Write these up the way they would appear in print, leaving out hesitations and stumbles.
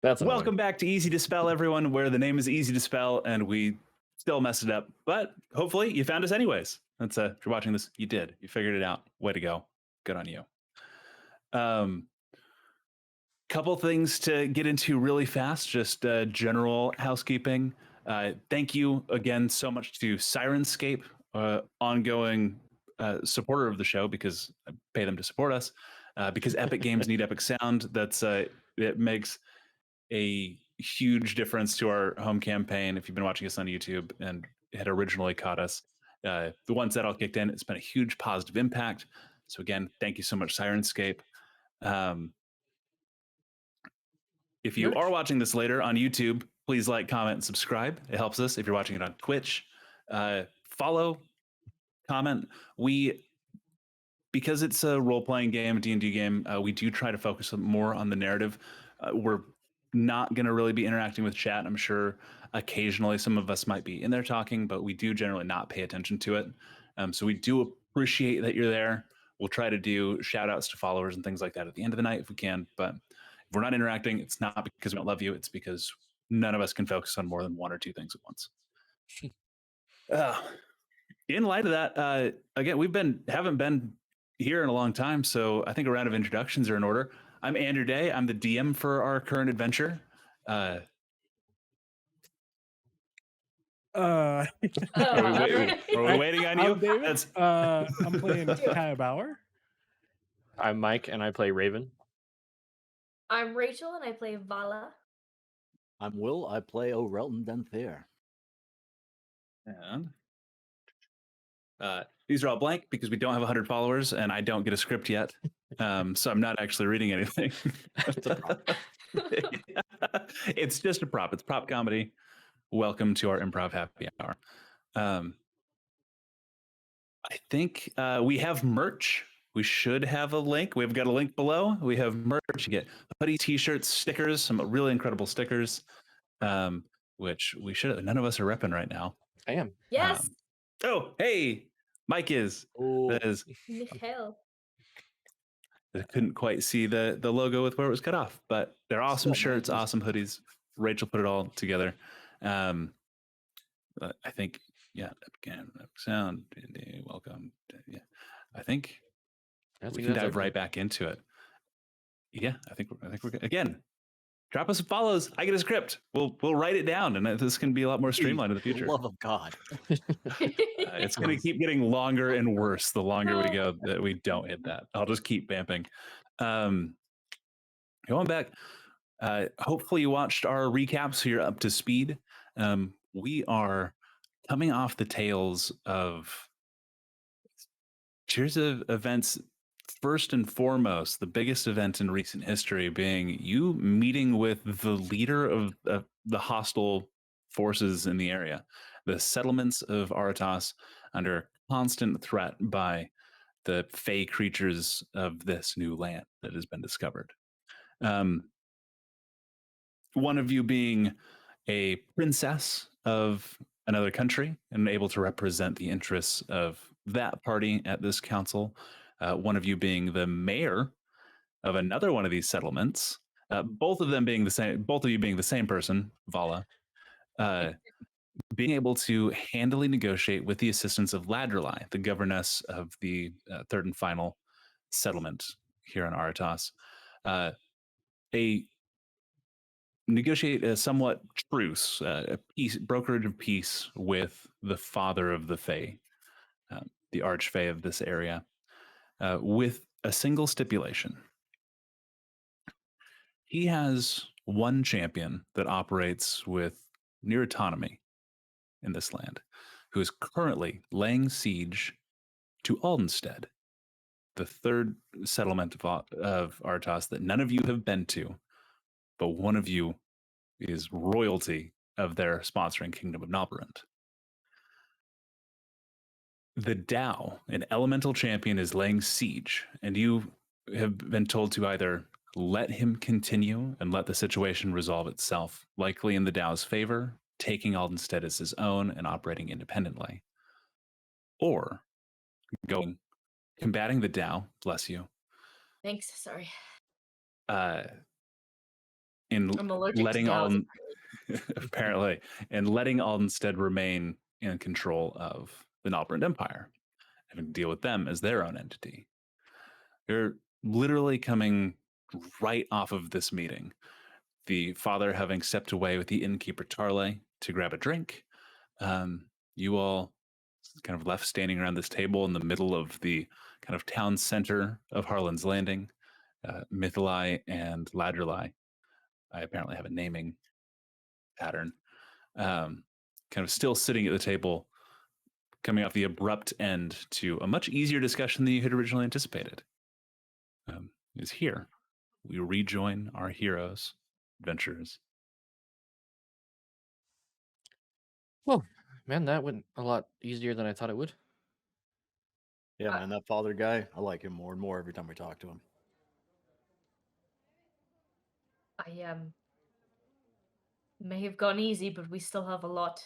That's Welcome back to Easy Dispell, everyone, where the name is Easy Dispell and we still messed it up. But hopefully you found us anyways. That's if you're watching this, you did. You figured it out. Way to go. Good on you. Couple things to get into really fast, just general housekeeping. Thank you again so much to Syrinscape, ongoing supporter of the show, because I pay them to support us. Because Epic Games need Epic Sound. That's it makes a huge difference to our home campaign. If you've been watching us on YouTube and had originally caught us, the ones that all kicked in, it's been a huge positive impact. So again, thank you so much, Syrinscape. If you are watching this later on YouTube, please like, comment, and subscribe. It helps us. If you're watching it on Twitch, follow, comment. Because it's a role-playing game, a D&D game, we do try to focus more on the narrative. We're not going to really be interacting with chat. I'm sure occasionally some of us might be in there talking, but we do generally not pay attention to it. So we do appreciate that you're there. We'll try to do shout outs to followers and things like that at the end of the night if we can. But if we're not interacting, it's not because we don't love you. It's because none of us can focus on more than one or two things at once. In light of that, again, haven't been here in a long time, so I think a round of introductions are in order. I'm Andrew Day. I'm the DM for our current adventure. Are we waiting on you? I'm David. I'm playing Kaya Bauer. I'm Mike, and I play Raven. I'm Rachel, and I play Vala. I'm Will. I play O'Relton Denthair. And these are all blank because we don't have 100 followers, and I don't get a script yet, so I'm not actually reading anything. It's just a prop. It's prop comedy. Welcome to our improv happy hour. I think we have merch. We should have a link. We've got a link below. We have merch. You get hoodie, t-shirts, stickers, some really incredible stickers, which we should. None of us are repping right now. I am. Yes. Oh, hey, Mike is. That is. Mikhail. I couldn't quite see the logo with where it was cut off, but they're awesome shirts, awesome hoodies. Rachel put it all together. I think, yeah, again, sound. Welcome. Yeah, I think we can dive right back into it. Yeah, I think we're good. Again, drop us some follows. I get a script. We'll write it down, and this can be a lot more streamlined in the future. Love of God. It's going to keep getting longer and worse the longer we go that we don't hit that. I'll just keep vamping. Going back, hopefully you watched our recap, so you're up to speed. We are coming off the tails of series of events. First and foremost, the biggest event in recent history being you meeting with the leader of the hostile forces in the area, the settlements of Aratas, under constant threat by the fey creatures of this new land that has been discovered. One of you being a princess of another country and able to represent the interests of that party at this council. One of you being the mayor of another one of these settlements. Both of you being the same person, Vala. Being able to handily negotiate with the assistance of Ladrelai, the governess of the third and final settlement here on Aratas. Negotiate a somewhat truce, a brokerage of peace with the father of the Fae, the archfey of this area, with a single stipulation. He has one champion that operates with near autonomy in this land, who is currently laying siege to Aldenstead, the third settlement of Aratas that none of you have been to, but one of you is royalty of their sponsoring Kingdom of Nalberant. The Tao, an elemental champion, is laying siege, and you have been told to either let him continue and let the situation resolve itself, likely in the Tao's favor, taking Aldenstead as his own and operating independently, or combating the Tao, bless you. Thanks, sorry. in I'm allergic letting to cows. apparently, and letting Aldenstead remain in control of the Nalbrand Empire, having to deal with them as their own entity. They're literally coming right off of this meeting. The father having stepped away with the innkeeper Tarle to grab a drink. You all kind of left standing around this table in the middle of the kind of town center of Harlan's Landing. Mythalai and Ladrillai, I apparently have a naming pattern, kind of still sitting at the table, coming off the abrupt end to a much easier discussion than you had originally anticipated. Is here. We rejoin our heroes, adventurers. Whoa, man, that went a lot easier than I thought it would. Yeah, man, that father guy, I like him more and more every time we talk to him. I may have gone easy, but we still have a lot.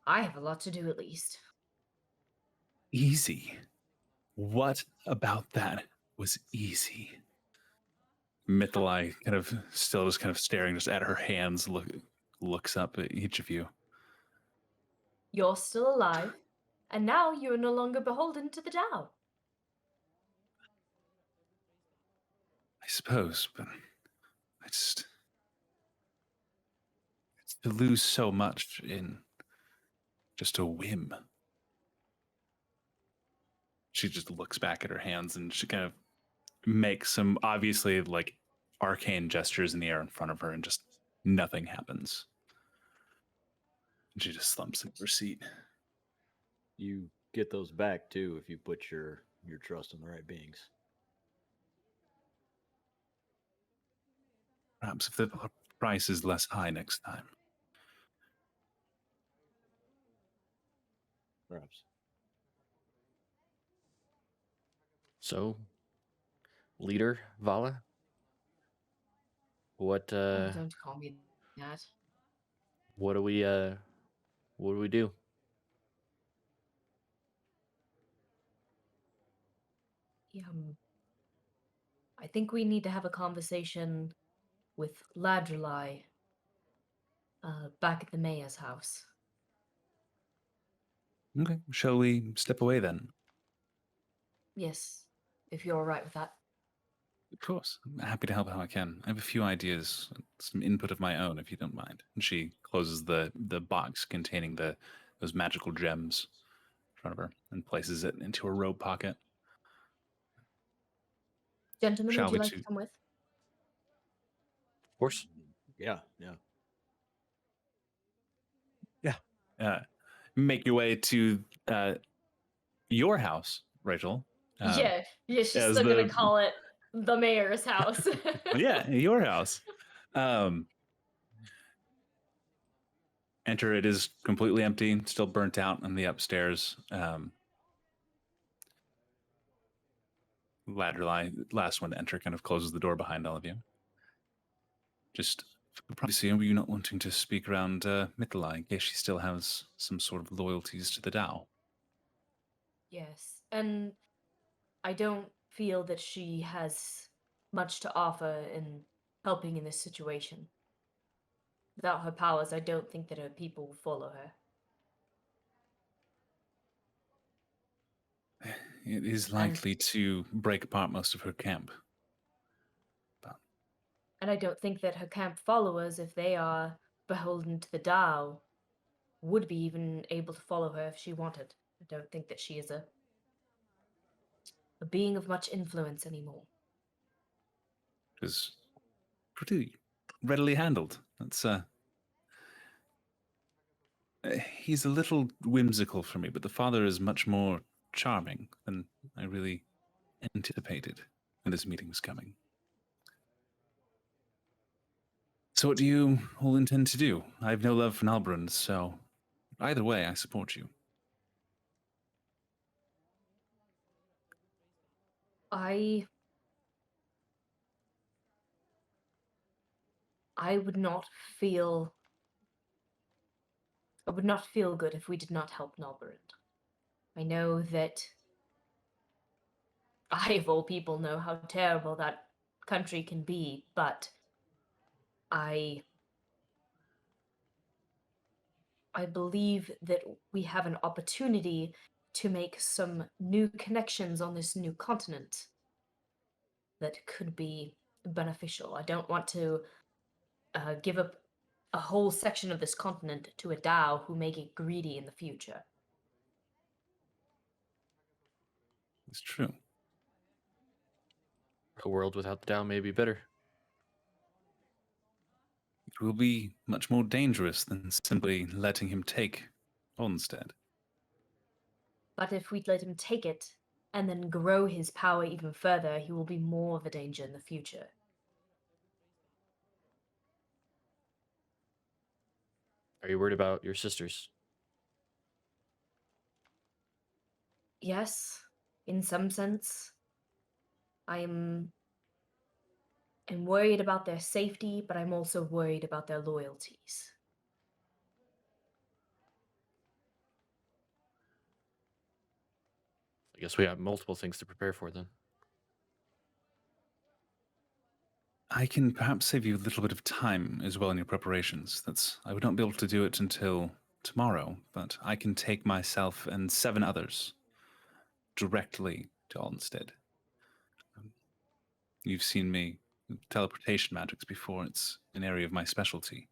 I have a lot to do at least. Easy. What about that was easy? Mythalai kind of still just kind of staring just at her hands, looks up at each of you. You're still alive, and now you're no longer beholden to the Tao. I suppose, but I just to lose so much in just a whim. She just looks back at her hands and she kind of makes some obviously like arcane gestures in the air in front of her, and just nothing happens. And she just slumps into her seat. You get those back too if you put your trust in the right beings. Perhaps if the price is less high next time. Perhaps. So, leader Vala, what Oh, don't call me that. what do we do? I think we need to have a conversation with Ladrillai back at the mayor's house. Okay, shall we step away then? Yes, if you're all right with that. Of course. I'm happy to help how I can. I have a few ideas, some input of my own, if you don't mind. And she closes the box containing those magical gems in front of her and places it into her robe pocket. Gentlemen, Shall would you we like to- to come with? Of course. Yeah. Make your way to your house, Rachel. Yeah, she's as still gonna the- call it the mayor's house. Yeah, your house. Enter. It is completely empty, still burnt out on the upstairs. Ladrillai, last one to enter, kind of closes the door behind all of you. Just probably see you not wanting to speak around Mythalai in case she still has some sort of loyalties to the Tao. Yes, and I don't feel that she has much to offer in helping in this situation. Without her powers, I don't think that her people will follow her. It is likely to break apart most of her camp. And I don't think that her camp followers, if they are beholden to the Tao, would be even able to follow her if she wanted. I don't think that she is a being of much influence anymore. It is pretty readily handled. That's he's a little whimsical for me, but the father is much more charming than I really anticipated when this meeting was coming. So what do you all intend to do? I have no love for Nalbrand, so either way, I support you. I would not feel good if we did not help Nalbrand. I know that I, of all people, know how terrible that country can be, but I believe that we have an opportunity to make some new connections on this new continent that could be beneficial. I don't want to give up a whole section of this continent to a Dao who may get greedy in the future. It's true. A world without the Tao may be better. It will be much more dangerous than simply letting him take Aldenstead. But if we let him take it and then grow his power even further, he will be more of a danger in the future. Are you worried about your sisters? Yes, in some sense. I'm worried about their safety, but I'm also worried about their loyalties. I guess we have multiple things to prepare for then. I can perhaps save you a little bit of time as well in your preparations. I would not be able to do it until tomorrow, but I can take myself and 7 others directly to Aldenstead. You've seen me with teleportation magics before. It's an area of my specialty.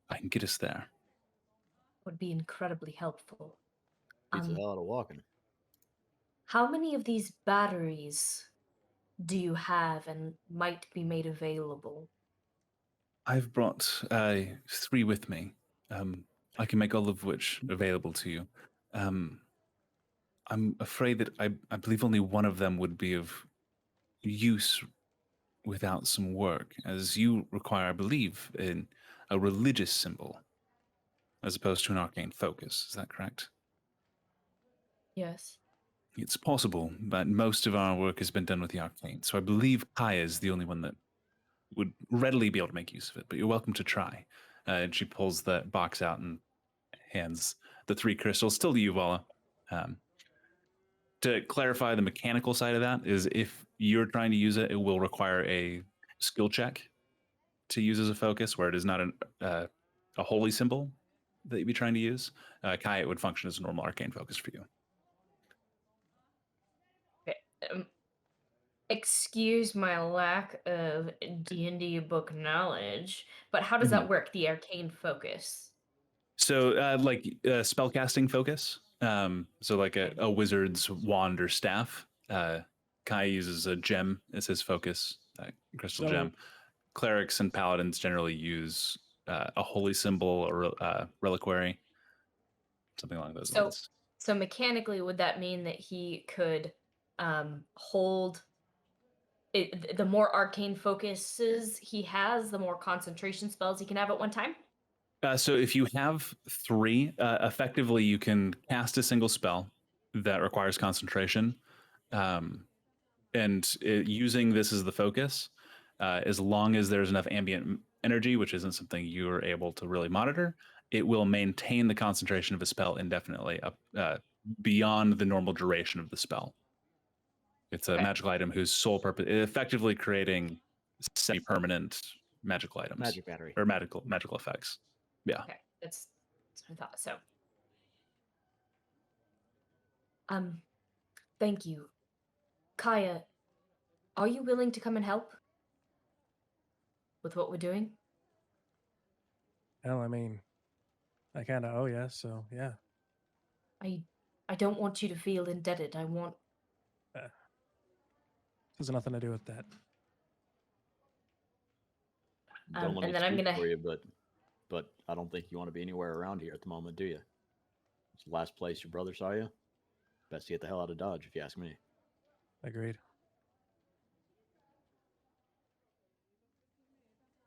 I can get us there. Would be incredibly helpful. Beats the hell out of walking. How many of these batteries do you have and might be made available? I've brought 3 with me. I can make all of which available to you. I'm afraid that I believe only one of them would be of use without some work, as you require, I believe, in a religious symbol as opposed to an arcane focus. Is that correct? Yes. It's possible, but most of our work has been done with the arcane, so I believe Kaya is the only one that would readily be able to make use of it, but you're welcome to try. And she pulls the box out and hands the 3 crystals, still to you, Vala. To clarify the mechanical side of that is if you're trying to use it, it will require a skill check to use as a focus, where it is not a holy symbol that you'd be trying to use. Kaya, it would function as a normal arcane focus for you. Okay. Excuse my lack of D&D book knowledge, but how does that work, the arcane focus? So, like spellcasting focus. So, like a wizard's wand or staff. Kai uses a gem as his focus, crystal gem. Clerics and paladins generally use a holy symbol or reliquary, something along those lines. So mechanically, would that mean that he could hold it, the more arcane focuses he has, the more concentration spells he can have at one time? So if you have 3, effectively you can cast a single spell that requires concentration, and using this as the focus, as long as there's enough ambient energy, which isn't something you're able to really monitor, it will maintain the concentration of a spell indefinitely up beyond the normal duration of the spell. It's a magical item whose sole purpose, effectively creating semi-permanent magical items. Magic battery. Or magical effects. Yeah. Okay, that's what I thought. So, thank you. Kaya, are you willing to come and help with what we're doing? Well, I mean, I kind of owe you, so yeah. I don't want you to feel indebted. I want... Has nothing to do with that. Don't let and me then I'm speak gonna... for you, but I don't think you want to be anywhere around here at the moment, do you? It's the last place your brother saw you. Best to get the hell out of Dodge, if you ask me. Agreed.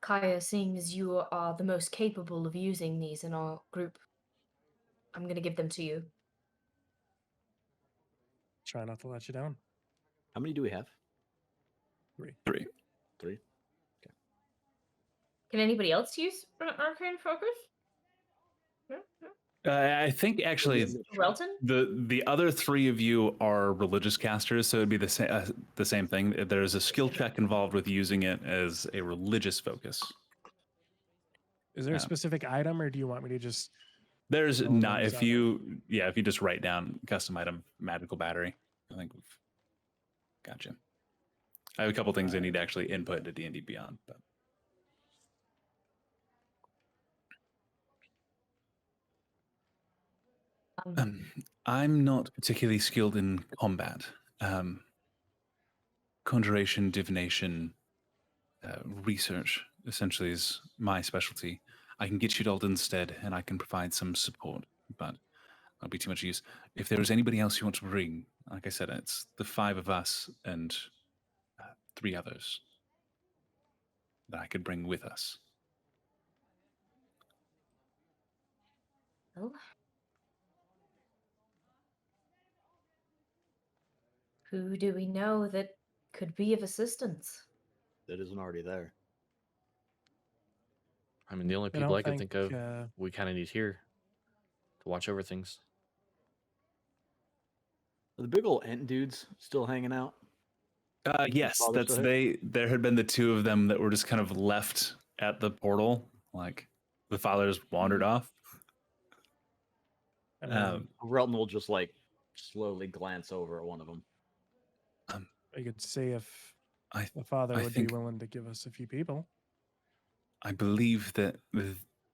Kaya, seeing as you are the most capable of using these in our group, I'm gonna give them to you. Try not to let you down. How many do we have? 3. 3. 3? Can anybody else use an arcane focus? I think actually Relton? the other three of you are religious casters, so it'd be the same thing. There's a skill check involved with using it as a religious focus. Is there a specific item, or do you want me to just? There's All not names if out you if you just write down custom item magical battery. I think we've gotcha. I have a couple things I need to actually input into D&D Beyond, but I'm not particularly skilled in combat. Conjuration, divination, research essentially is my specialty. I can get you to Aldenstead and I can provide some support, but that'll be too much use. If there is anybody else you want to bring, like I said, it's the 5 of us and 3 others that I could bring with us. Well, who do we know that could be of assistance? That isn't already there. I mean, the only I people don't I could think of think, we kind of need here to watch over things. Are the big old ant dudes still hanging out? Yes, Father that's still here? there had been the 2 of them that were just kind of left at the portal, like the fathers wandered off. I mean, Relton will just like slowly glance over at one of them. I could see if I the father I would think- be willing to give us a few people. I believe that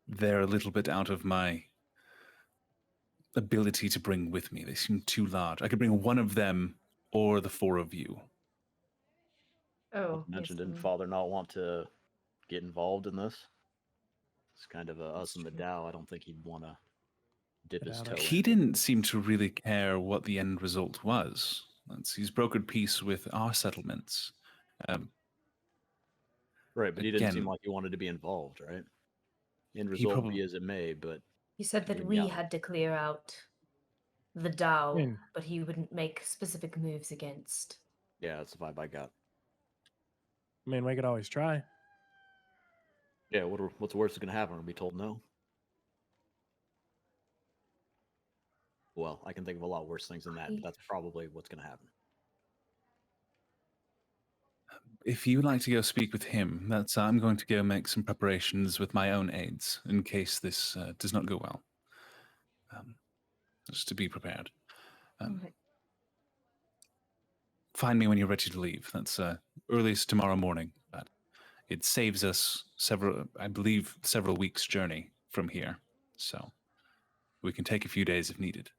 they're a little bit out of my ability to bring with me. They seem too large. I could bring one of them or the 4 of you. Oh, Mentioned, yes, didn't Father not want to get involved in this? It's kind of us and the true. Dow. I don't think he'd want to dip The his Dow toe don't- He in. didn't seem to really care what the end result was. He's brokered peace with our settlements. Right, but he didn't seem Again, like he wanted to be involved, right? End he result probably- be as it may, but He said that in we reality- had to clear out the Dow, mean- but he wouldn't make specific moves against. yeah, that's the vibe I got. I mean, we could always try. Yeah, what's worse is going to happen? We'll be told no. Well, I can think of a lot worse things than that, but that's probably what's going to happen. if you would like to go speak with him, I'm going to go make some preparations with my own aides in case this does not go well. Just to be prepared. Okay. Find me when you're ready to leave. That's earliest tomorrow morning. But it saves us several weeks' journey from here. So we can take a few days if needed.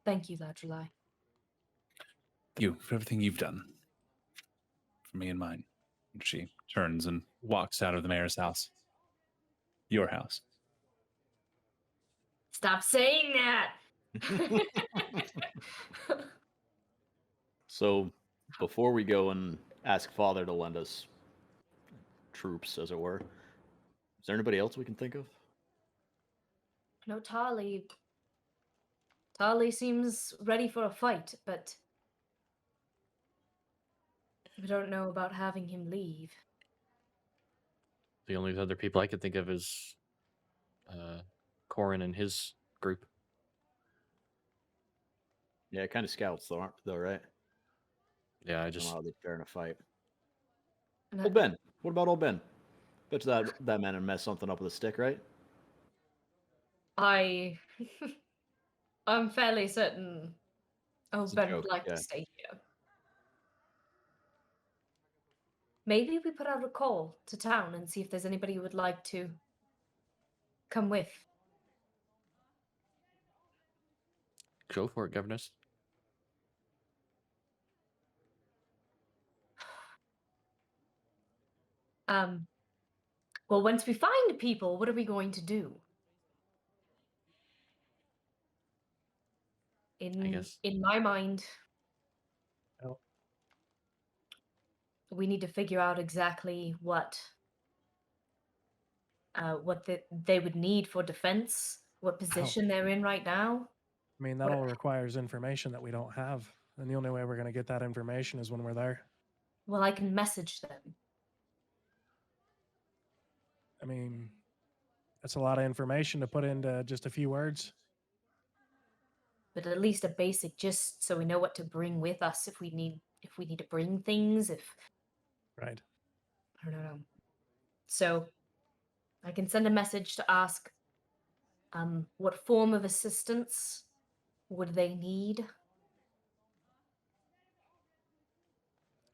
Thank you, Ladrillai. Thank you for everything you've done for me and mine. And she turns and walks out of the mayor's house. Your house. Stop saying that! So, before we go and ask Father to lend us troops, as it were, is there anybody else we can think of? No, Tarly. Tarly seems ready for a fight, but we don't know about having him leave. The only other people I could think of is Corin and his group. Yeah, kind of scouts, though, right? Yeah, I I don't just know how they fare in a fight. And Old Ben. What about Old Ben? Bet you that man would mess something up with a stick, right? I'm fairly certain. Oh, It's a Ben joke, would like yeah. to stay here. Maybe we put out a call to town and see if there's anybody who would like to come with. go for it, governess. Well, once we find people, what are we going to do? guess. In my mind, Oh. we need to figure out exactly what they would need for defense, what position they're in right now. I mean, that What- all requires information that we don't have. And the only way we're going to get that information is when we're there. Well, I can message them. I mean, That's a lot of information to put into just a few words. But at least a basic gist, so we know what to bring with us if we need to bring things. Right. I don't know. So I can send a message to ask, what form of assistance would they need?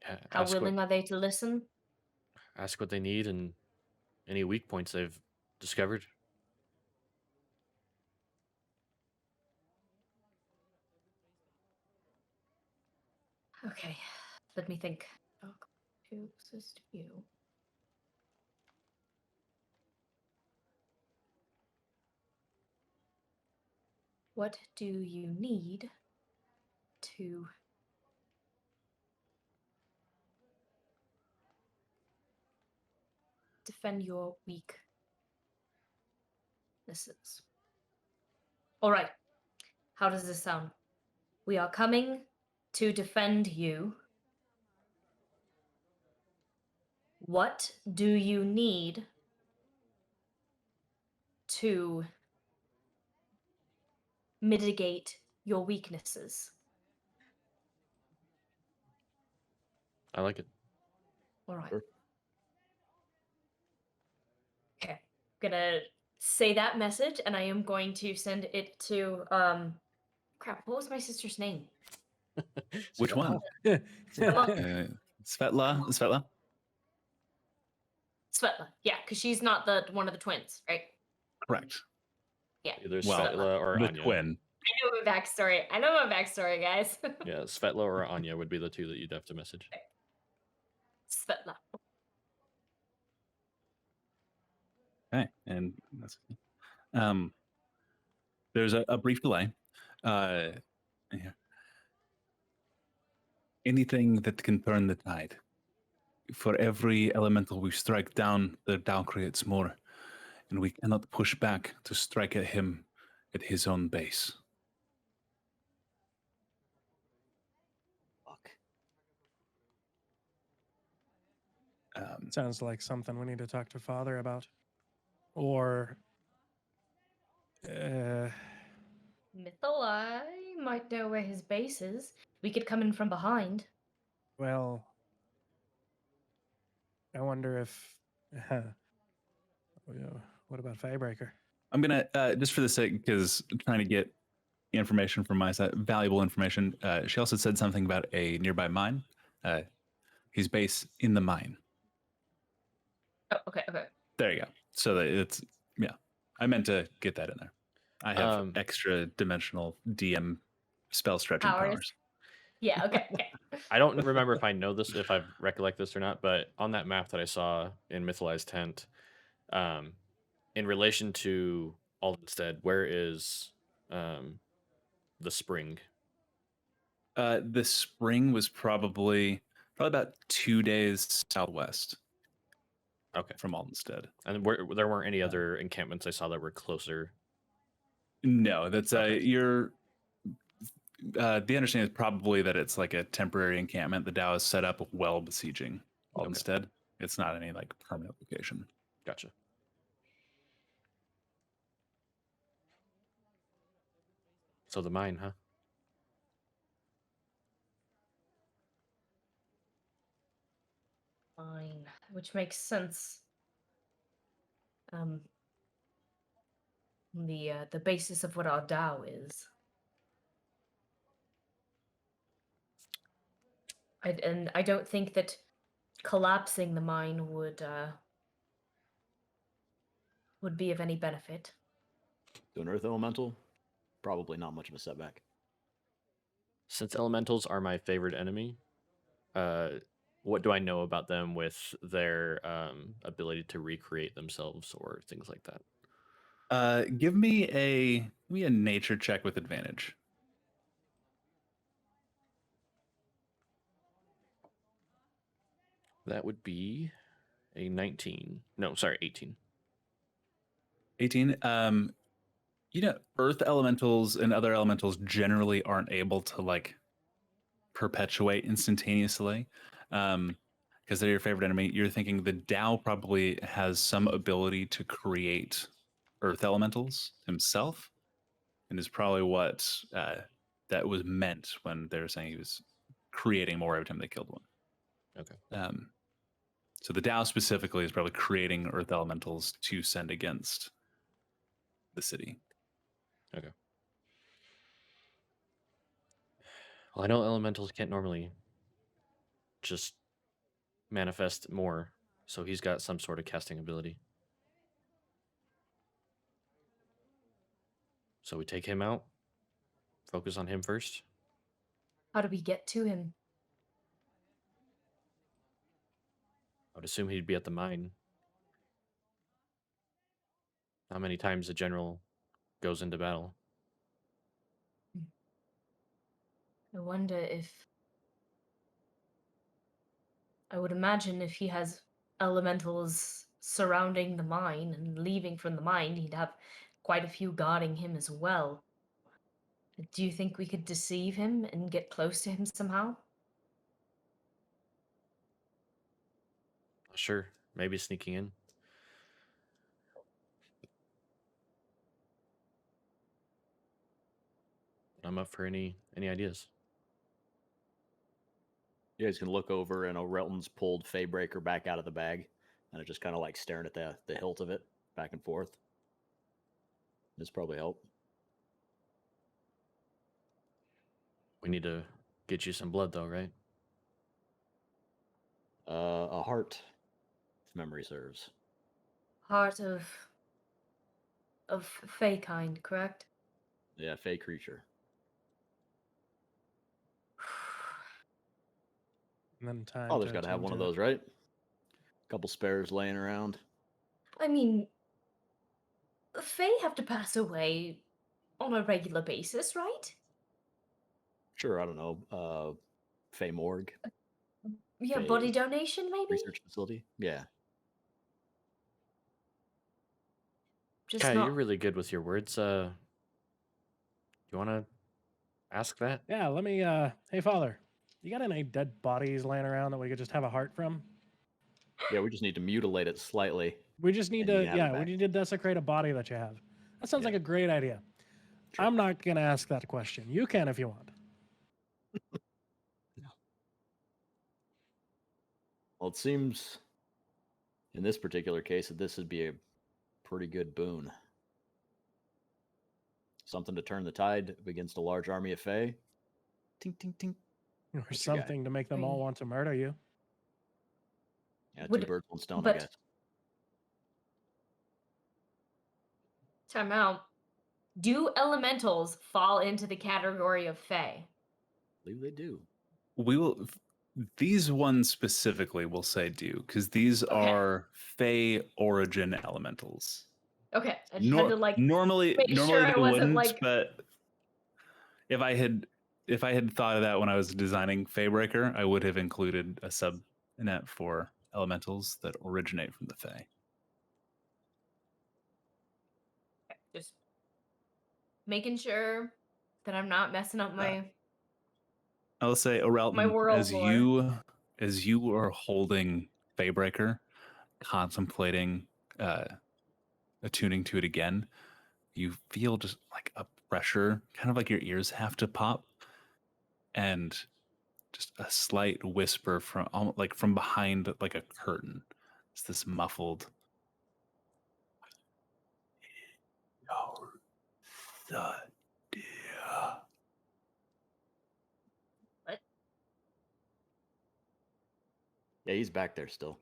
How Ask willing are they to listen? what they need and any weak points they've discovered. Okay, let me think. Closest to you. What do you need to defend your weaknesses? All right. How does this sound? We are coming to defend you. What do you need to mitigate your weaknesses? I like it. All right. Sure. Okay. I'm gonna say that message, and I am going to send it to crap. What was my sister's name? Which one? Among Svetla? Svetla? Svetla. Yeah, because she's not the one of the twins, right? Correct. Yeah. Either Well, Svetla or The Anya. twin. I know my backstory, guys. Yeah, Svetla or Anya would be the two that you'd have to message. Svetla. Okay, and that's there's a brief delay. Yeah. Anything that can turn the tide. For every elemental we strike down, the Tao creates more, and we cannot push back to strike at him at his own base. Fuck. Sounds like something we need to talk to Father about. Or Mythalai might know where his base is. We could come in from behind. well, I wonder if what about Faybreaker? I'm gonna just for the sake, because trying to get information from my side, valuable information. She also said something about a nearby mine. His base in the mine. Oh, okay. There you go. So that it's I meant to get that in there. I have extra dimensional DM spell stretching powers. Yeah, okay. I don't remember if I know this, if I recollect this or not, but on that map that I saw in Mythalized Tent, in relation to Aldenstead, where is the spring? The spring was probably about 2 days southwest. Okay, from Aldenstead. And there weren't any other encampments I saw that were closer. No, that's Okay. the understanding is probably that it's like a temporary encampment the Tao is set up well besieging Aldenstead. It's not any like permanent location. Gotcha. So the mine, huh? Fine. Which makes sense. The basis of what our Tao is. I don't think that collapsing the mine would be of any benefit. To an earth elemental, probably not much of a setback. Since elementals are my favorite enemy, what do I know about them with their ability to recreate themselves or things like that? Give me a nature check with advantage. That would be a 19. No, sorry, 18. 18. Earth elementals and other elementals generally aren't able to like perpetuate instantaneously. Because they're your favorite enemy. You're thinking the Tao probably has some ability to create earth elementals himself, and is probably what that was meant when they were saying he was creating more every time they killed one. Okay. So the Tao specifically is probably creating earth elementals to send against the city. Okay. Well, I know elementals can't normally just manifest more, so he's got some sort of casting ability. So we take him out, focus on him first. How do we get to him? I would assume he'd be at the mine. How many times a general goes into battle? I wonder if... I would imagine if he has elementals surrounding the mine and leaving from the mine, he'd have quite a few guarding him as well. Do you think we could deceive him and get close to him somehow? Sure, maybe sneaking in. I'm up for any ideas. You guys can look over, and O'Relton's pulled Faybreaker back out of the bag, and it's just kind of like staring at the hilt of it back and forth. This probably help. We need to get you some blood, though, right? A heart, if memory serves. Heart of Fey kind, correct? Yeah, Fey creature. And then time. Oh, there's got to have attune one of to it. those, right? Couple spares laying around. I mean, Fey have to pass away on a regular basis, right? Sure, I don't know. Fey morgue Yeah, Fey body donation, maybe? research facility. Yeah. Just Kai, not... you're really good with your words. You want to ask that? Yeah, let me. Hey, Father, you got any dead bodies laying around that we could just have a heart from? Yeah, we just need to mutilate it slightly. We just need And you to. can have it Yeah, we back. need to desecrate a body that you have. That sounds Yeah. like a great idea. Sure. I'm not gonna ask that question. You can if you want. Well, it seems in this particular case that this would be a pretty good boon. Something to turn the tide against a large army of Fey. Tink, tink, tink. Or What you got? something to make them all Hey. want to murder you. Yeah, two Would- birds, one stone, I but- guess. Time out. Do elementals fall into the category of Fey? I believe they do. We will. These ones specifically will say do, because these Okay. are Fey origin elementals. Okay, I just had to like normally make sure they I wasn't, wouldn't, like- but if I had thought of that when I was designing Faybreaker, I would have included a subnet for elementals that originate from the Fey. just making sure that I'm not messing up my I'll say, Orelton, world as lore. you are holding Faybreaker, contemplating attuning to it again, you feel just like a pressure, kind of like your ears have to pop, and just a slight whisper from like from behind like a curtain. It's this muffled. Yeah, he's back there still.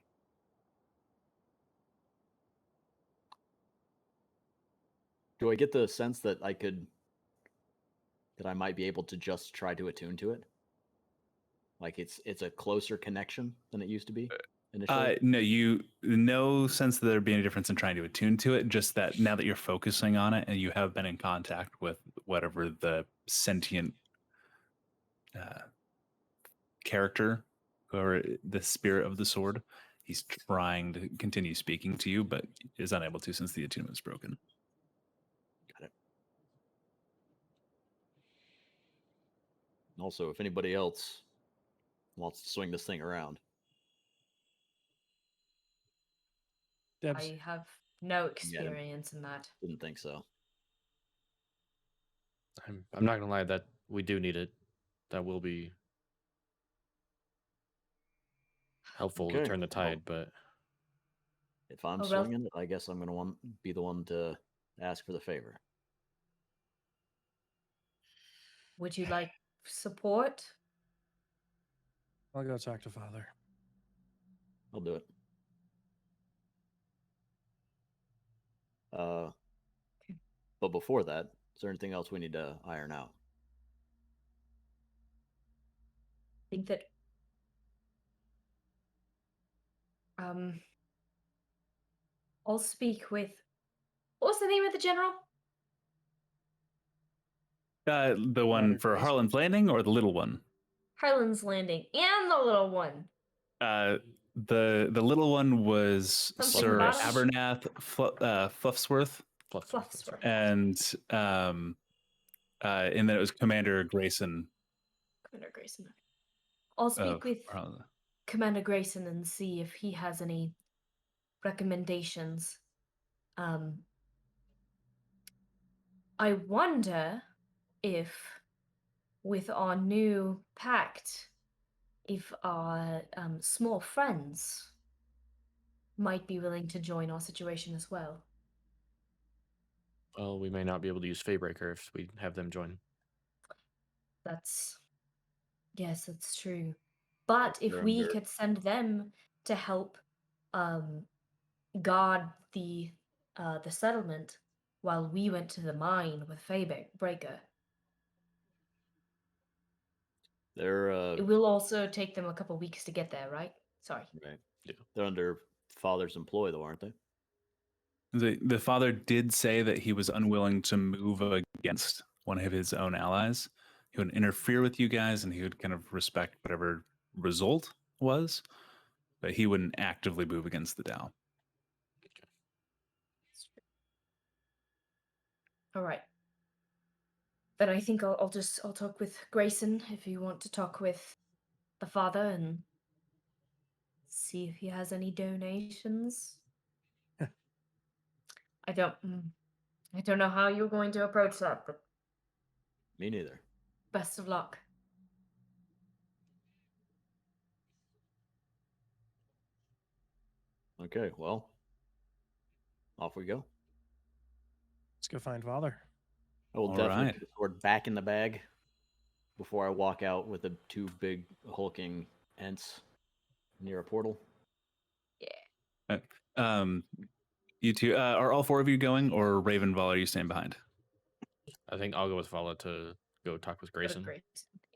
Do I get the sense that I might be able to just try to attune to it? Like it's a closer connection than it used to be initially? No sense that there'd be any difference in trying to attune to it. Just that now that you're focusing on it and you have been in contact with whatever the sentient character or the spirit of the sword, he's trying to continue speaking to you, but is unable to since the attunement's broken. Got it. And also, if anybody else wants to swing this thing around, Debs, I have no Yeah, experience in that. didn't think so. I'm not gonna lie, that we do need it. That will be helpful to Okay, turn the well, tide, but if I'm Oh, well, swinging it, I guess I'm gonna be the one to ask for the favor. would you like support? I'll go talk to Father. I'll do it. But before that, is there anything else we need to iron out? I think that um I'll speak with what's the name of the general? The one Commander for Grayson. Harlan's Landing or the little one? Harlan's Landing and the little one. The little one was Something Sir about him? Abernath Fluffsworth, Fluffsworth. and then it was Commander Grayson. Commander Grayson. I'll speak Of with Harlan. Commander Grayson and see if he has any recommendations. I wonder if, with our new pact, if our small friends might be willing to join our situation as well. well, we may not be able to use Faybreaker if we have them join. Yes, that's true. But if They're we under- could send them to help guard the settlement while we went to the mine with Faybreaker, They're it will also take them a couple weeks to get there, right? Sorry. right. Yeah. They're under father's employ, though, aren't they? The father did say that he was unwilling to move against one of his own allies. He would interfere with you guys, and he would kind of respect whatever result was, but he wouldn't actively move against the Tao. All right. Then I think I'll talk with Grayson if you want to talk with the father and see if he has any donations. I don't know how you're going to approach that, but Me neither. best of luck. Okay, well, off we go. Let's go find Father. I will All definitely right. put the sword back in the bag before I walk out with the two big hulking ents near a portal. You two, are all four of you going, or Ravenval, are you staying behind? I think I'll go with Vala to go talk with Go to Grayson. Grayson.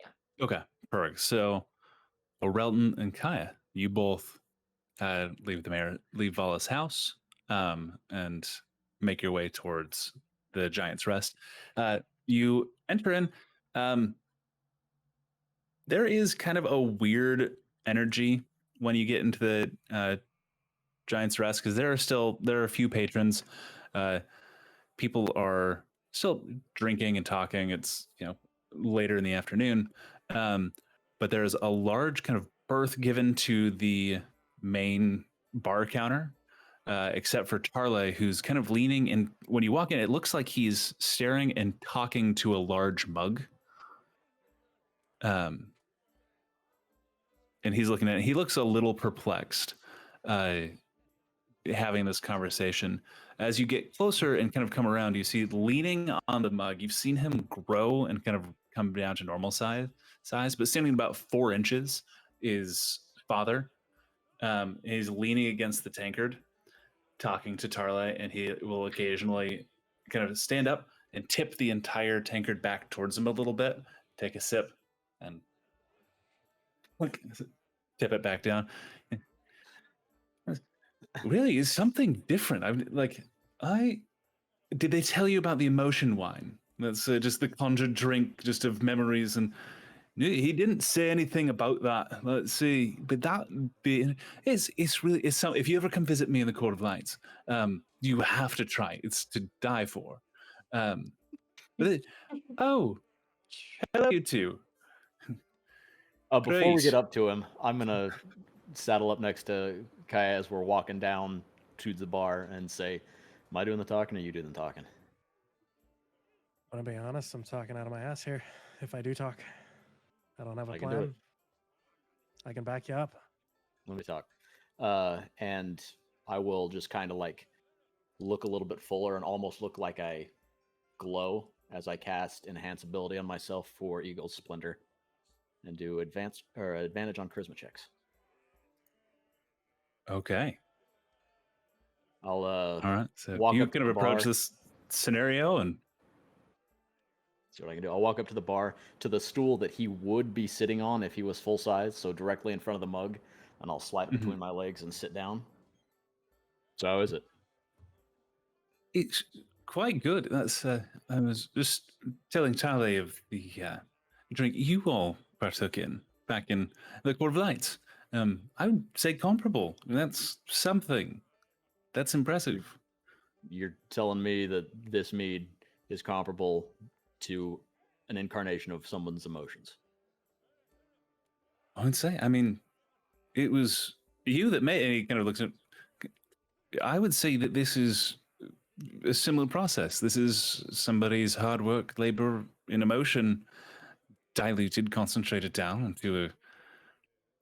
Yeah. Okay, perfect. So, Orelton and Kaya, you both leave Vala's house, and make your way towards the Giant's Rest. You enter in. There is kind of a weird energy when you get into the Giant's Rest, because there are a few patrons. People are still drinking and talking. It's later in the afternoon, but there's a large kind of berth given to the main bar counter, except for Tarle, who's kind of leaning in. When you walk in, it looks like he's staring and talking to a large mug. And he's looking at it. He looks a little perplexed, having this conversation. As you get closer and kind of come around, you see leaning on the mug. You've seen him grow and kind of come down to normal size, but standing about 4 inches is Father. He's leaning against the tankard, talking to Tarle, and he will occasionally kind of stand up and tip the entire tankard back towards him a little bit, take a sip, and tip it back down. Really, is something different. Did they tell you about the emotion wine? That's just the conjured drink, just of memories, and he didn't say anything about that. Let's see, but it's really some. If you ever come visit me in the Court of Lights, you have to try it. It's to die for. Oh, hello, you two. Before we Great. get up to him, I'm gonna saddle up next to Kaya as we're walking down to the bar and say, "Am I doing the talking, or you doing the talking?" I want to be honest, I'm talking out of my ass here. If I do talk, I don't have a I can do it. plan. I can back you up. Let me talk. And I will just kind of like look a little bit fuller and almost look like I glow as I cast enhance ability on myself for Eagle's Splendor and do advantage on charisma checks. Okay. I'll All right. So walk you up to kind of the approach bar. this scenario and See what I can do. I'll walk up to the bar to the stool that he would be sitting on if he was full size, so directly in front of the mug, and I'll slide it between my legs and sit down. So how is it? it's quite good. That's I was just telling Tally of the drink you all partook in back in the Court of Lights. I would say comparable. That's something. That's impressive. You're telling me that this mead is comparable to an incarnation of someone's emotions. I would say. I mean, it was you that made. And he kind of looks at. I would say that this is a similar process. This is somebody's hard work, labor, and emotion diluted, concentrated down into a.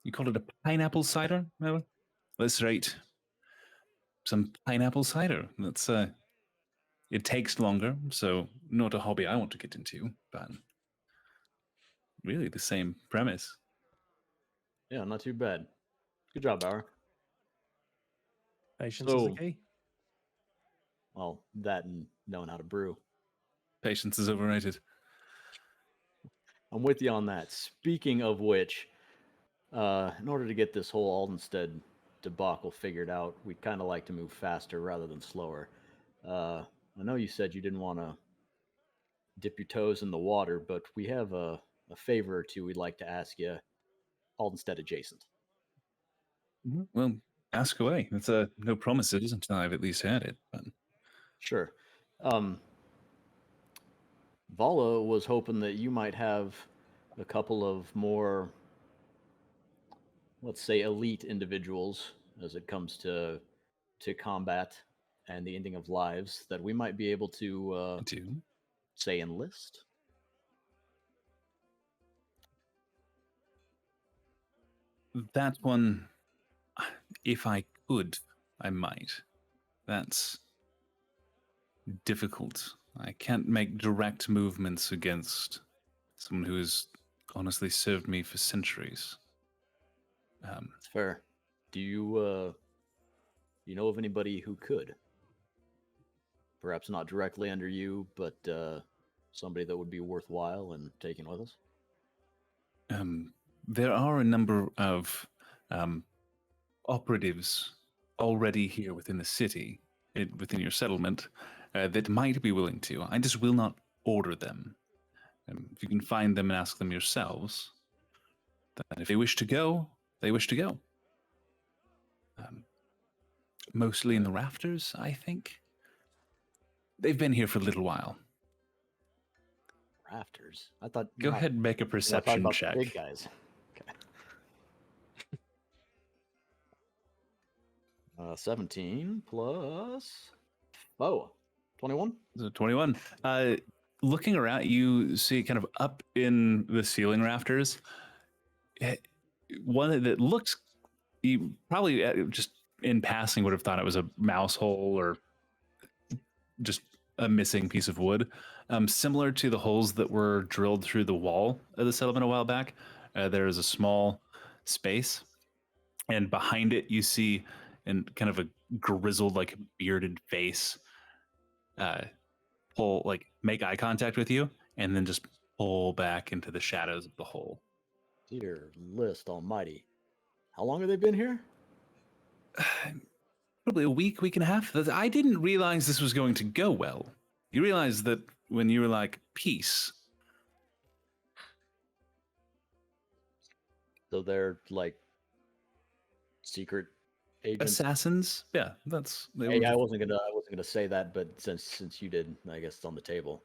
You call it a pineapple cider? Well, let's rate some pineapple cider. That's it takes longer, so not a hobby I want to get into, but really the same premise. Yeah, not too bad. Good job, Bauer. Patience is the So- key. Well, that and knowing how to brew. Patience is overrated. I'm with you on that. Speaking of which, in order to get this whole Aldenstead debacle figured out, we'd kind of like to move faster rather than slower. I know you said you didn't want to dip your toes in the water, but we have a favor or two we'd like to ask you, Aldenstead adjacent. Well, ask away. It's no promises until I've at least had it. But Sure. Vala was hoping that you might have a couple of more, let's say, elite individuals as it comes to combat and the ending of lives that we might be able to I do. say enlist. That one, if I could, I might. That's difficult. I can't make direct movements against someone who has honestly served me for centuries. It's fair. Do you you know of anybody who could? Perhaps not directly under you, but somebody that would be worthwhile and taking with us. There are a number of operatives already here within the city, within your settlement, that might be willing to. I just will not order them. If you can find them and ask them yourselves, then if they wish to go, they wish to go. Mostly in the rafters, I think. They've been here for a little while. Rafters. I thought. Go not- ahead and make a I thought perception about the check. big guys. Okay. 17 plus 21. So 21. Looking around, you see kind of up in the ceiling rafters, one that looks, you probably just in passing would have thought it was a mouse hole or just a missing piece of wood. Similar to the holes that were drilled through the wall of the settlement a while back, there is a small space, and behind it you see in kind of a grizzled, like bearded face pull, like make eye contact with you, and then just pull back into the shadows of the hole. Dear list almighty. How long have they been here? Probably a week and a half. I didn't realize this was going to go well. You realize that when you were like, peace. So they're like secret agents. Assassins? Yeah, that's... They Hey, were I wasn't gonna say that, but since you did, I guess it's on the table.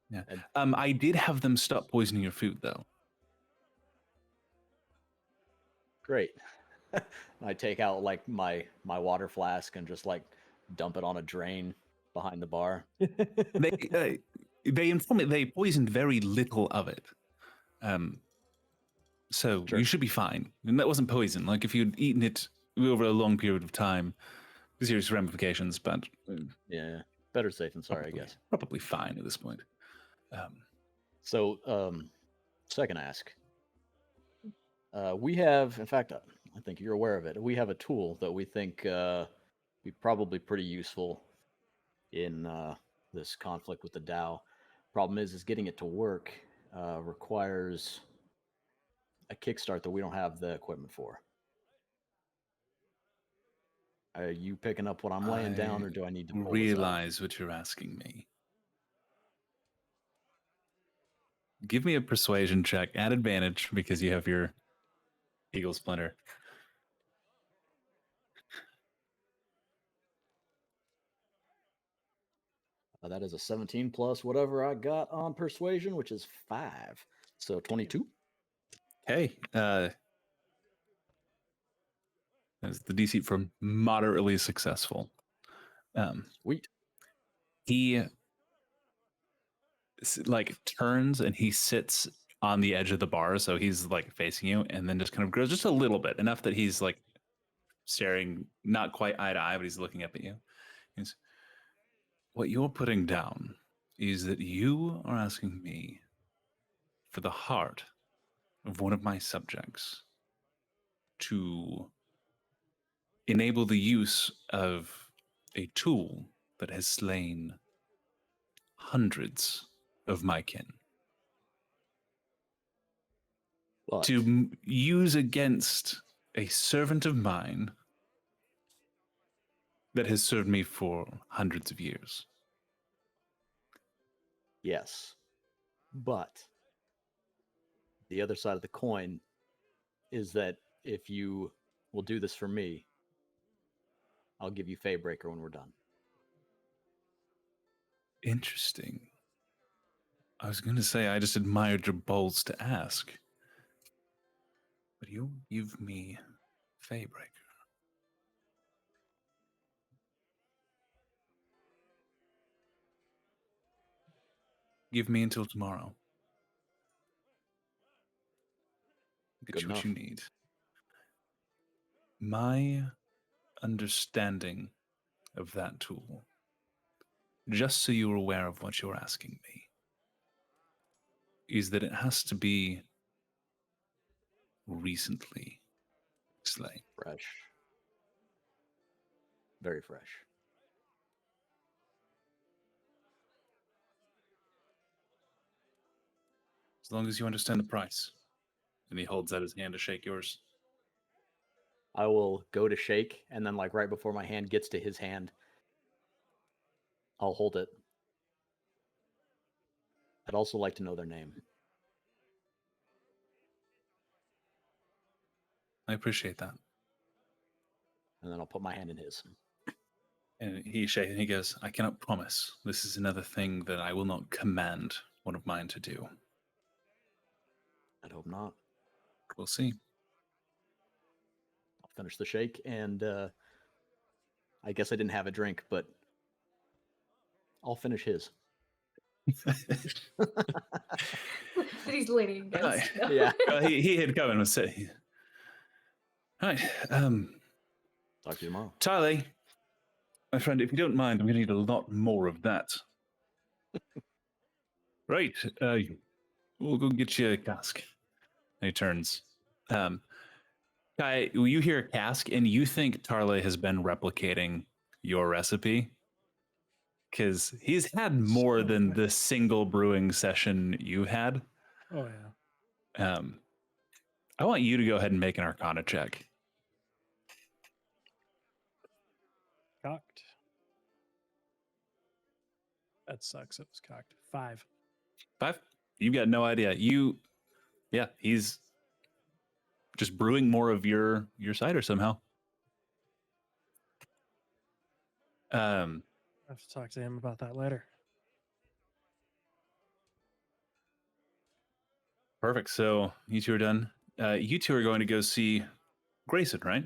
Yeah. And- I did have them stop poisoning your food, though. Great. I take out like my water flask and just like dump it on a drain behind the bar. They inform me they poisoned very little of it. So Sure. you should be fine. And that wasn't poison. Like if you'd eaten it over a long period of time, serious ramifications, but Yeah, better safe than sorry, I probably- guess. Probably fine at this point. So, second ask. We have, in fact, I think you're aware of it. We have a tool that we think be probably pretty useful in this conflict with the Tao. Problem is getting it to work requires a kickstart that we don't have the equipment for. Are you picking up what I'm laying down, or do I need to pull this up? Realize what you're asking me. Give me a persuasion check at advantage because you have your eagle splinter. That is a 17 plus whatever I got on persuasion, which is 5. So 22. Okay. That's the DC for moderately successful. Sweet. He like turns and he sits on the edge of the bar, so he's like facing you, and then just kind of grows just a little bit, enough that he's like staring, not quite eye to eye, but he's looking up at you. He's, what you're putting down is that you are asking me for the heart of one of my subjects to enable the use of a tool that has slain hundreds of my kin. But To use against a servant of mine that has served me for hundreds of years. yes. But the other side of the coin is that if you will do this for me, I'll give you Faybreaker when we're done. Interesting. I was going to say I just admired your balls to ask. But you give me Faybreaker. Give me until tomorrow. Get Good you what enough. you need. My understanding of that tool, just so you're aware of what you're asking me, is that it has to be recently slain. Fresh. Very fresh. As long as you understand the price. And he holds out his hand to shake yours. I will go to shake, and then, like, right before my hand gets to his hand, I'll hold it. I'd also like to know their name. I appreciate that. And then I'll put my hand in his. And he shakes and he goes, I cannot promise. This is another thing that I will not command one of mine to do. I'd hope not. We'll see. I'll finish the shake, and I guess I didn't have a drink, but I'll finish his. That he's leaning against. Right. No. Yeah. He had come and was saying, right, Talk to you tomorrow. Tyler, my friend, if you don't mind, I'm going to need a lot more of that. Right, we'll go get you a cask. And he turns. Kai, you hear a cask, and you think Tarle has been replicating your recipe? Because he's had more than the single brewing session you had. Oh yeah. I want you to go ahead and make an Arcana check. Cocked. That sucks. It was cocked. 5. 5? You've got no idea. Yeah, he's just brewing more of your cider somehow. I have to talk to him about that later. Perfect. So you two are done. You two are going to go see Grayson, right?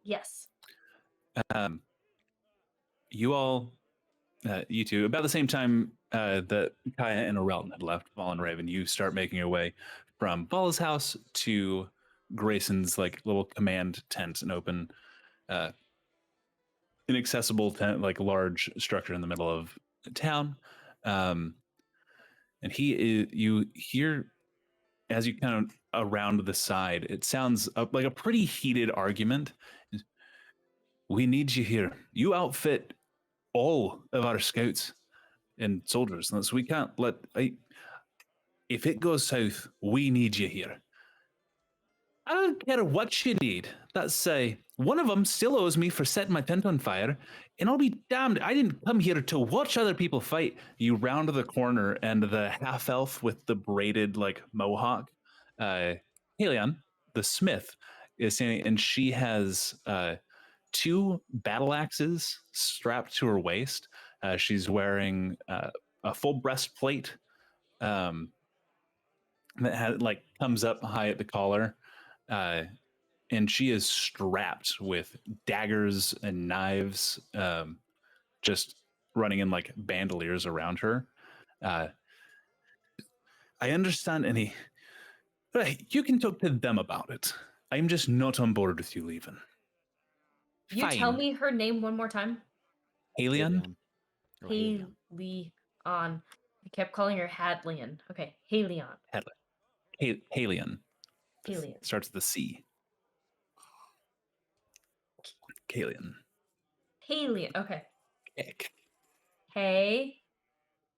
Yes. You all, you two, about the same time that Kaya and Orelton had left Vol and Raven, you start making your way from Vol's house to Grayson's like little command tent, an open, inaccessible tent, like large structure in the middle of town. And you hear as you kind of around the side, it sounds like a pretty heated argument. We need you here. You outfit all of our scouts and soldiers. So we can't let. If it goes south, we need you here. I don't care what you need. That's one of them still owes me for setting my tent on fire, and I'll be damned. I didn't come here to watch other people fight. You round the corner, and the half elf with the braided like mohawk, Helion, the smith, is standing, and she has two battle axes strapped to her waist. She's wearing a full breastplate that had like comes up high at the collar, and she is strapped with daggers and knives, just running in like bandoliers around her. I understand any. Right, you can talk to them about it. I'm just not on board with you leaving. You tell me her name one more time. Helion? Or Helion. Helion. I kept calling her Hadlian. Okay, Helion. Helion. Helion. Starts with a C. Helion. Helion. Okay. Heck. Hey,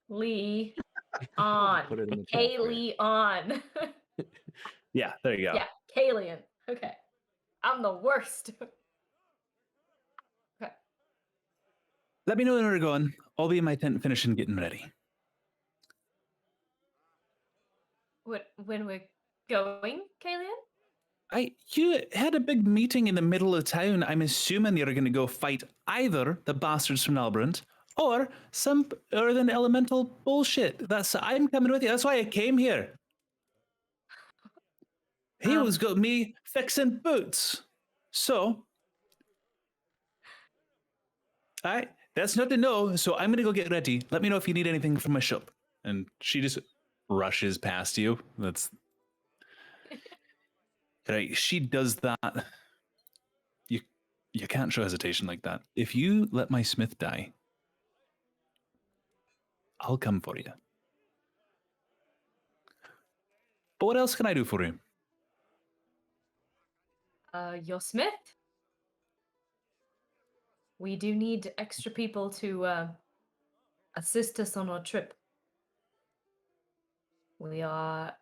Lee, on. Put it in the chat Hey, for you. Lee, on. Yeah, there you go. Yeah, Kalian. Okay. I'm the worst. Okay. Let me know when we're going. I'll be in my tent finishing getting ready. When we're going, Kalian? You had a big meeting in the middle of town. I'm assuming you're going to go fight either the bastards from Albrant or an elemental bullshit. I'm coming with you. That's why I came here. He was got me fixing boots. So, that's not to know. So I'm going to go get ready. Let me know if you need anything from my shop. And she just rushes past you. That's right. She does that. You can't show hesitation like that. If you let my smith die, I'll come for you. But what else can I do for you? Your smith? We do need extra people to assist us on our trip. We are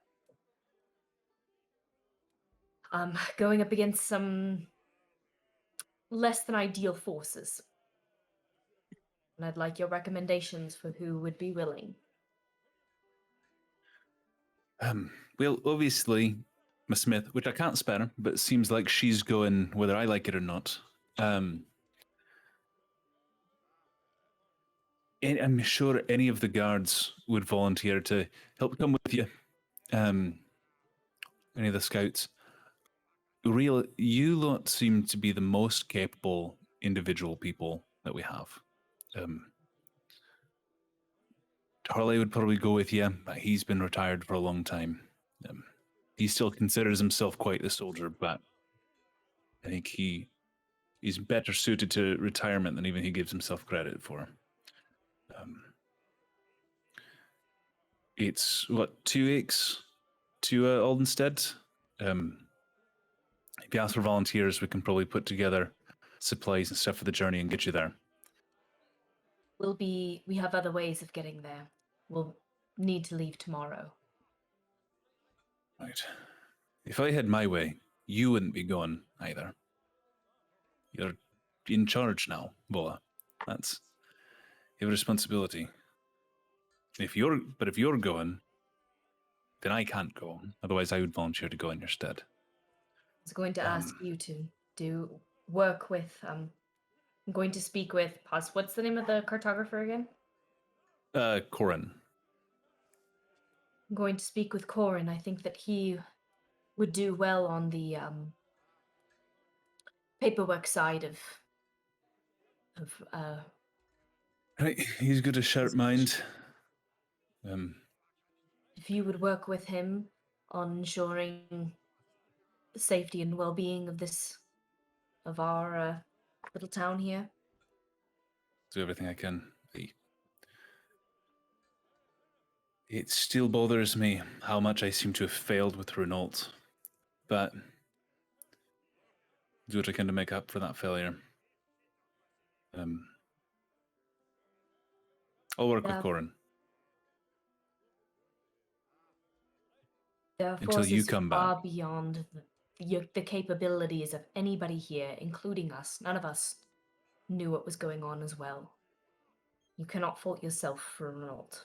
going up against some less than ideal forces. And I'd like your recommendations for who would be willing. Well, obviously, my smith, which I can't spare, but it seems like she's going whether I like it or not. And I'm sure any of the guards would volunteer to help come with you. Any of the scouts. You lot seem to be the most capable individual people that we have. Harley would probably go with you, but he's been retired for a long time. He still considers himself quite the soldier, but I think he's better suited to retirement than even he gives himself credit for. It's, 2 weeks to Aldenstead? If you ask for volunteers, we can probably put together supplies and stuff for the journey and get you there. We have other ways of getting there. We'll need to leave tomorrow. Right. If I had my way, you wouldn't be going either. You're in charge now, Vola. That's your responsibility. If you're going, then I can't go. Otherwise, I would volunteer to go in your stead. I was going to ask you to do work with. I'm going to speak with. What's the name of the cartographer again? Corin. I'm going to speak with Corin. I think that he would do well on the paperwork side of Right, he's got a sharp mind. if you would work with him on ensuring the safety and well-being of our little town here. Do everything I can. It still bothers me how much I seem to have failed with Renault, but do what I can to make up for that failure. I'll work with Corin. Their Until you forces come far back. beyond the capabilities of anybody here, including us. None of us knew what was going on as well. You cannot fault yourself for Renault.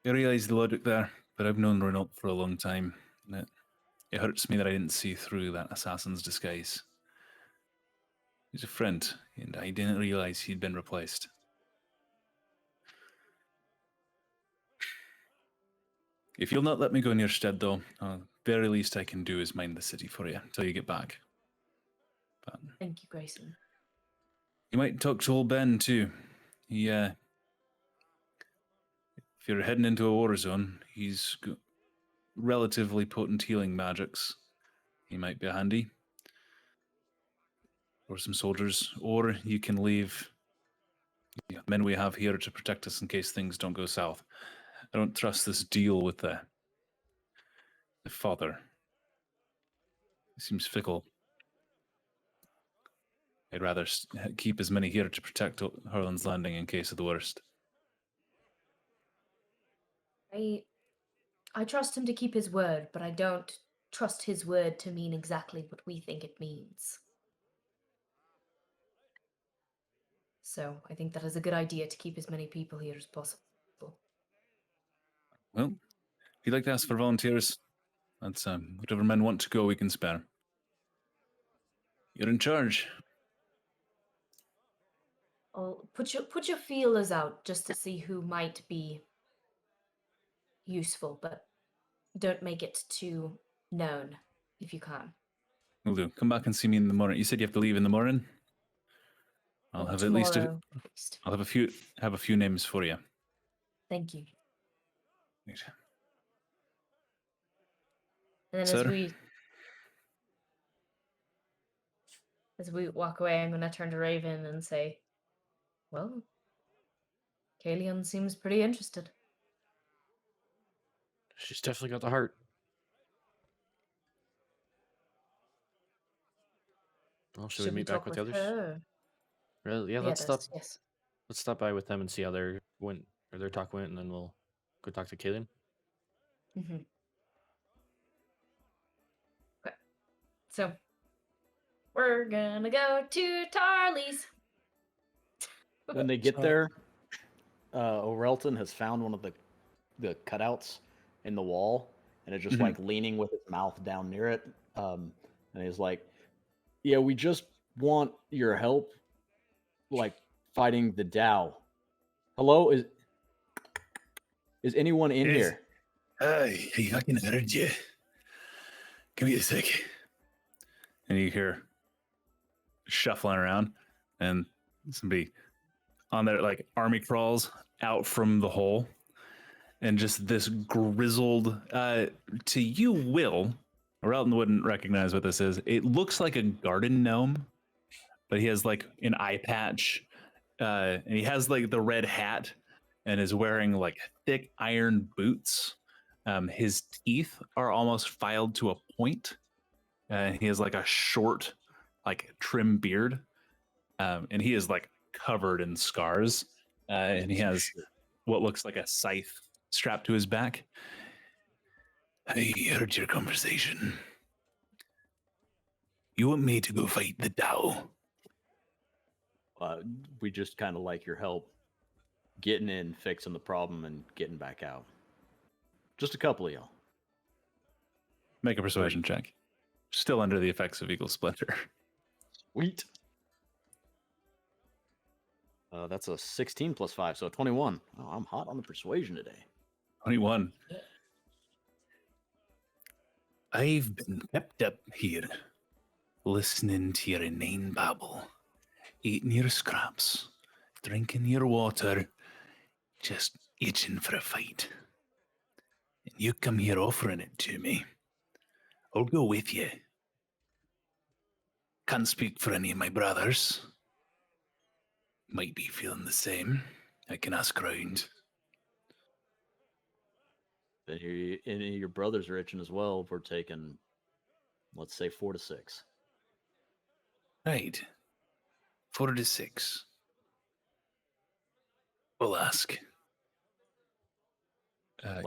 I realize the logic there, but I've known Renault for a long time. And it hurts me that I didn't see through that assassin's disguise. He's a friend, and I didn't realize he'd been replaced. If you'll not let me go in your stead, though, very least I can do is mind the city for you until you get back. But Thank you, Grayson. you might talk to old Ben, too. He, if you're heading into a war zone, he's got relatively potent healing magics. He might be handy. Or some soldiers. Or you can leave the men we have here to protect us in case things don't go south. I don't trust this deal with the father. He seems fickle. I'd rather keep as many here to protect Harlan's Landing in case of the worst. I trust him to keep his word, but I don't trust his word to mean exactly what we think it means. So I think that is a good idea to keep as many people here as possible. Well, if you'd like to ask for volunteers, that's whatever men want to go, we can spare. You're in charge. I'll put your feelers out just to see who might be useful, but don't make it too known if you can. Will do. Come back and see me in the morning. You said you have to leave in the morning? I'll have at least I'll have a few names for you. Thank you. Right. And then Sir? as we walk away, I'm gonna turn to Raven and say, well, Kalian seems pretty interested. She's definitely got the heart. Well, should we meet back with the others? Her? Really? Yeah, The let's others, stop. yes. Let's stop by with them and see how their talk went, and then we'll go talk to Kaylin. Mm-hmm. Okay. So we're gonna go to Tarly's. When they get there, Orelton has found one of the cutouts in the wall, and it's just like leaning with its mouth down near it. And he's like, "Yeah, we just want your help, like fighting the Dow. Hello, is anyone in here?" Hi, I can heard you. Give me a sec. And you hear shuffling around, and somebody on their like army crawls out from the hole, and just this grizzled. To you, Will, Relton wouldn't recognize what this is. It looks like a garden gnome, but he has like an eye patch, and he has like the red hat, and is wearing like thick iron boots. His teeth are almost filed to a point. He has like a short, like trim beard, and he is like covered in scars. And he has what looks like a scythe strapped to his back. I heard your conversation. You want me to go fight the Dow? We just kind of like your help getting in, fixing the problem, and getting back out. Just a couple of y'all. Make a persuasion check. Still under the effects of Eagle Splinter. Sweet. That's a 16 plus 5, so 21. Oh, I'm hot on the persuasion today. 21. I've been kept up here, listening to your inane babble, eating your scraps, drinking your water, just itching for a fight. And you come here offering it to me. I'll go with you. Can't speak for any of my brothers. Might be feeling the same. I can ask around. Then any of your brothers are itching as well. We're taking, let's say, 4 to 6. Right. 4 to 6. We'll ask.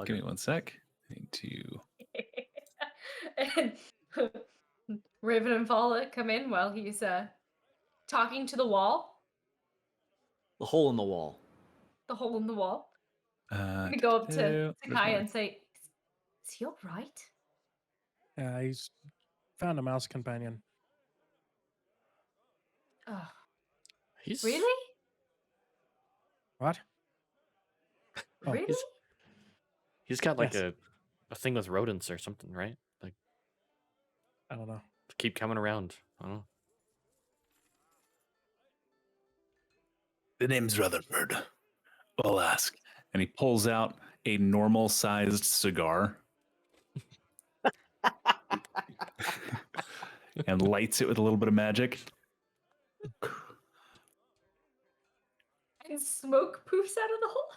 Give me one sec. I need to. And Raven and Paula come in while he's talking to the wall, The hole in the wall. the hole in the wall. I'm Uh, gonna go up to where's Kaya my- and say, "Is he all right?" Yeah, he's found a mouse companion. Oh, He's really? What? Oh, Really? He's got like Yes. a thing with rodents or something, right? Like I don't know. keep coming around. I don't know. The name's Rutherford. I'll ask. And he pulls out a normal-sized cigar and lights it with a little bit of magic. And smoke poofs out of the hole.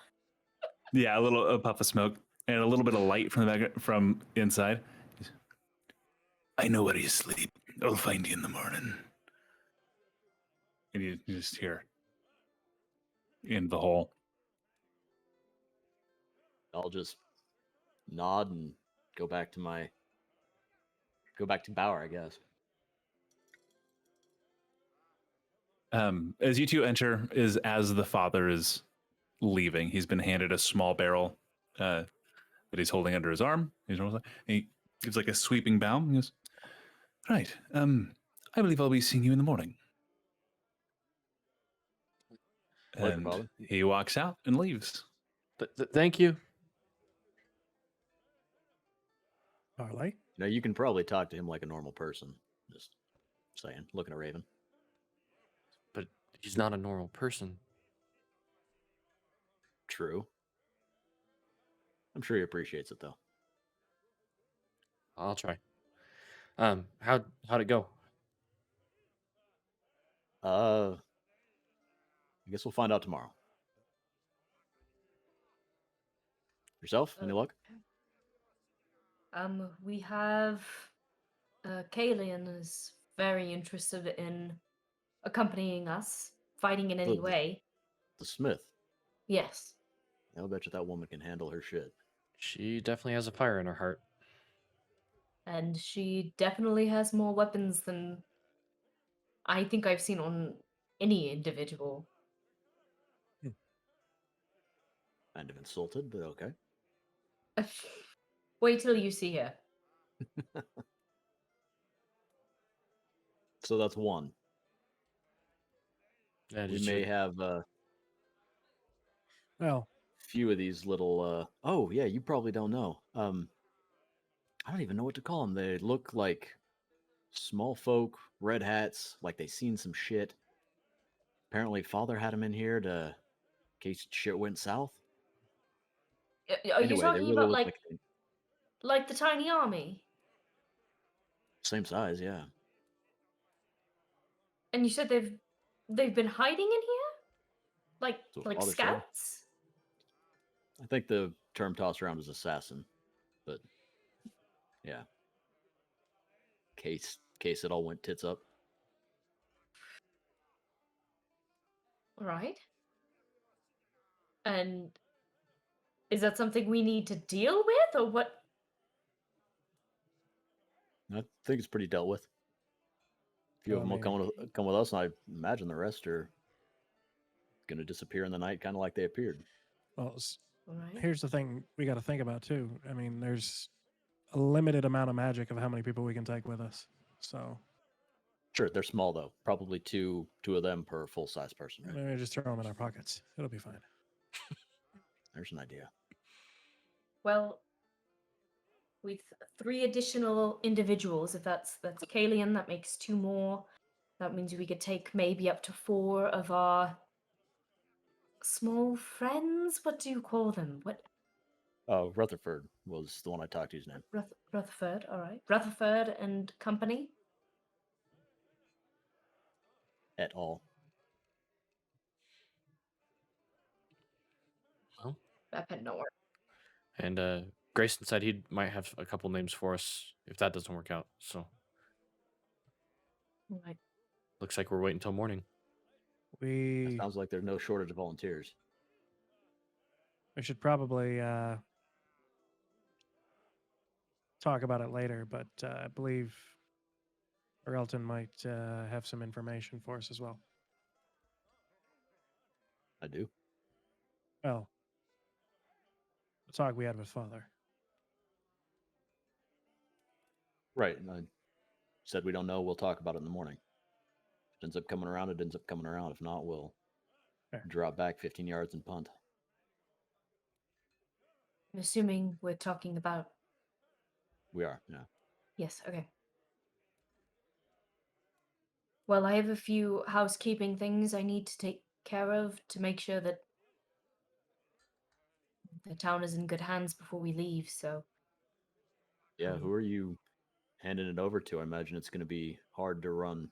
Yeah, a puff of smoke and a little bit of light from the back from inside. I know where you sleep. I'll find you in the morning. And you just hear in the hole. I'll just nod and go back to Bauer, I guess. As you two enter, as the father is leaving, he's been handed a small barrel that he's holding under his arm. He gives like a sweeping bow. He goes, "Right. I believe I'll be seeing you in the morning." Pleasure, And father. he walks out and leaves. Thank you. Parlay? Now you can probably talk to him like a normal person. Just saying. Looking at Raven. But he's not a normal person. True. I'm sure he appreciates it though. I'll try. How'd it go? I guess we'll find out tomorrow. Yourself? Any luck? We have Kalian is very interested in accompanying us, fighting in any The- way. The Smith. Yes. I'll bet you that woman can handle her shit. She definitely has a fire in her heart. And she definitely has more weapons than I think I've seen on any individual. Kind of insulted, but okay. Wait till you see her. So that's one. Yeah, We did may you- have Well, few of these little oh yeah, you probably don't know. I don't even know what to call them. They look like small folk, red hats, like they seen some shit. Apparently father had them in here to in case shit went south. Are you Anyway, they talking really about look like the tiny army? same size, yeah. And you said they've been hiding in here? Like That's what father said. scouts? I think the term tossed around is assassin, but yeah. Case it all went tits up. Right. And is that something we need to deal with, or what? I think it's pretty dealt with. A few of I them will mean- come with us, and I imagine the rest are going to disappear in the night, kind of like they appeared. well, Right. here's the thing we got to think about too. I mean, there's a limited amount of magic of how many people we can take with us. So Sure, they're small though. Probably two of them per full size person. Right? maybe just throw them in our pockets. It'll be fine. There's an idea. Well, with 3 additional individuals. If that's Kalian, that makes 2 more. That means we could take maybe up to 4 of our small friends. What do you call them? What? Rutherford was the one I talked to. His name. Rutherford. All right, Rutherford and company. Et al. Well, That pen don't work. and Grayson said he might have a couple names for us if that doesn't work out. So All right. looks like we're waiting until morning. We Sounds like there's no shortage of volunteers. should probably talk about it later, but I believe Erelton might have some information for us as well. I do. Well, the talk we had with Father. Right. And I said we don't know. We'll talk about it in the morning. If it ends up coming around, it ends up coming around. If not, we'll Fair. drop back 15 yards and punt. I'm assuming we're talking about. We are. Yeah. Yes. Okay. Well, I have a few housekeeping things I need to take care of to make sure that the town is in good hands before we leave. So. Yeah. Who are you handing it over to? I imagine it's going to be hard to run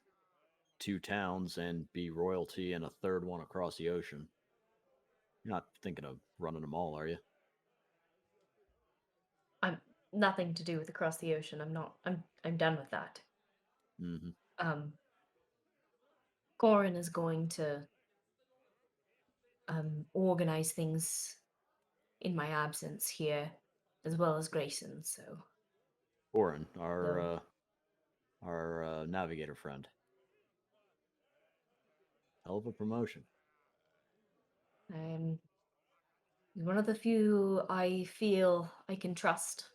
2 towns and be royalty and a third one across the ocean. You're not thinking of running them all, are you? I'm nothing to do with across the ocean. I'm not. I'm done with that. Mm-hmm. Corin is going to organize things in my absence here, as well as Grayson. So Orin, So- our navigator friend. Hell of a promotion. he's one of the few I feel I can trust,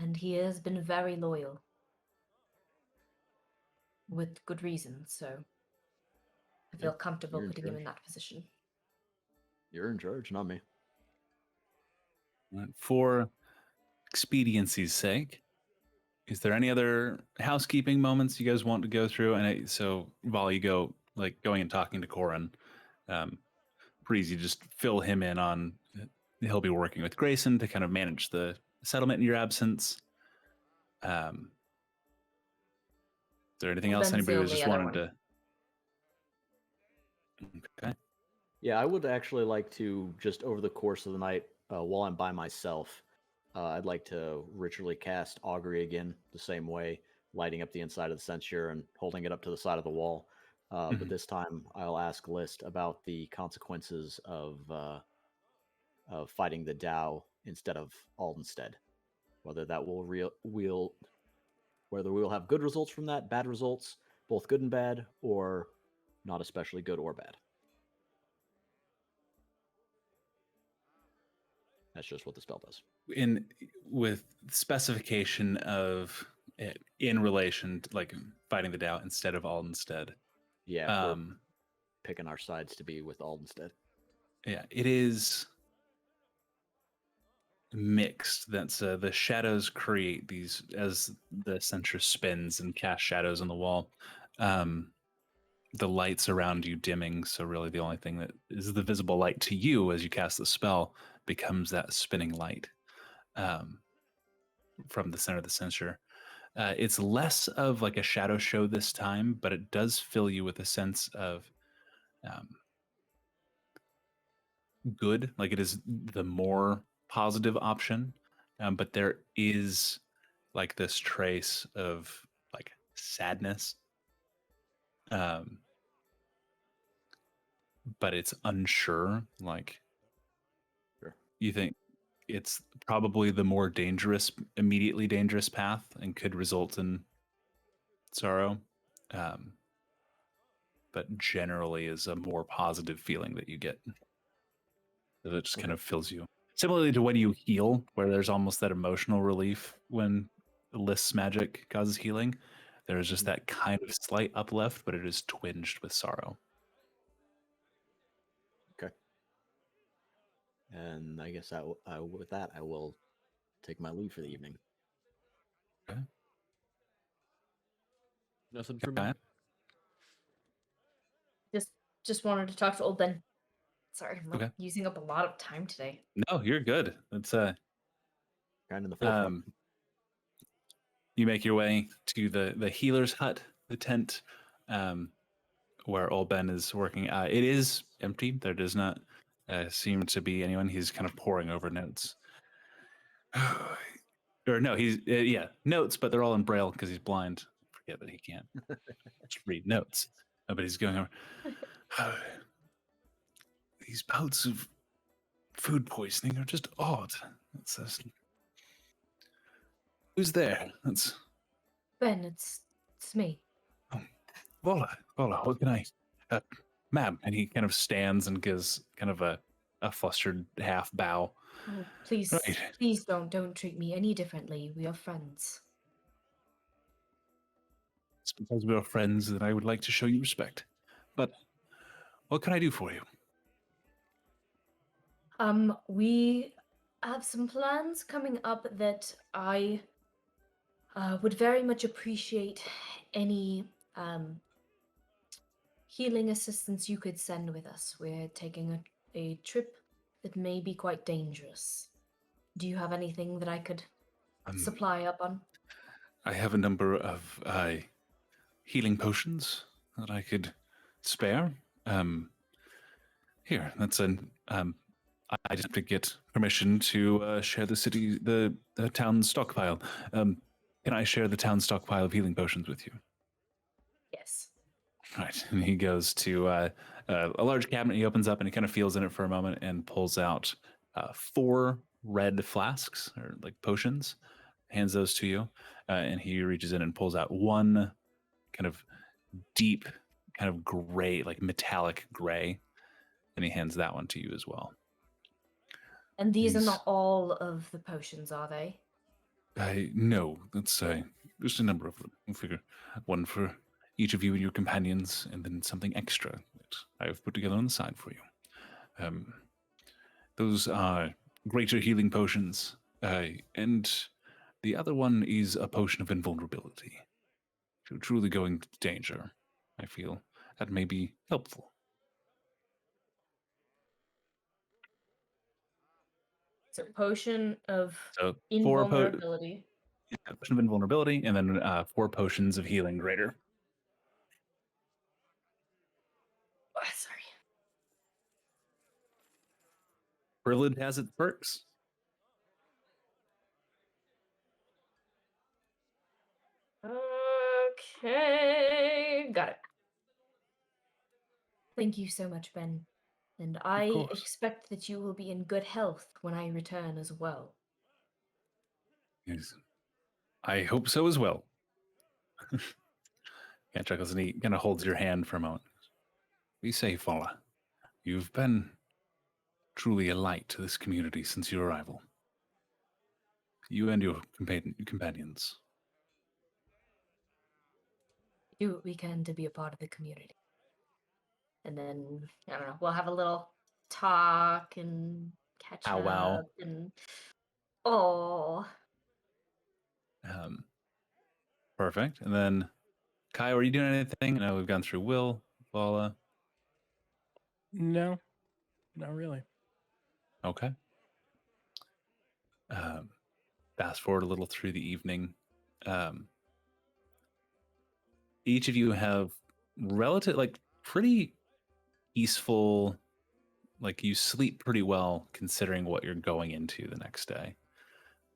and he has been very loyal, with good reason. So I feel Yeah, comfortable you're in putting him in charge. that position. You're in charge, not me. For expediency's sake, is there any other housekeeping moments you guys want to go through? And so while you go, like going and talking to Corin, please, you just fill him in on. He'll be working with Grayson to kind of manage the settlement in your absence. Is there anything Well, else Ben's the anybody was only just other wanting one. to? Okay. Yeah, I would actually like to just over the course of the night, while I'm by myself, I'd like to ritually cast Augury again, the same way, lighting up the inside of the censure and holding it up to the side of the wall. But Mhm. this time, I'll ask List about the consequences of fighting the Tao instead of Aldenstead. Whether that whether we'll have good results from that, bad results, both good and bad, or not especially good or bad. That's just what the spell does. With specification of it in relation to like fighting the Tao instead of Aldenstead. Yeah, if we're picking our sides to be with Aldenstead. Yeah, it is mixed. That's the shadows create these as the censure spins and casts shadows on the wall. The lights around you dimming, so really the only thing that is the visible light to you as you cast the spell becomes that spinning light from the center of the censure. It's less of like a shadow show this time, but it does fill you with a sense of good. Like it is the more positive option, but there is like this trace of like sadness. But it's unsure. Like Sure. you think it's probably the more dangerous, immediately dangerous path and could result in sorrow. But generally is a more positive feeling that you get. That it just kind of fills you. Similarly to when you heal, where there's almost that emotional relief when List's magic causes healing. There's just that kind of slight uplift, but it is twinged with sorrow. Okay. And I guess with that, I will take my leave for the evening. Okay. Nothing for me. Okay. Just wanted to talk to old Ben. Sorry, I'm Okay. using up a lot of time today. No, you're good. It's Kind of in the forefront. you make your way to the healer's hut, the tent, where old Ben is working. It is empty. There does not seem to be anyone. He's kind of poring over notes. Or no, he's notes, but they're all in braille because he's blind. Forget that he can't just read notes. But he's going over. These bouts of food poisoning are just odd. It's just, who's there? That's Ben, it's me. Vola. What can I? Ma'am. And he kind of stands and gives kind of a flustered half bow. Oh, please, Right. please don't treat me any differently. We are friends. It's because we are friends that I would like to show you respect. But what can I do for you? We have some plans coming up that I would very much appreciate any healing assistance you could send with us. We're taking a trip that may be quite dangerous. Do you have anything that I could supply up on? I have a number of healing potions that I could spare. Here, that's an. I just have to get permission to share the town stockpile. Can I share the town stockpile of healing potions with you? Yes. Right, and he goes to a large cabinet. He opens up and he kind of feels in it for a moment and pulls out 4 red flasks or like potions. Hands those to you, and he reaches in and pulls out one kind of deep, kind of gray, like metallic gray, and he hands that one to you as well. And these are not all of the potions, are they? No, that's just a number of them. We'll figure one for each of you and your companions, and then something extra that I have put together on the side for you. Those are greater healing potions, and the other one is a potion of invulnerability. If you're truly going to danger, I feel that may be helpful. It's a potion of So invulnerability. potion of invulnerability, and then 4 potions of healing greater. Oh, sorry. Privilege has its perks. Okay, got it. Thank you so much, Ben. And I course. expect that you will be in good health when I return as well. Yes. I hope so as well. Cat chuckles and he kind of holds your hand for a moment. Be safe, Vola. You've been truly a light to this community since your arrival. You and your companions. Do what we can to be a part of the community. And then, I don't know, we'll have a little talk and catch up. Wow. And oh, Perfect. And then, Kai, are you doing anything? I know we've gone through Will, Vola. No, not really. Okay. Fast forward a little through the evening. Each of you have pretty peaceful, like you sleep pretty well considering what you're going into the next day.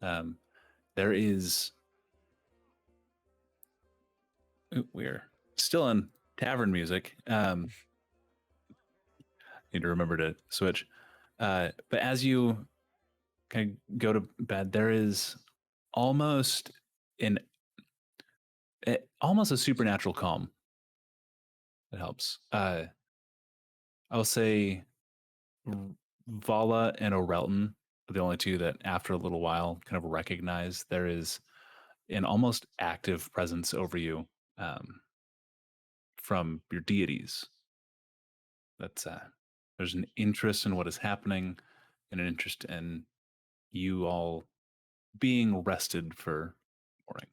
There is, we're still in tavern music. Need to remember to switch. But as you kind of go to bed, there is almost a supernatural calm that helps. I'll say Vala and Orelton are the only two that after a little while kind of recognize there is an almost active presence over you from your deities. That's there's an interest in what is happening and an interest in you all being rested for morning.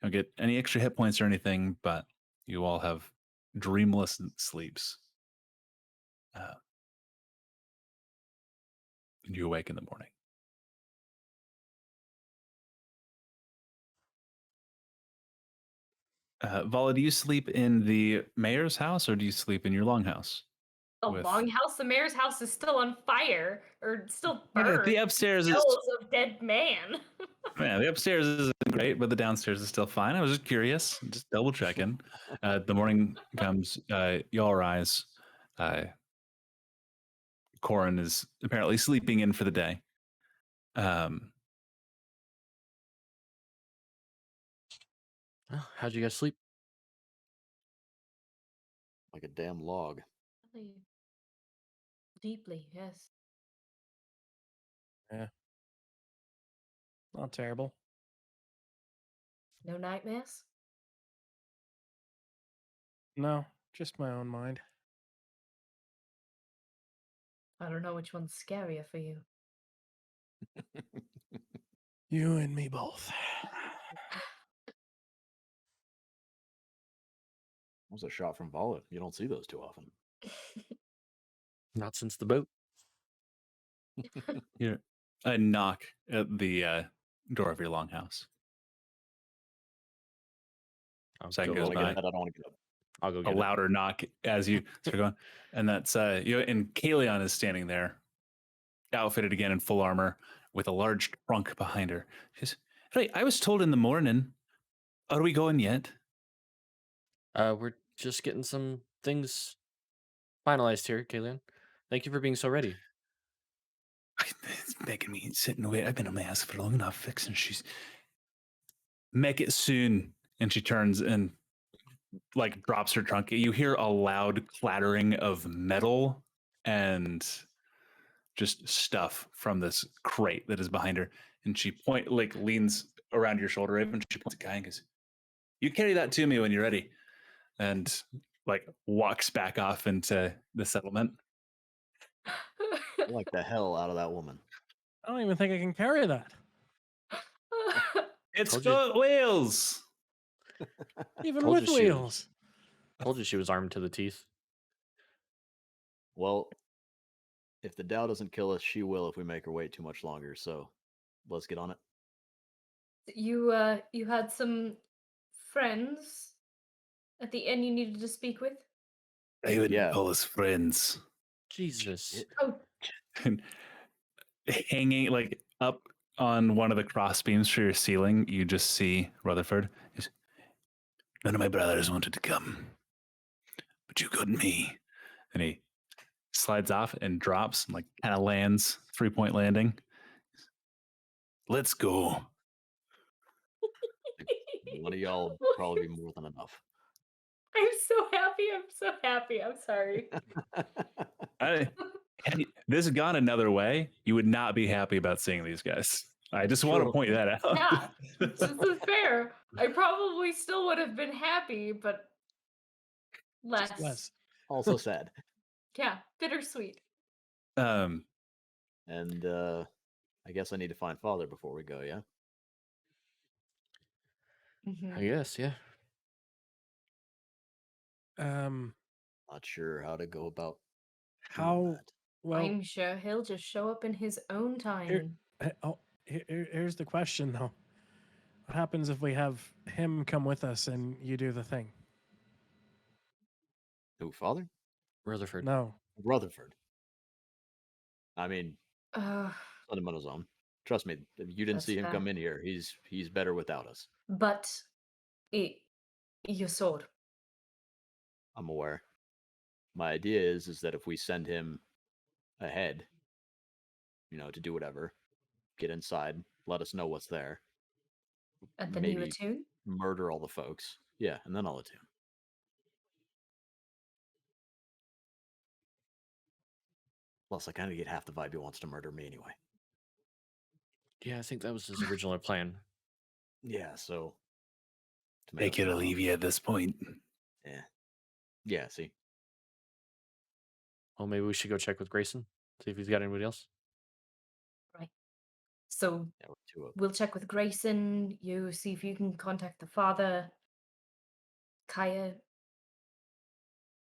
don't get any extra hit points or anything, but you all have dreamless sleeps. And you awake in the morning. Vala, do you sleep in the mayor's house or do you sleep in your longhouse? The With- longhouse, the mayor's house is still on fire or still Yeah, burned. the upstairs is Shells of dead man. yeah, the upstairs isn't great, but the downstairs is still fine. I was just curious, just double checking. The morning comes, y'all rise. Corin is apparently sleeping in for the day. Oh, how'd you guys sleep? Like a damn log. Deeply, yes. Not terrible. No nightmares? No, just my own mind. I don't know which one's scarier for you. You and me both. That was a shot from Vala. You don't see those too often. Not since the boat. Here, a knock at the door of your longhouse. I'll Second go goes look by. at I it. don't want to get up. I'll go A get it. louder knock as you start going, and that's you. And Kalion is standing there, outfitted again in full armor, with a large trunk behind her. She says, "Hey, I was told in the morning. Are we going yet?" We're just getting some things finalized here, Kalian. Thank you for being so ready. It's making me sit and wait. I've been on my ass for long enough fixing. She's make it soon, and she turns and like drops her trunk. You hear a loud clattering of metal and just stuff from this crate that is behind her. And she leans around your shoulder, Raven. She points at Guy and goes, "You carry that to me when you're ready." And like walks back off into the settlement. I like the hell out of that woman. I don't even think I can carry that. It's Told you. got wheels. Even Told with you she was- wheels. Told you she was armed to the teeth. Well, if the Dow doesn't kill us, she will if we make her wait too much longer. So let's get on it. You had some friends at the inn you needed to speak with? They wouldn't Yeah. call us friends. Jesus. Oh, And hanging like up on one of the cross beams for your ceiling, you just see Rutherford. He's, "None of my brothers wanted to come, but you got me." And he slides off and drops, and like kind of lands 3-point landing. "Let's go." One of y'all would probably be more than enough. I'm so happy. I'm so happy. I'm sorry. Had this gone another way, you would not be happy about seeing these guys. I just want to True. point that out. Yeah, this is fair. I probably still would have been happy, but less. Just less. Also sad. Yeah, bittersweet. Um, And I guess I need to find Father before we go, yeah? Mhm. I guess, yeah. Not sure how to go about doing How that. well? I'm sure he'll just show up in his own time. Here's the question though. What happens if we have him come with us and you do the thing? Who, Father? Rutherford. No. Rutherford. I mean, Uh, let him on his own. Trust me, if you didn't That's see him come fair. in here. He's better without us. but your sword. I'm aware. My idea is that if we send him ahead, to do whatever, get inside, let us know what's there, At the new maybe attune? murder all the folks. Yeah, and then I'll attune. Plus, I kind of get half the vibe he wants to murder me anyway. Yeah, I think that was his original plan. Yeah, so. take it or leave you at this point. Yeah. Yeah, see. Well, maybe we should go check with Grayson, see if he's got anybody else. So Yeah, we're two of we'll check with Grayson. You see if you can contact the father. Kaya,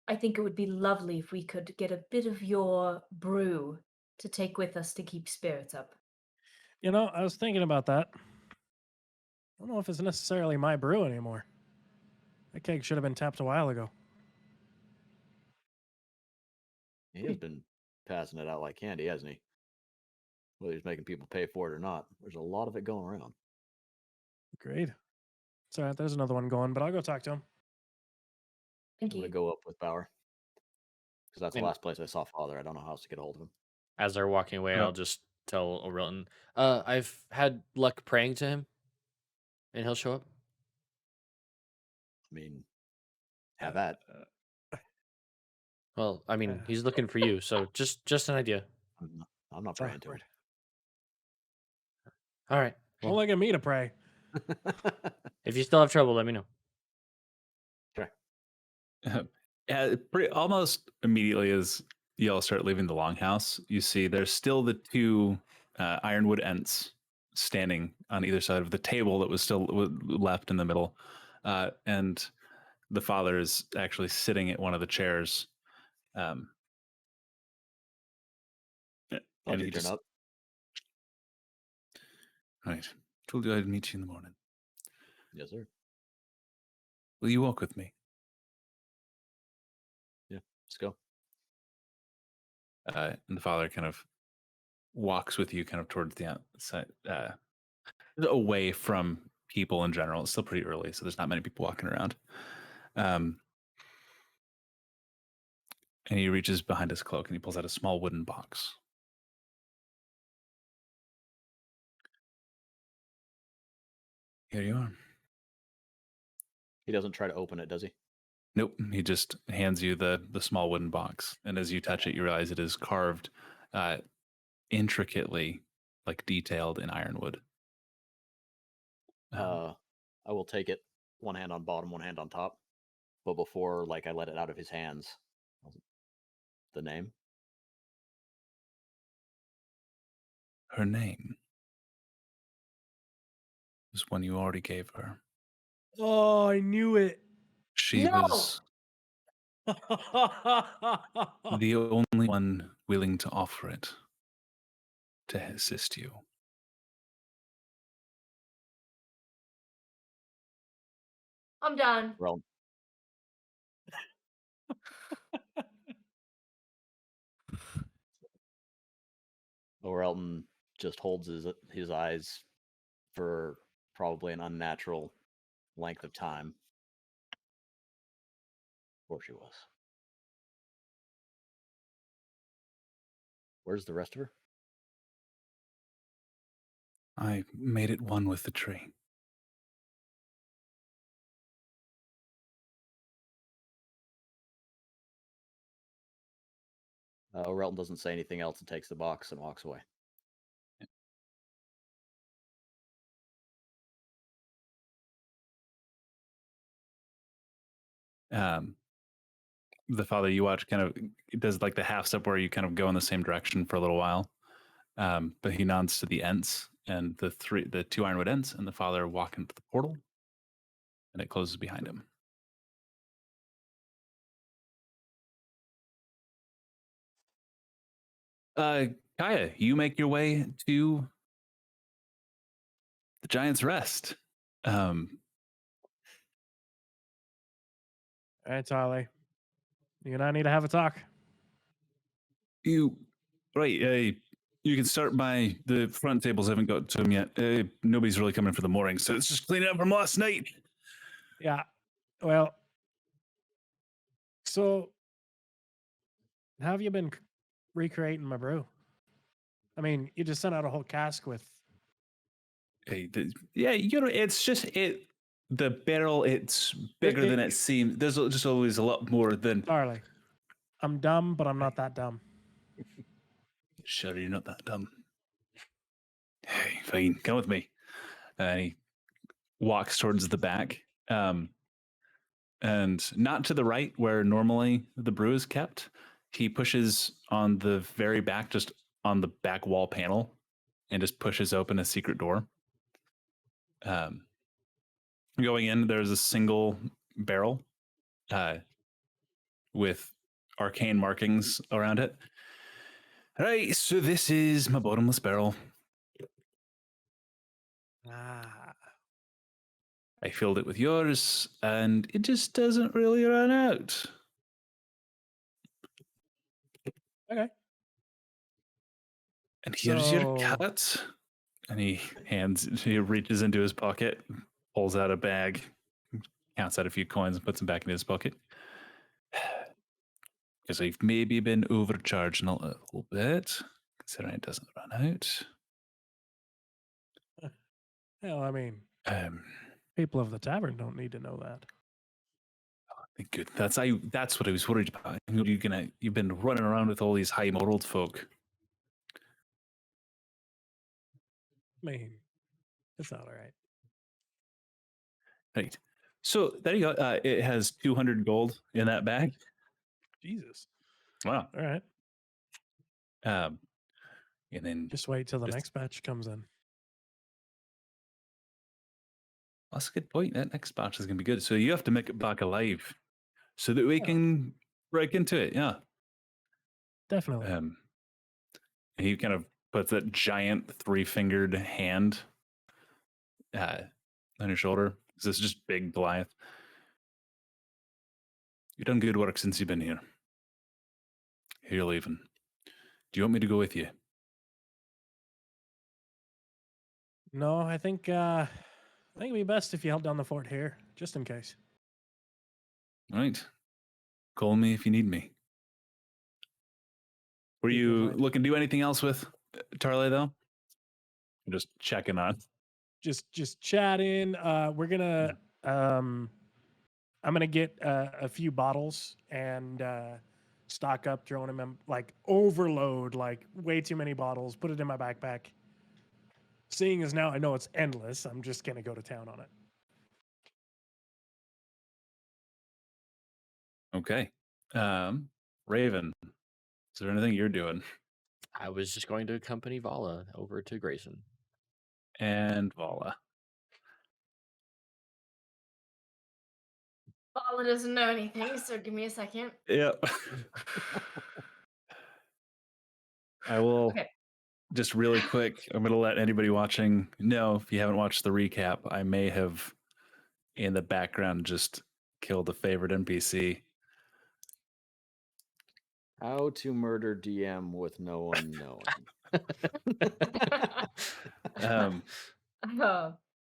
I think it would be lovely if we could get a bit of your brew to take with us to keep spirits up. You know, I was thinking about that. I don't know if it's necessarily my brew anymore. That keg should have been tapped a while ago. He has been passing it out like candy, hasn't he? Whether he's making people pay for it or not, there's a lot of it going around. Great. It's all right. There's another one going, but I'll go talk to him. Thank I'm gonna you. go up with Bauer because that's the And- last place I saw Father. I don't know how else to get a hold of him. As they're walking away, Oh. I'll just tell O'Rilton, I've had luck praying to him, and he'll show up. I mean, have that. Well, I mean, he's looking for you, so just an idea. I'm not praying to him. All right. Don't Well, look at me to pray. if you still have trouble, let me know. Almost immediately as y'all start leaving the longhouse, you see there's still the two ironwood ents standing on either side of the table that was still left in the middle, and the father is actually sitting at one of the chairs. I'll And he turn just, up. right, told you I'd meet you in the morning. Yes, sir. Will you walk with me? Let's go. And the father kind of walks with you kind of towards the outside, away from people in general. It's still pretty early, so there's not many people walking around. And he reaches behind his cloak and he pulls out a small wooden box. Here you are. He doesn't try to open it, does he? Nope. He just hands you the small wooden box, and as you touch it, you realize it is carved intricately, like detailed in ironwood. I will take it, one hand on bottom, one hand on top. But before, like, I let it out of his hands, the name. Her name is one you already gave her. Oh, I knew it. She No! was the only one willing to offer it to assist you. I'm done. Well, Elton just holds his eyes for probably an unnatural length of time. Of course she was. Where's the rest of her? I made it one with the tree. Relton doesn't say anything else and takes the box and walks away. The father you watch kind of does like the half step where you kind of go in the same direction for a little while. But he nods to the ents and the two ironwood ents, and the father walk into the portal, and it closes behind him. Kaya, you make your way to the Giant's Rest. All right, Charlie. You and I need to have a talk. You can start by the front tables. Haven't got to them yet. Nobody's really coming for the mooring, so let's just clean it up from last night. Yeah. Well, so how have you been recreating my brew? I mean, you just sent out a whole cask with. It's just it. The barrel, it's bigger than it seems. There's just always a lot more than. Charlie, I'm dumb, but I'm not that dumb. Sure, you're not that dumb. Hey, fine, come with me. He walks towards the back, and not to the right where normally the brew is kept. He pushes on the very back, just on the back wall panel, and just pushes open a secret door. Going in, there's a single barrel with arcane markings around it. All right, so this is my bottomless barrel. Ah. I filled it with yours, and it just doesn't really run out. Okay. And here's your So- cut. And he reaches into his pocket, pulls out a bag, counts out a few coins, and puts them back in his pocket. Because I've maybe been overcharging a little bit, considering it doesn't run out. Hell, I mean, people of the tavern don't need to know that. Good. That's what I was worried about. You've been running around with all these high moral folk. I mean, it's all right. Right. So there you go. It has 200 gold in that bag. Jesus. Wow. All right. And then Just wait till the Just- next batch comes in. that's a good point. That next batch is going to be good. So you have to make it back alive so that we Yeah. can break into it. Yeah. Definitely. And he kind of puts that giant 3-fingered hand on your shoulder. This is just big Goliath. You've done good work since you've been here. You're leaving. Do you want me to go with you? No, I think it'd be best if you held down the fort here, just in case. All right. Call me if you need me. Were Keep in you mind. looking to do anything else with Tarley, though? I'm just checking on. Just chatting. We're gonna I'm gonna get a few bottles and stock up, throwing them in, like overload, like way too many bottles. Put it in my backpack. Seeing as now I know it's endless, I'm just gonna go to town on it. Okay. Raven, is there anything you're doing? I was just going to accompany Vala over to Grayson. And Vala. Paula doesn't know anything, so give me a second. Yep. I will Okay. just really quick. I'm going to let anybody watching know, if you haven't watched the recap, I may have in the background just killed a favorite NPC. How to murder DM with no one knowing.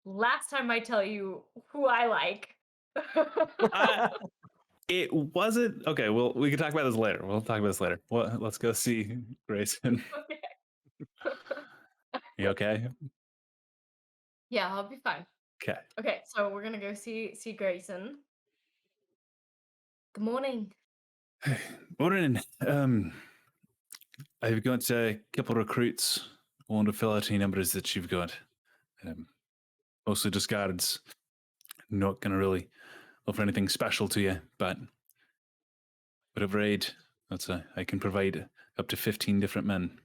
Last time I tell you who I like. It wasn't okay. Well, we can talk about this later. We'll talk about this later. Well, let's go see Grayson. Okay. You okay? Yeah, I'll be fine. Okay. Okay, so we're gonna go see Grayson. Good morning. Morning. I've got a couple of recruits. I want to fill out any numbers that you've got. Mostly just guards. Not going to really offer anything special to you, but whatever aid, I can provide up to 15 different men.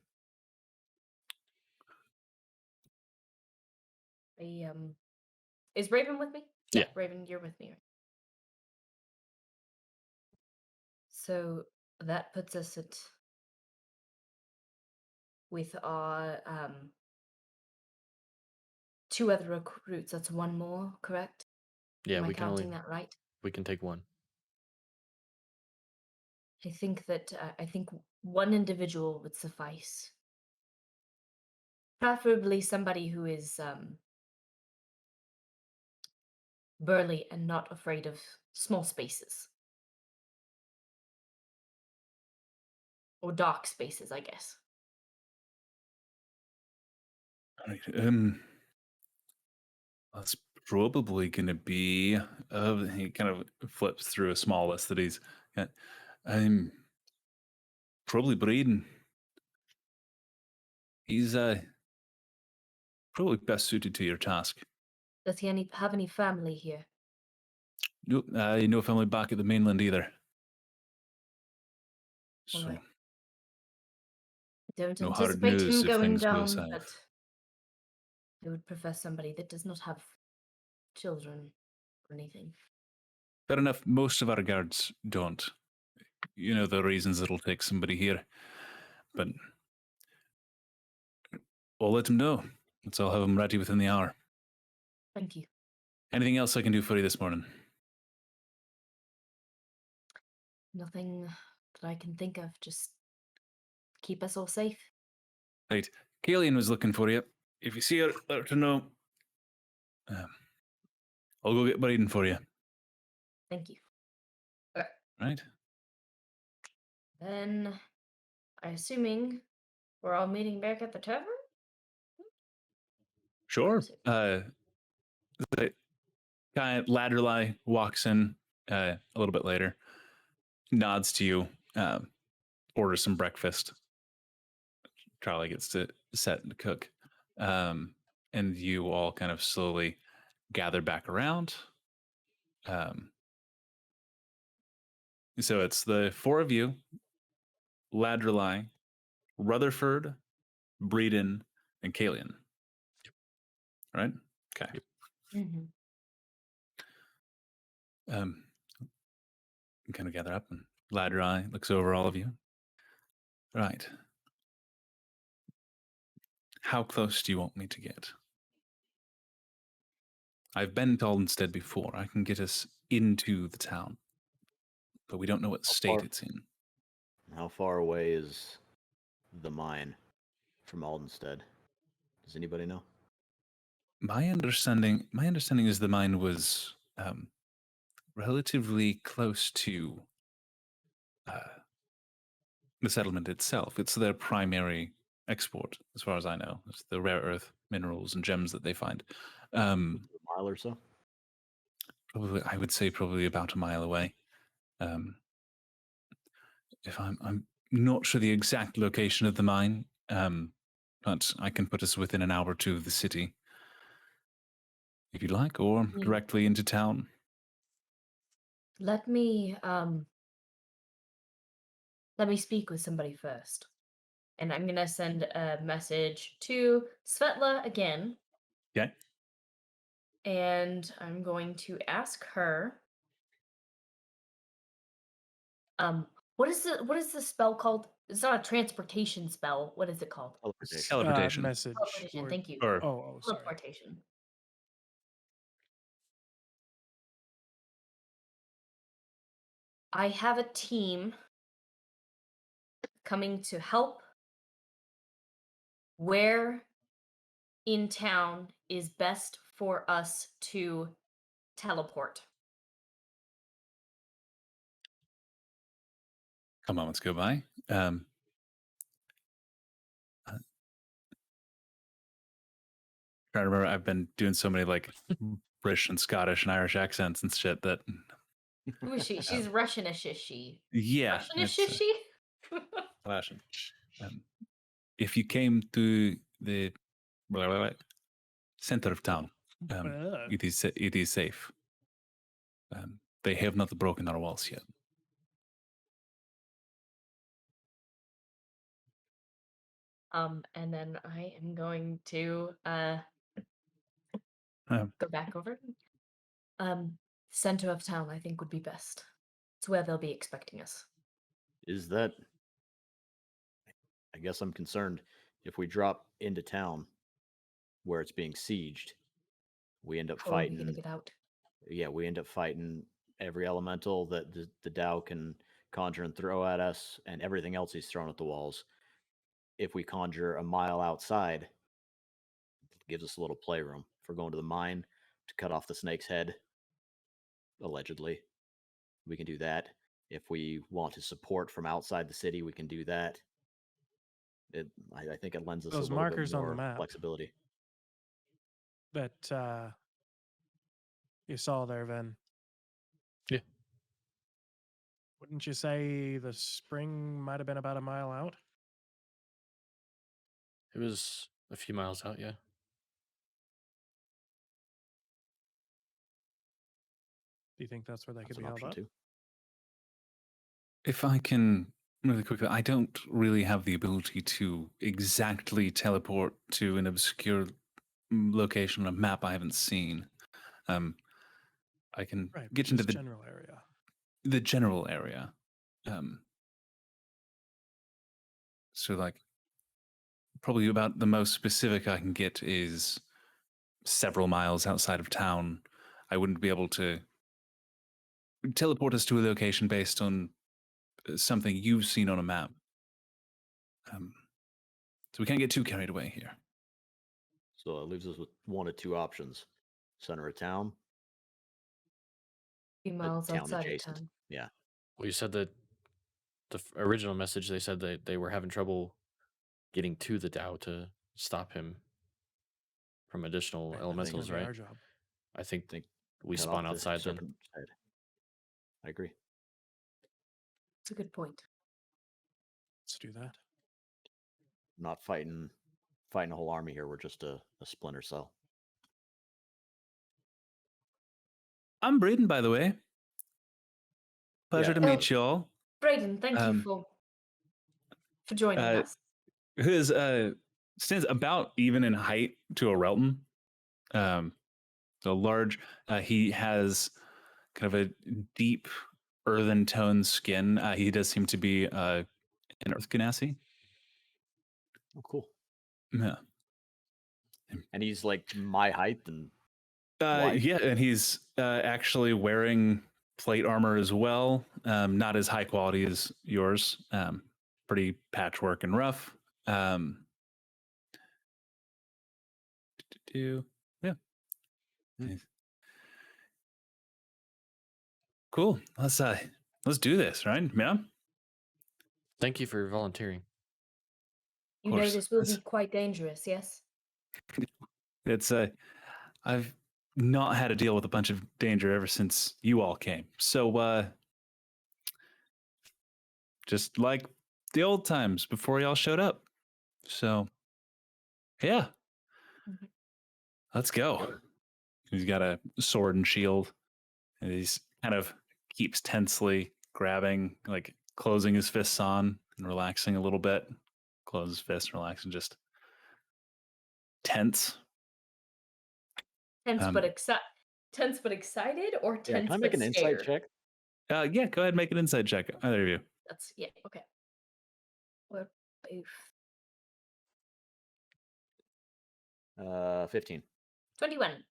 Is Raven with me? Yeah. Raven, you're with me. Right? So that puts us at with our 2 other recruits. That's 1 more, correct? Yeah, Am I we can only counting that right? we can take one. I think that 1 individual would suffice. Preferably somebody who is burly and not afraid of small spaces. Or dark spaces, I guess. All right. That's probably going to be. He kind of flips through a small list that he's got. I'm probably Braden. He's probably best suited to your task. Does he have any family here? Nope, no family back at the mainland either. So, Alright. I don't no hard anticipate news him if going things go down south. that I would prefer somebody that does not have children or anything. Fair enough. Most of our guards don't. You know the reasons it'll take somebody here. But we'll let them know. Let's all have them ready within the hour. Thank you. Anything else I can do for you this morning? Nothing that I can think of. Just keep us all safe. Right. Kalian was looking for you. If you see her, let her know. I'll go get Braden for you. Thank you. Right? Then, I'm assuming we're all meeting back at the tavern? Sure. Is it- The guy at Ladderlie walks in a little bit later, nods to you, orders some breakfast. Charlie gets to set and cook. And you all kind of slowly gather back around. So it's the four of you, Ladderlie, Rutherford, Breeden, and Kalian. Right? Okay. Mhm. You kind of gather up, and Ladderlie looks over all of you. Right. How close do you want me to get? I've been to Aldenstead before. I can get us into the town, but we don't know what state far? it's in. How far away is the mine from Aldenstead? Does anybody know? My understanding is the mine was relatively close to the settlement itself. It's their primary export, as far as I know. It's the rare earth minerals and gems that they find. A mile or so? Probably, I would say probably about a mile away. If I'm not sure the exact location of the mine, but I can put us within an hour or two of the city, if you'd like, or directly into town. Let me speak with somebody first. And I'm gonna send a message to Svetla again. Okay. And I'm going to ask her. What is the spell called? It's not a transportation spell. What is it called? Teleportation. Message. Teleportation. Thank you. Or Sorry. Teleportation. I have a team coming to help. Where in town is best for us to teleport? a moments go by. Trying to remember, I've been doing so many like British and Scottish and Irish accents and shit that. Who is she? She's Russianish, is she? Yeah. Russianish, is she? Flashing. If you came to the center of town, it is safe. They have not broken our walls yet. And then I am going to go back over. Center of town, I think, would be best. It's where they'll be expecting us. Is that... I guess I'm concerned if we drop into town where it's being sieged, we end up How are we gonna fighting. get out? Yeah, we end up fighting every elemental that the Tao can conjure and throw at us, and everything else he's thrown at the walls. If we conjure a mile outside, it gives us a little playroom. If we're going to the mine to cut off the snake's head, allegedly, we can do that. If we want to support from outside the city, we can do that. I think it lends us Those a little markers bit on the more map. flexibility. That you saw there, Ven. Yeah. Wouldn't you say the spring might have been about a mile out? It was a few miles out, yeah. Do you think that's where they That's could an be held option up? too. If I can really quickly, I don't really have the ability to exactly teleport to an obscure location on a map I haven't seen. I can Right. get into this the general area. general area. So like probably about the most specific I can get is several miles outside of town. I wouldn't be able to teleport us to a location based on something you've seen on a map. So we can't get too carried away here. So it leaves us with one of two options: center of town, few but miles town outside of adjacent. town. Yeah. Well, you said that original message, they said that they were having trouble getting to the Dow to stop him from additional Right, that's elementals, gonna be right? our job. I think Think we head spawn off to outside then. Serpent's Head. I agree. It's a good point. Let's do that. Not fighting a whole army here. We're just a splinter cell. I'm Braden, by the way. Pleasure Yeah. to Oh. meet you all. Brayden, thank you for joining us. Who is stands about even in height to a Relton. So large. He has kind of a deep earthen toned skin. He does seem to be an Earth Ganassi. Oh, cool. Yeah. And he's like my height and wide? Yeah, and he's actually wearing plate armor as well. Not as high quality as yours. Pretty patchwork and rough. Yeah. Nice. Cool. Let's do this, right? Yeah. Thank you for volunteering. You know course. this will be quite dangerous, yes? It's I've not had to deal with a bunch of danger ever since you all came. So just like the old times before y'all showed up. So yeah. Mhm. Let's go. He's got a sword and shield, and he's kind of keeps tensely grabbing, like closing his fists on and relaxing a little bit. Close his fist, relax, and just tense. Tense but excited, or Yeah, tense can I make but an scared? insight check? Yeah, go ahead and make an insight check. Either of you. That's yeah, okay. What oof. 15. 21.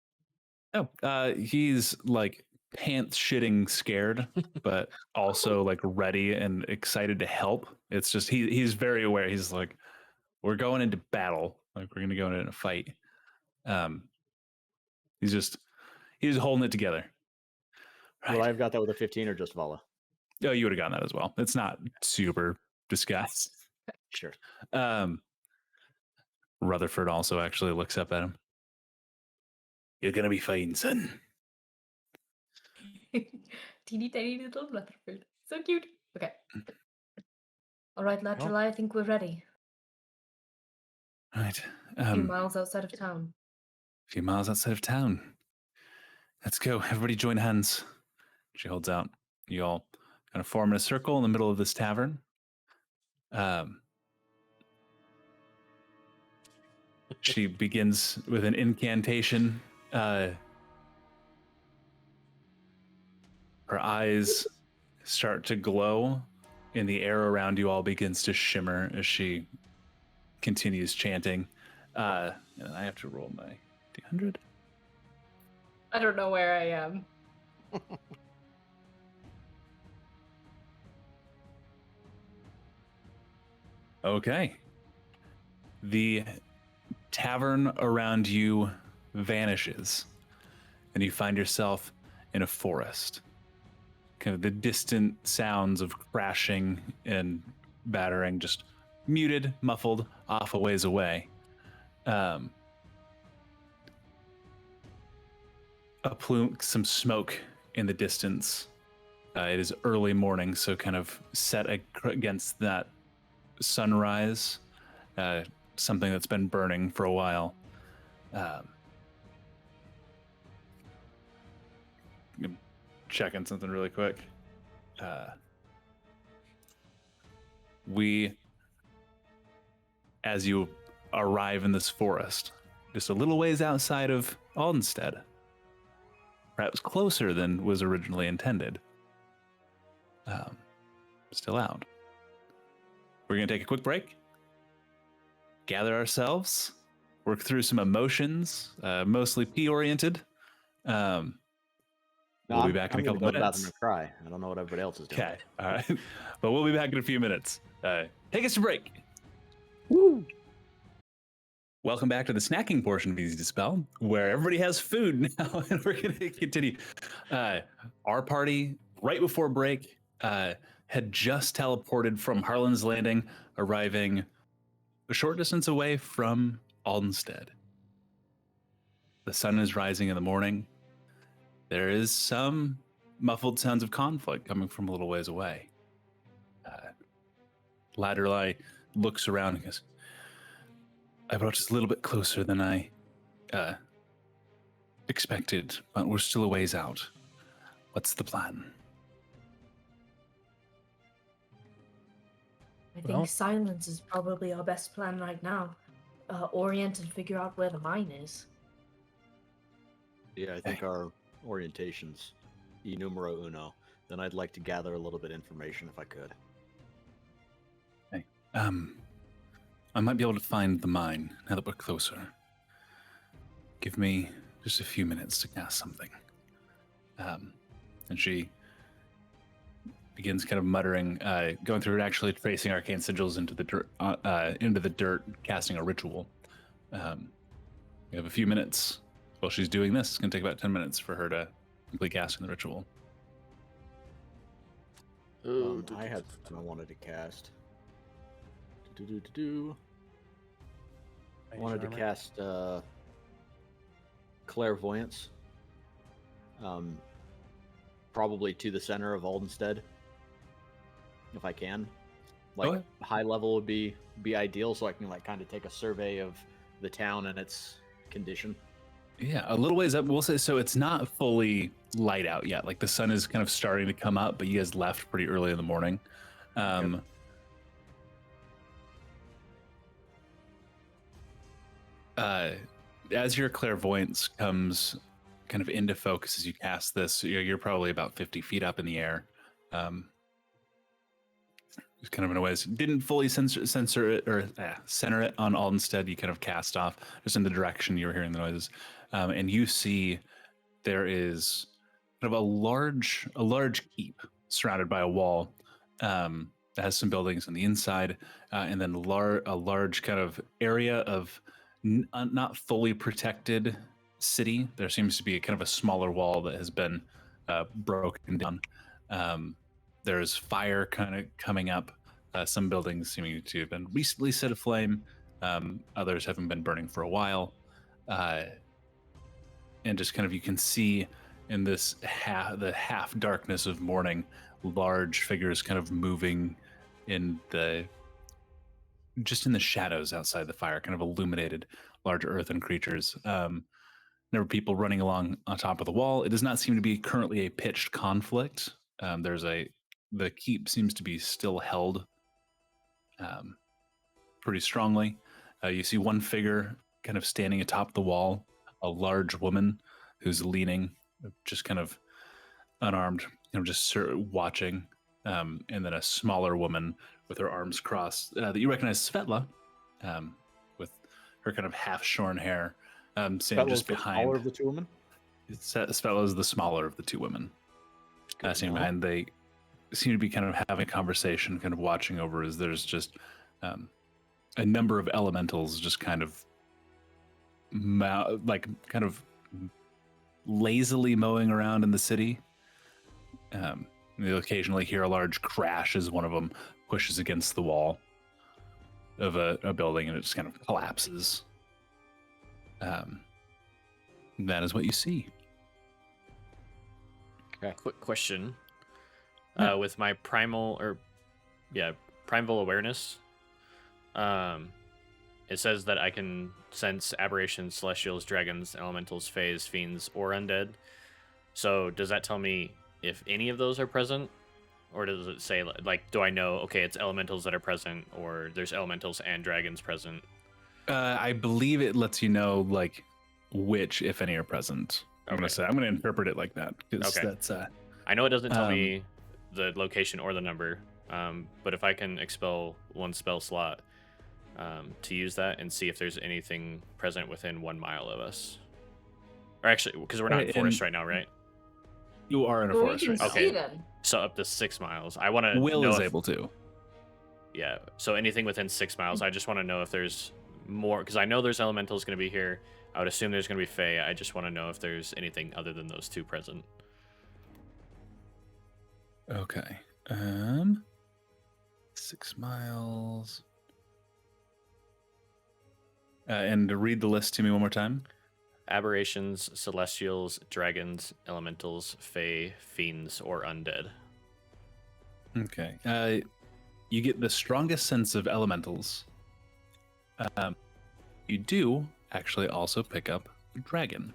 Oh, he's like pants shitting scared, but also like ready and excited to help. It's just he's very aware. He's like, we're going into battle. Like we're gonna go into a fight. He's holding it together. Would I Right. have got that with a 15 or just Vala? Oh, you would have gotten that as well. It's not super disguised. Sure. Rutherford also actually looks up at him. You're gonna be fine, son. Teeny tiny little Rutherford. So cute. Okay. All right, Well- Latrell, I think we're ready. Right. A few miles outside of town. A few miles outside of town. Let's go. Everybody join hands. She holds out. You all kind of form in a circle in the middle of this tavern. She begins with an incantation. Her eyes start to glow, and the air around you all begins to shimmer as she continues chanting. And I have to roll my D100. I don't know where I am. Okay. The tavern around you vanishes, and you find yourself in a forest. Kind of the distant sounds of crashing and battering just muted, muffled, off a ways away. A plume, some smoke in the distance. It is early morning, so kind of set against that sunrise. Something that's been burning for a while. I'm checking something really quick. As you arrive in this forest, just a little ways outside of Aldenstead. Perhaps closer than was originally intended. Still out. We're going to take a quick break, gather ourselves, work through some emotions, mostly pee-oriented. We'll be back in a couple I'm gonna go to the minutes. bathroom and cry. I don't know what everybody else is doing. Okay, all right. But we'll be back in a few minutes. Take us to break. Woo! Welcome back to the snacking portion of Easy Dispel, where everybody has food now, and we're going to continue. Our party, right before break, had just teleported from Harlan's Landing, arriving a short distance away from Aldenstead. The sun is rising in the morning. There is some muffled sounds of conflict coming from a little ways away. Ladderly looks around and goes, I brought us a little bit closer than I expected, but we're still a ways out. What's the plan? I think Well- silence is probably our best plan right now. Orient and figure out where the mine is. Yeah, I think our orientation's e numero uno. Then I'd like to gather a little bit of information if I could. I might be able to find the mine now that we're closer. Give me just a few minutes to cast something. And she begins kind of muttering, going through and actually tracing arcane sigils into the dirt, casting a ritual. We have a few minutes while she's doing this. It's going to take about 10 minutes for her to complete casting the ritual. I had something I wanted to cast. I wanted to cast clairvoyance. Probably to the center of Aldenstead, if I can. Like Okay. high level would be ideal, so I can like kind of take a survey of the town and its condition. Yeah, a little ways up. We'll say so. It's not fully light out yet. Like the sun is kind of starting to come up, but you guys left pretty early in the morning. As your clairvoyance comes kind of into focus as you cast this, you're probably about 50 feet up in the air. It's kind of in a way, didn't fully center it on Aldenstead. You kind of cast off just in the direction you were hearing the noises, and you see there is kind of a large keep surrounded by a wall that has some buildings on the inside, and then a large kind of area of not fully protected city. There seems to be kind of a smaller wall that has been broken down. There's fire kind of coming up. Some buildings seeming to have been recently set aflame. Others haven't been burning for a while. And just kind of you can see in this half darkness of morning, large figures kind of moving in the shadows outside the fire, kind of illuminated large earthen creatures. There were people running along on top of the wall. It does not seem to be currently a pitched conflict. The keep seems to be still held pretty strongly. You see one figure kind of standing atop the wall, a large woman who's leaning, just kind of unarmed, just watching, and then a smaller woman with her arms crossed that you recognize, Svetla, with her kind of half-shorn hair, standing just behind. The smaller of the two women? Svetla is the smaller of the two women. Standing behind, they seem to be kind of having a conversation, kind of watching over as there's just a number of elementals just kind of lazily mowing around in the city. You'll occasionally hear a large crash as one of them pushes against the wall of a building and it just kind of collapses. That is what you see. Okay. Quick question. Yeah. With my primal awareness, it says that I can sense aberrations, celestials, dragons, elementals, fays, fiends, or undead. So does that tell me if any of those are present? Or does it say, like, do I know, okay, it's elementals that are present, or there's elementals and dragons present? I believe it lets you know like which, if any, are present. I'm Okay. gonna interpret it like that because Okay. that's I know it doesn't tell Um, me the location or the number, but if I can expel one spell slot to use that and see if there's anything present within 1 mile of us, or actually, because we're not in Right, forest and- right now, right? you are in a Well, we forest can right now. Okay. see them. So up to 6 miles. I want to Will know is if, able to. Yeah. So anything within 6 miles, I just want to know if there's more, because I know there's elementals going to be here. I would assume there's going to be Fae. I just want to know if there's anything other than those two present. Okay. 6 miles. And to read the list to me one more time. Aberrations, celestials, dragons, elementals, Fae, fiends, or undead. Okay. You get the strongest sense of elementals. You do actually also pick up dragons.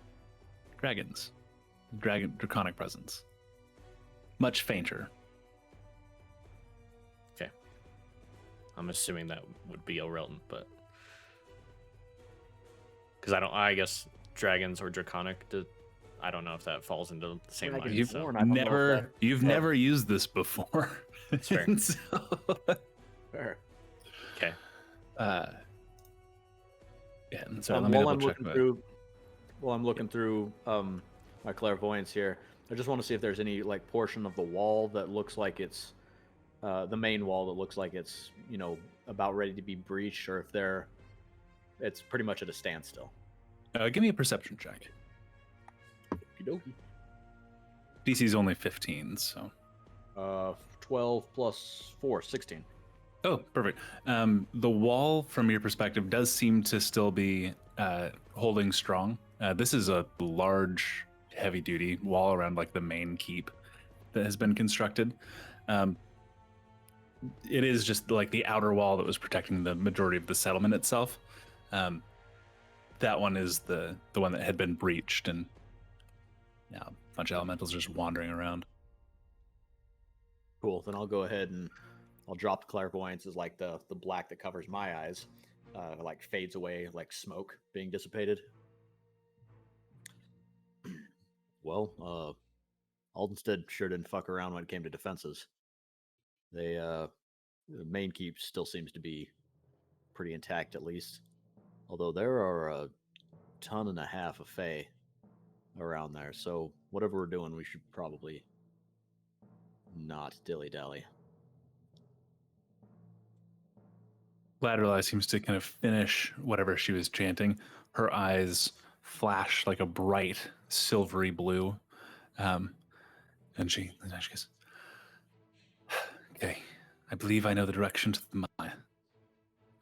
Draconic presence. Much fainter. I'm assuming that would be irrelevant, but because I guess dragons or draconic. I don't know if that falls into the same Dragon line. You've So. born, I don't know if you've that- never used this before. That's fair. And so, Fair. Okay. yeah, and so let me While double I'm check looking that. through, my clairvoyance here, I just want to see if there's any like portion of the wall that looks like it's the main wall that looks like it's about ready to be breached, or if it's pretty much at a standstill. Give me a perception check. Okey-dokey. DC is only 15, so. 12 plus 4, 16. Oh, perfect. The wall, from your perspective, does seem to still be holding strong. This is a large, heavy-duty wall around like the main keep that has been constructed. It is just like the outer wall that was protecting the majority of the settlement itself. That one is the one that had been breached, and yeah, a bunch of elementals just wandering around. Cool. Then I'll go ahead and I'll drop the clairvoyance as like the black that covers my eyes, like fades away like smoke being dissipated. Well, Aldenstead sure didn't fuck around when it came to defenses. The main keep still seems to be pretty intact, at least. Although there are a ton and a half of Fae around there, so whatever we're doing, we should probably not dilly-dally. Lateral Eye seems to kind of finish whatever she was chanting. Her eyes flash like a bright silvery blue. And she goes, okay, I believe I know the direction to the Maya.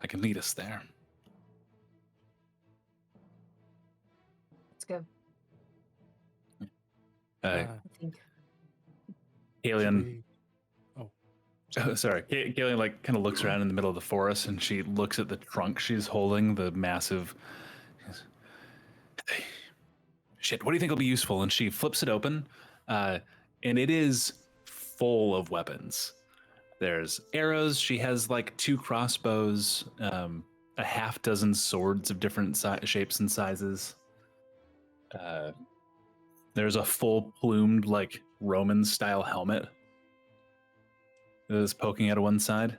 I can lead us there. Let's go. Uh, I think. Alien, we- sorry, Galen like kind of looks around in the middle of the forest, and she looks at the trunk she's holding, the massive. Hey, shit, what do you think will be useful? And she flips it open, and it is full of weapons. There's arrows. She has like 2 crossbows, a half dozen swords of different shapes and sizes. There's a full plumed like Roman style helmet that is poking out of one side.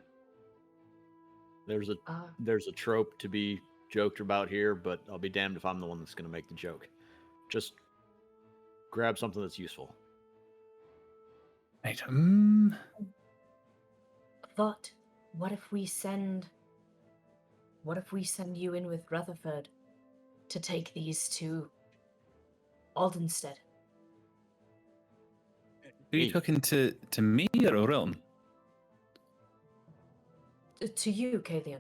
There's a trope to be joked about here, but I'll be damned if I'm the one that's going to make the joke. Just grab something that's useful. Right. Thought, what if we send you in with Rutherford to take these to Aldenstead? Are you Me. talking to me or Oreln? To you, Kalian.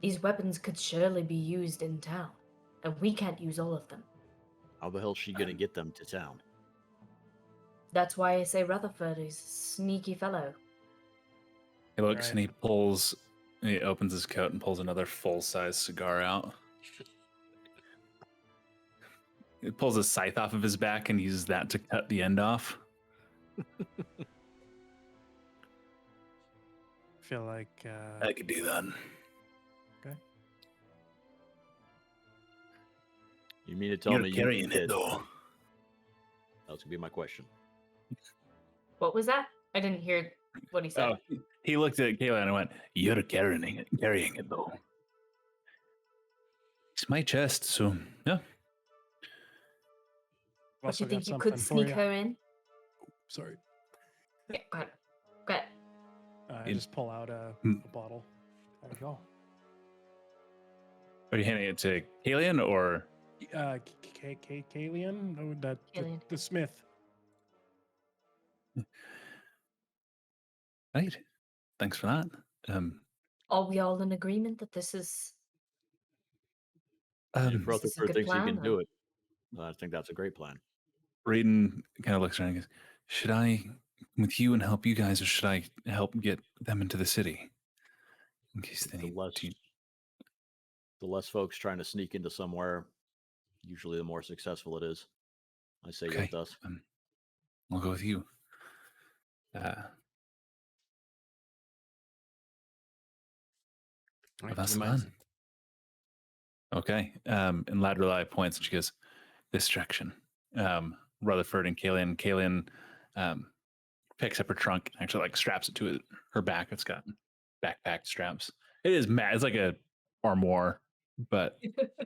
These weapons could surely be used in town, and we can't use all of them. How the hell's she going to get them to town? That's why I say Rutherford is a sneaky fellow. He looks Right. and he opens his coat and pulls another full-size cigar out. He pulls a scythe off of his back and uses that to cut the end off. feel like I could do that. You mean to tell You're me you carrying did? it though. That was gonna be my question. What was that? I didn't hear what he said. Oh, he looked at Kayla and went, "You're carrying it though." It's my chest, so yeah. I've But you also got think you something could for sneak you. her in? Sorry. Yeah, go ahead. Go ahead. I You- just pull out a Hmm. bottle. There you go. Are you handing it to Kalian or? Kalian? No, Kalian. the smith. Right. Thanks for that. Are we all in agreement that this is If This is a Rutherford good thinks he plan, can do it, I think that's a great plan. Raiden kind of looks around and goes, "Should I come with you and help you guys, or should I help get them into the city? In case they The need less, to." the less folks trying to sneak into somewhere, usually the more successful it is. I say you're with us. I'll go with you. All Well, right, that's keep the in mind- plan. Okay. And Ladrillai points and she goes, "This direction." Rutherford and Kalian picks up her trunk, actually like straps it to her back. It's got backpack straps. It is mad. It's like a armoire, but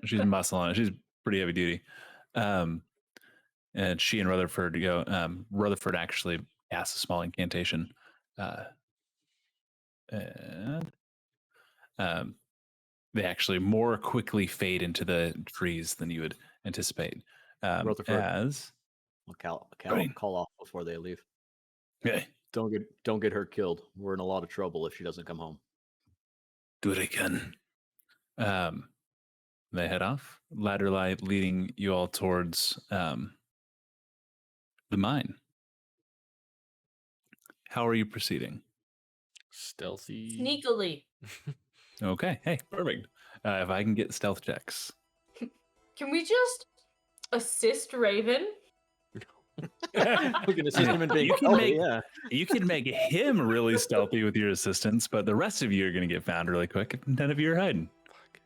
she's muscle on it. She's pretty heavy duty. And she and Rutherford go. Rutherford actually casts a small incantation. And they actually more quickly fade into the trees than you would anticipate. Rutherford. As I'll Right. call off before they leave. okay, Don't get her killed. We're in a lot of trouble if she doesn't come home. do what I can. They head off. Ladderlight leading you all towards the mine. How are you proceeding? Stealthy. sneakily. Okay, hey, perfect. If I can get stealth checks. Can we just assist Raven? We can assist him in being You can stealthy, make- yeah. You can make him really stealthy with your assistance, but the rest of you are going to get found really quick if none of you are hiding. Fuck.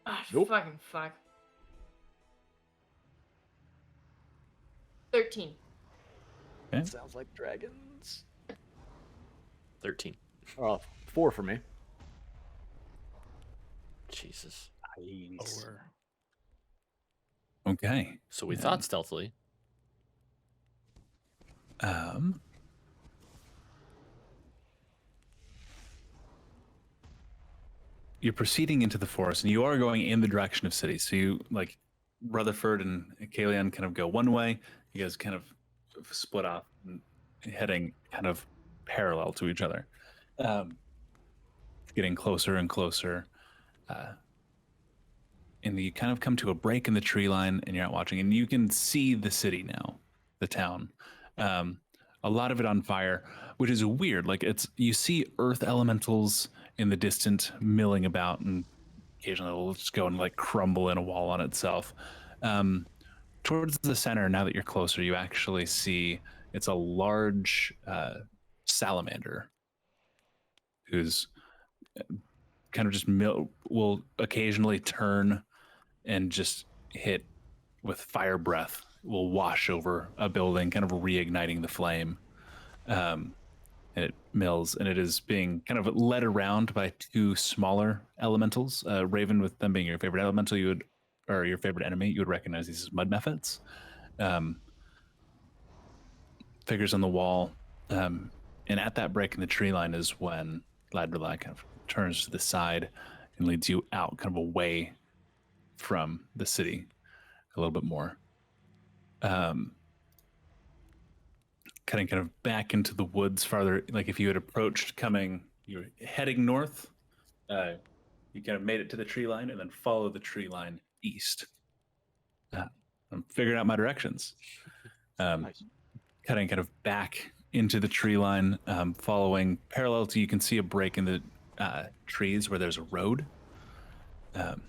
Ah, Nope. fucking fuck. 13. Okay. Sounds like dragons. 13. 4 for me. Jesus. Over. Okay. So we Yeah. thought stealthily. You're proceeding into the forest, and you are going in the direction of cities. So you like Rutherford and Kalian kind of go one way. You guys kind of split off, and heading kind of parallel to each other, getting closer and closer. And you kind of come to a break in the tree line, and you're out watching, and you can see the city now, the town. A lot of it on fire, which is weird. Like you see earth elementals in the distant milling about, and occasionally it'll just go and like crumble in a wall on itself. Towards the center, now that you're closer, you actually see it's a large salamander who's kind of just will occasionally turn and just hit with fire breath, will wash over a building, kind of reigniting the flame. And it mills, and it is being kind of led around by two smaller elementals. Raven, with them being your favorite elemental, or your favorite enemy, you would recognize these as mud mephits. Figures on the wall. And at that break in the tree line is when Ladrillai kind of turns to the side and leads you out, kind of away from the city a little bit more. Cutting kind of back into the woods farther, like if you had approached you were heading north, you kind of made it to the tree line and then follow the tree line east. I'm figuring out my directions. Nice. Cutting kind of back into the tree line, following parallel to, you can see a break in the trees where there's a road. And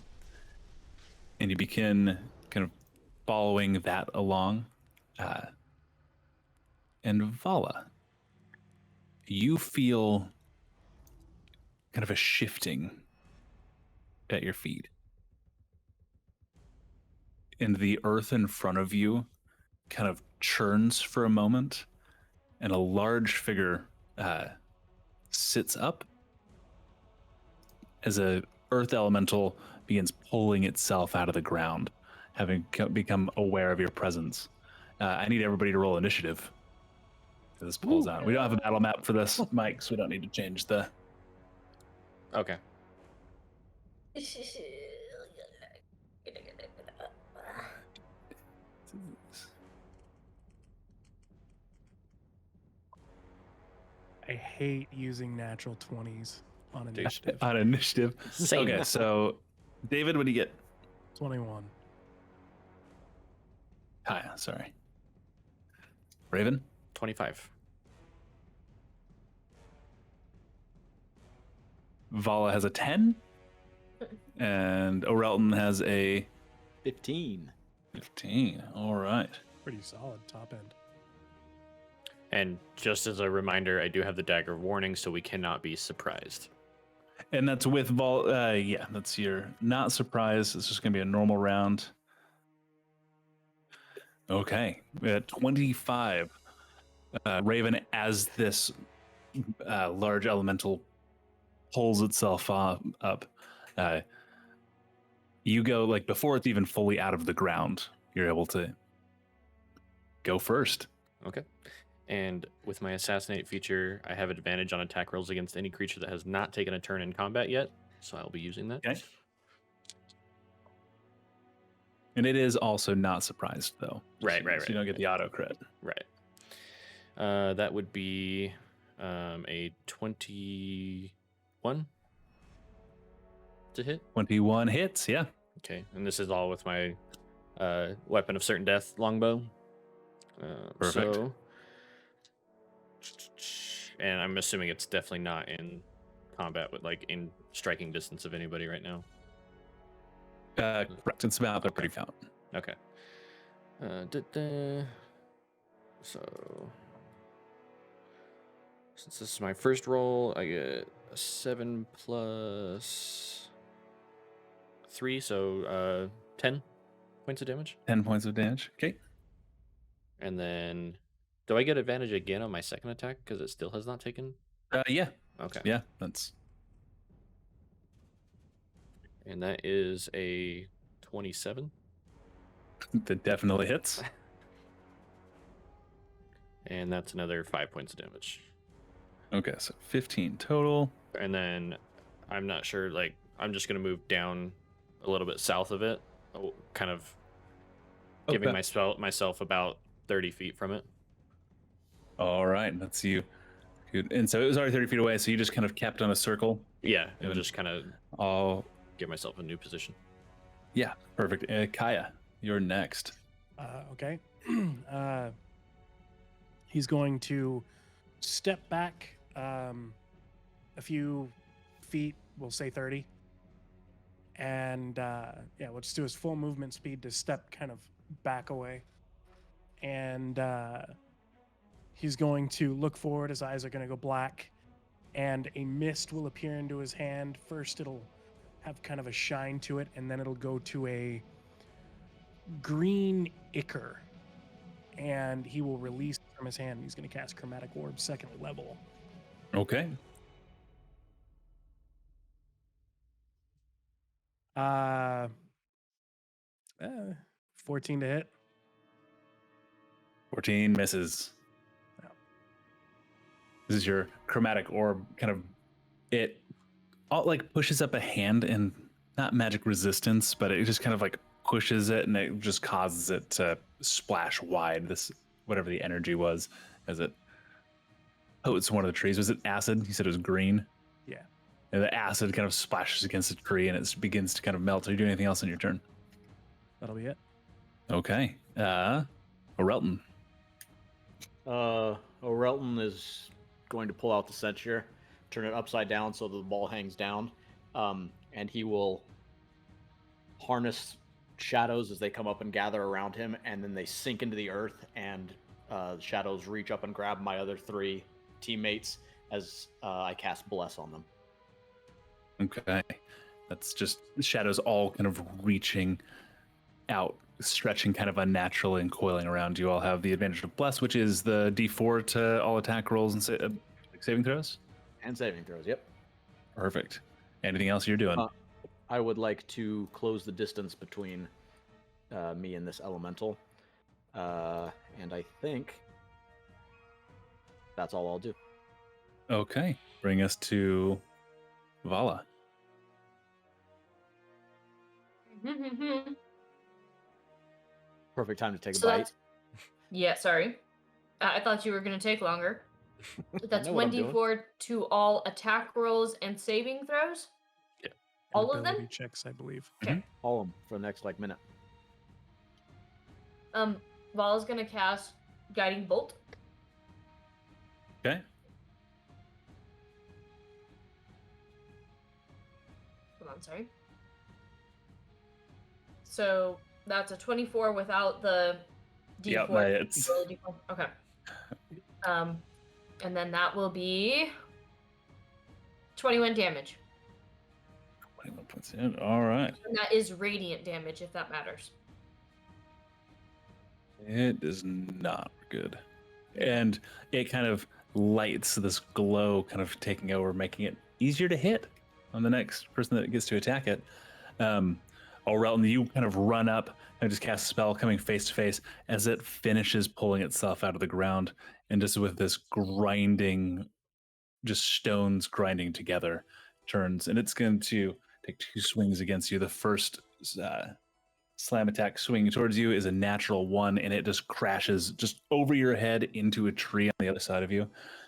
you begin kind of following that along. And Vala, you feel kind of a shifting at your feet. And the earth in front of you kind of churns for a moment, and a large figure sits up as a earth elemental begins pulling itself out of the ground, having become aware of your presence. I need everybody to roll initiative. This pulls out. We don't have a battle map for this, Mike, so we don't need to change the... Okay. I hate using natural 20s on initiative. on initiative. Same. Okay, so David, what do you get? 21. Hi, sorry. Raven? 25. Vala has a 10. And Orelton has a 15. 15. All right. Pretty solid top end. And just as a reminder, I do have the Dagger of Warning, so we cannot be surprised. And that's with Val. Yeah, that's your not surprised. It's just going to be a normal round. Okay. 25. Raven, as this large elemental pulls itself up, you go, like, before it's even fully out of the ground, you're able to go first. Okay. And with my Assassinate feature, I have advantage on attack rolls against any creature that has not taken a turn in combat yet, so I'll be using that. Okay. And it is also not surprised, though. Right. So you don't get the auto crit. Right. That would be a 21 to hit. 21 hits, yeah. Okay, and this is all with my Weapon of Certain Death longbow. Perfect. So, and I'm assuming it's definitely not in combat, with like in striking distance of anybody right now. Correct. It's about a pretty count. Okay. So, since this is my first roll, I get a 7 plus 3, so 10 points of damage. 10 points of damage. Okay. And then, do I get advantage again on my second attack because it still has not taken? Yeah. Okay. Yeah, that's... And that is a 27. That definitely hits. And that's another 5 points of damage. Okay, so 15 total. And then I'm not sure, like, I'm just going to move down a little bit south of it, kind of giving myself about 30 feet from it. All right, that's you. Good. And so it was already 30 feet away, so you just kind of kept on a circle. Yeah, and just kind of Oh, give myself a new position. yeah, perfect. Kaya, you're next. Okay. He's going to step back a few feet, we'll say 30. And we'll just do his full movement speed to step kind of back away. And he's going to look forward. His eyes are going to go black. And a mist will appear into his hand. First, it'll have kind of a shine to it. And then it'll go to a green ichor. And he will release it from his hand. He's going to cast Chromatic Orb, 2nd level. Okay. 14 to hit. 14 misses. Yeah. This is your chromatic orb. Kind of, it all like pushes up a hand and not magic resistance, but it just kind of like pushes it and it just causes it to splash wide. This, whatever the energy was, as it. Oh, it's one of the trees. Was it acid? You said it was green. Yeah. And the acid kind of splashes against the tree and it begins to kind of melt. Are you doing anything else on your turn? That'll be it. Okay. Orelton. Orelton is going to pull out the censure, turn it upside down so the ball hangs down, and he will harness shadows as they come up and gather around him, and then they sink into the earth, and the shadows reach up and grab my other 3 teammates as I cast Bless on them. Okay. That's just shadows all kind of reaching out, stretching kind of unnaturally and coiling around. You all have the advantage of Bless, which is the D4 to all attack rolls and saving throws. And saving throws, yep. Perfect. Anything else you're doing? I would like to close the distance between me and this elemental. And I think that's all I'll do. Okay. Bring us to Vala. Perfect time to take a So bite. that's, yeah, sorry. I thought you were going to take longer. That's know what I'm doing. 1d4 to all attack rolls and saving throws? Yeah. All of Ability them? checks, I believe. All of them for the next minute. Vala's going to cast Guiding Bolt. Okay. Hold on, sorry. So that's a 24 without the D4. Yep, that hits. D4. Okay. And then that will be 21 damage. 21 points in. All right. And that is radiant damage, if that matters. It is not good. And it kind of lights this glow, kind of taking over, making it easier to hit on the next person that gets to attack it. Relton, you kind of run up and just cast a spell coming face to face as it finishes pulling itself out of the ground. And just with this grinding, just stones grinding together, turns. And it's going to take 2 swings against you. The first slam attack swinging towards you is a natural 1, and it just crashes just over your head into a tree on the other side of you,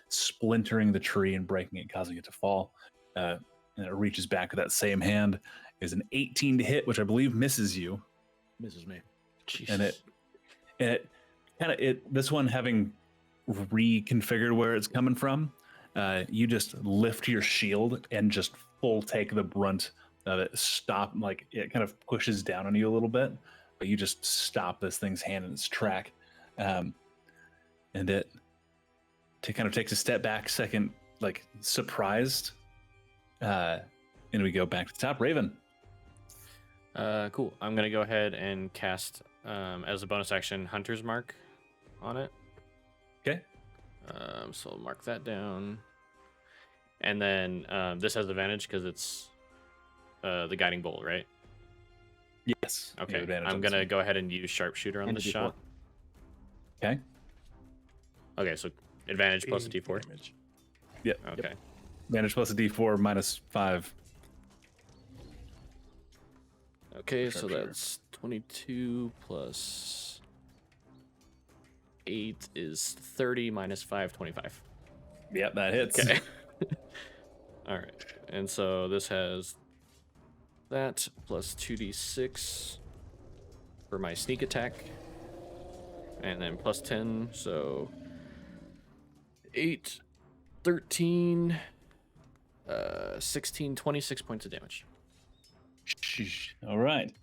splintering the tree and breaking it, causing it to fall. And it reaches back with that same hand. Is an 18 to hit, which I believe misses you. Misses me. Jesus. And it kind of this one having reconfigured where it's coming from. You just lift your shield and just full take the brunt of it. Stop, like it kind of pushes down on you a little bit, but you just stop this thing's hand in its track, and it kind of takes a step back, second, like surprised, and we go back to the top. Raven. Cool. I'm gonna go ahead and cast as a bonus action Hunter's Mark on it. Okay. So I'll mark that down, and then this has advantage because it's the guiding bolt, right? Yes. Okay. I'm gonna go ahead and use sharpshooter on And this a D4. shot. Okay. Okay, so advantage plus a 80 D4. damage. Yep. Okay. Advantage plus a D4 minus 5. Okay, so Sharpshooter. that's 22 plus 8 is 30 minus 5, 25. Yep, that hits. Okay. All right. And so this has that plus 2d6 for my sneak attack. And then plus 10, so 8, 13, 16, 26 points of damage. Sheesh. All right.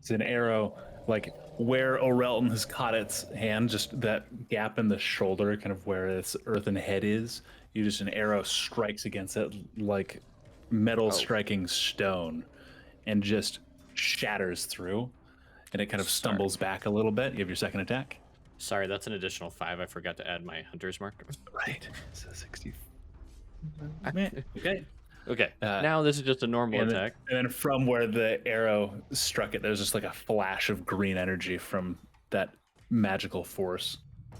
It's an arrow, like where Orelton has caught its hand, just that gap in the shoulder, kind of where its earthen head is. You just an arrow strikes against it like metal striking stone, and just shatters through. And it kind of stumbles back a little bit. You have your second attack. Sorry, that's an additional 5. I forgot to add my hunter's mark. Right. So 60. Okay. Okay. Now this is just a normal And attack. then from where the arrow struck it, there's just like a flash of green energy from that magical force.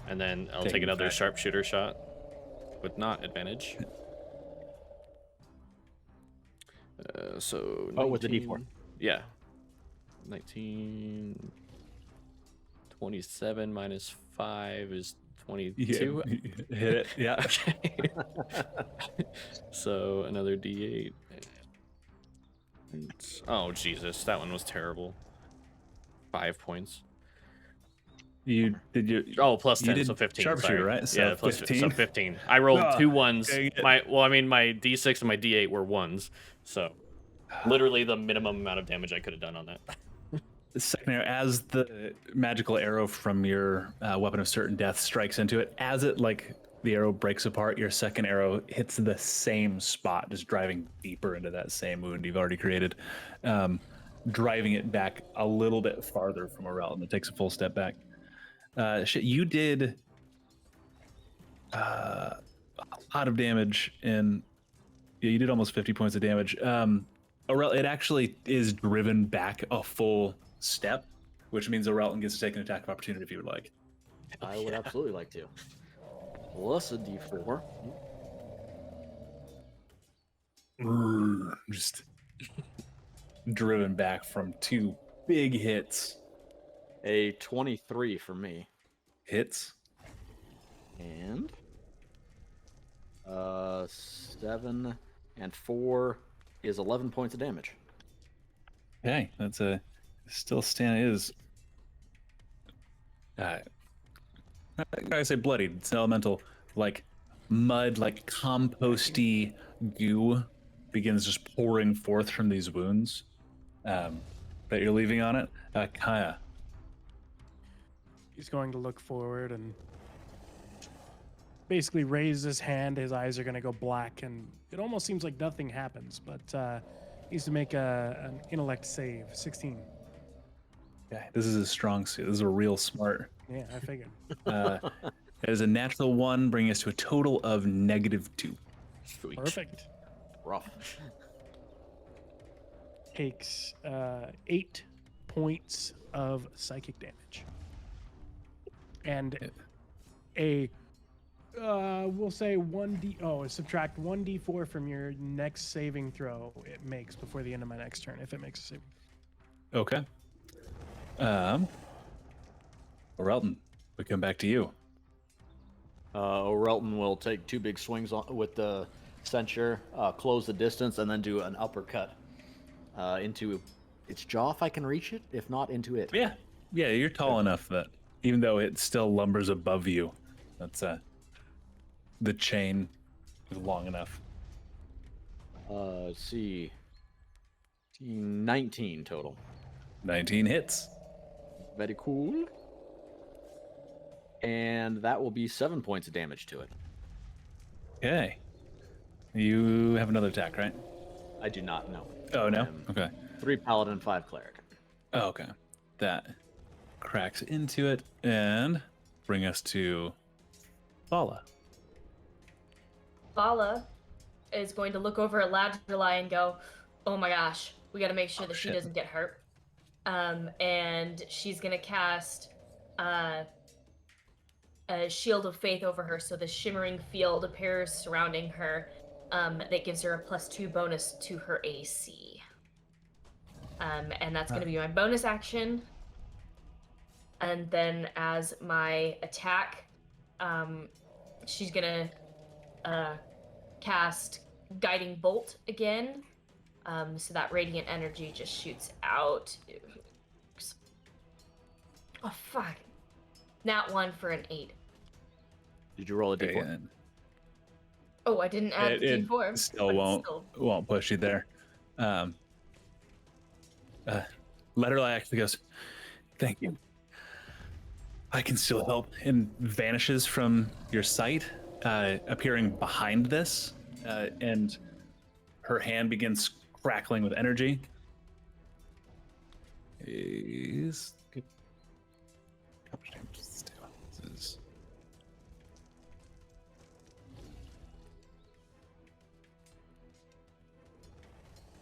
And then I'll Taking take another back. sharpshooter shot with not advantage. So Oh, with the 19 D4. Yeah. 19. 27 minus 5 is 22. Hit it. Yeah. Okay. So another D8. Oh, Jesus. That one was terrible. 5 points. You Oh, plus You 10, did so 15. sharpshooter, sorry. right? So Yeah, plus 15. So 15. I rolled Oh, 2 ones. dang it. My D6 and my D8 were 1s. So literally the minimum amount of damage I could have done on that. the second arrow, as the magical arrow from your weapon of certain death strikes into it, as it like The arrow breaks apart. Your second arrow hits the same spot, just driving deeper into that same wound you've already created, driving it back a little bit farther from Aurel, and it takes a full step back. You did a lot of damage, and you did almost 50 points of damage. Aurel, it actually is driven back a full step, which means Aurelton gets to take an attack of opportunity if you would like. I would absolutely like to. Plus a d4. Just driven back from 2 big hits. A 23 for me. Hits. And 7 and 4 is 11 points of damage. Okay, that's a still stand is. I say bloodied. It's an elemental, like mud, like composty goo begins just pouring forth from these wounds that you're leaving on it. Kaya. He's going to look forward and basically raise his hand. His eyes are going to go black, and it almost seems like nothing happens, but he needs to make an intellect save. 16. Okay, this is a strong suit. This is a real smart. Yeah, I figured. That is a natural 1, bringing us to a total of -2. Sweet. Perfect. Rough. Takes 8 points of psychic damage. And we'll say 1d. Oh, subtract 1d4 from your next saving throw it makes before the end of my next turn, if it makes a save. Okay. Orelton, we come back to you. Orelton will take 2 big swings with the censure, close the distance, and then do an uppercut into its jaw if I can reach it. If not, into it. Yeah, you're tall enough that even though it still lumbers above you, that's the chain is long enough. Let's see. 19 total. 19 hits. Very cool. And that will be 7 points of damage to it. Okay. You have another attack, right? I do not know. Oh, no? Okay. 3 paladin, 5 cleric. Oh, okay. That cracks into it and bring us to Bala. Bala is going to look over at Ladrillai and go, "Oh my gosh, we got to make sure that she shit. doesn't get hurt." And she's gonna cast a shield of faith over her, so the shimmering field appears surrounding her. That gives her a +2 bonus to her AC. And that's gonna be my bonus action. And then as my attack, she's gonna cast Guiding Bolt again. So that radiant energy just shoots out. Oh, fuck. Nat 1 for an 8. Did you roll a d4? Okay, and Oh, I didn't add the it D4. still but won't still- won't push you there. Letterly actually goes, "Thank you. I can still help," and vanishes from your sight, appearing behind this, and her hand begins crackling with energy. Is good. How much damage does this do? This is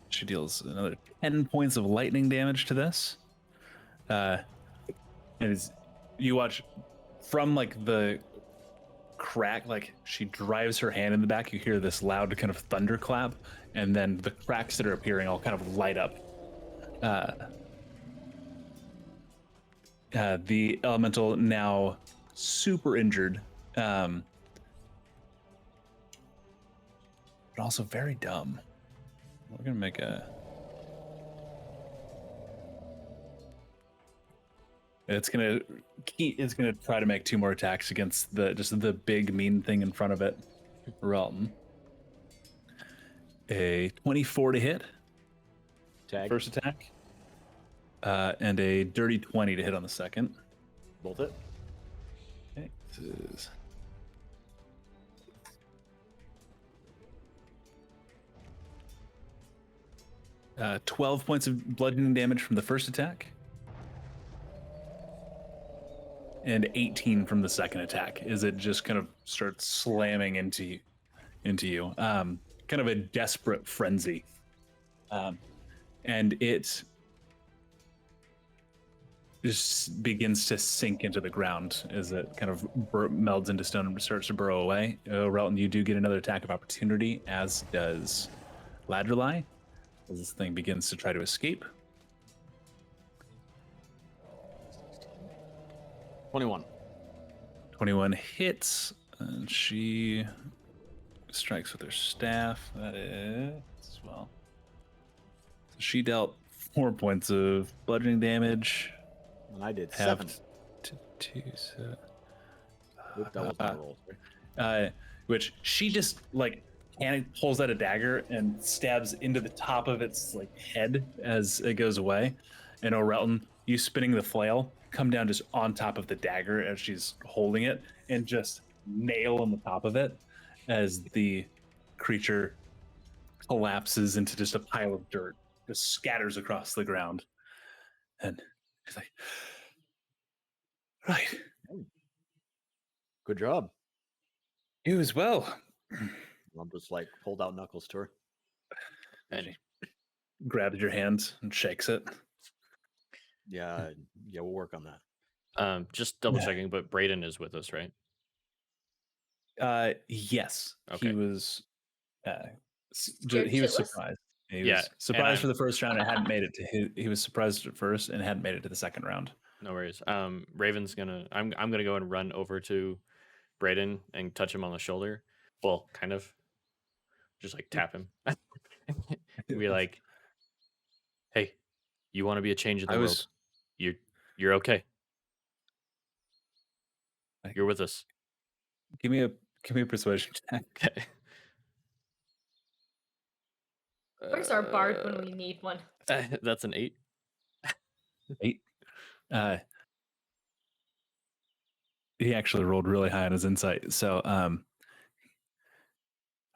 she deals another 10 points of lightning damage to this. And as you watch from like the crack, like she drives her hand in the back, you hear this loud kind of thunderclap, and then the cracks that are appearing all kind of light up. The elemental now super injured, but also very dumb. We're gonna make a. It's gonna try to make 2 more attacks against the big mean thing in front of it, Relton. A 24 to hit. Tag. First attack. And a dirty 20 to hit on the second. Bolt it. Okay, this is 12 points of bludgeoning damage from the first attack, and 18 from the second attack. As it just kind of starts slamming into you, kind of a desperate frenzy, and it just begins to sink into the ground as it kind of melds into stone and starts to burrow away. Relton, you do get another attack of opportunity, as does Ladrillai, as this thing begins to try to escape. 21. 21 hits, and she strikes with her staff. That is, well, so she dealt 4 points of bludgeoning damage. And I did 7. Two, so, Oop, that was my roll. which she just like pulls out a dagger and stabs into the top of its like head as it goes away. And O'Relton, you spinning the flail, come down just on top of the dagger as she's holding it and just nail on the top of it as the creature collapses into just a pile of dirt, just scatters across the ground. And he's like, right. Good job. You as well. I'm just like pulled out knuckles to her. And he grabs your hand and shakes it. Yeah, we'll work on that. Just double checking, but Brayden is with us, right? Yes. Okay. He was Scared he was shitless? surprised. He Yeah, was surprised and for the first round and hadn't made it to he was surprised at first and hadn't made it to the second round. No worries. Raven's gonna. I'm gonna go and run over to Brayden and touch him on the shoulder. Well, kind of. Just like tap him. Be like, "Hey, you want to be a change in the world? You're okay. You're with us." Give me a persuasion check. Okay. Where's our bard when we need one? That's an 8. 8. He actually rolled really high on his insight. So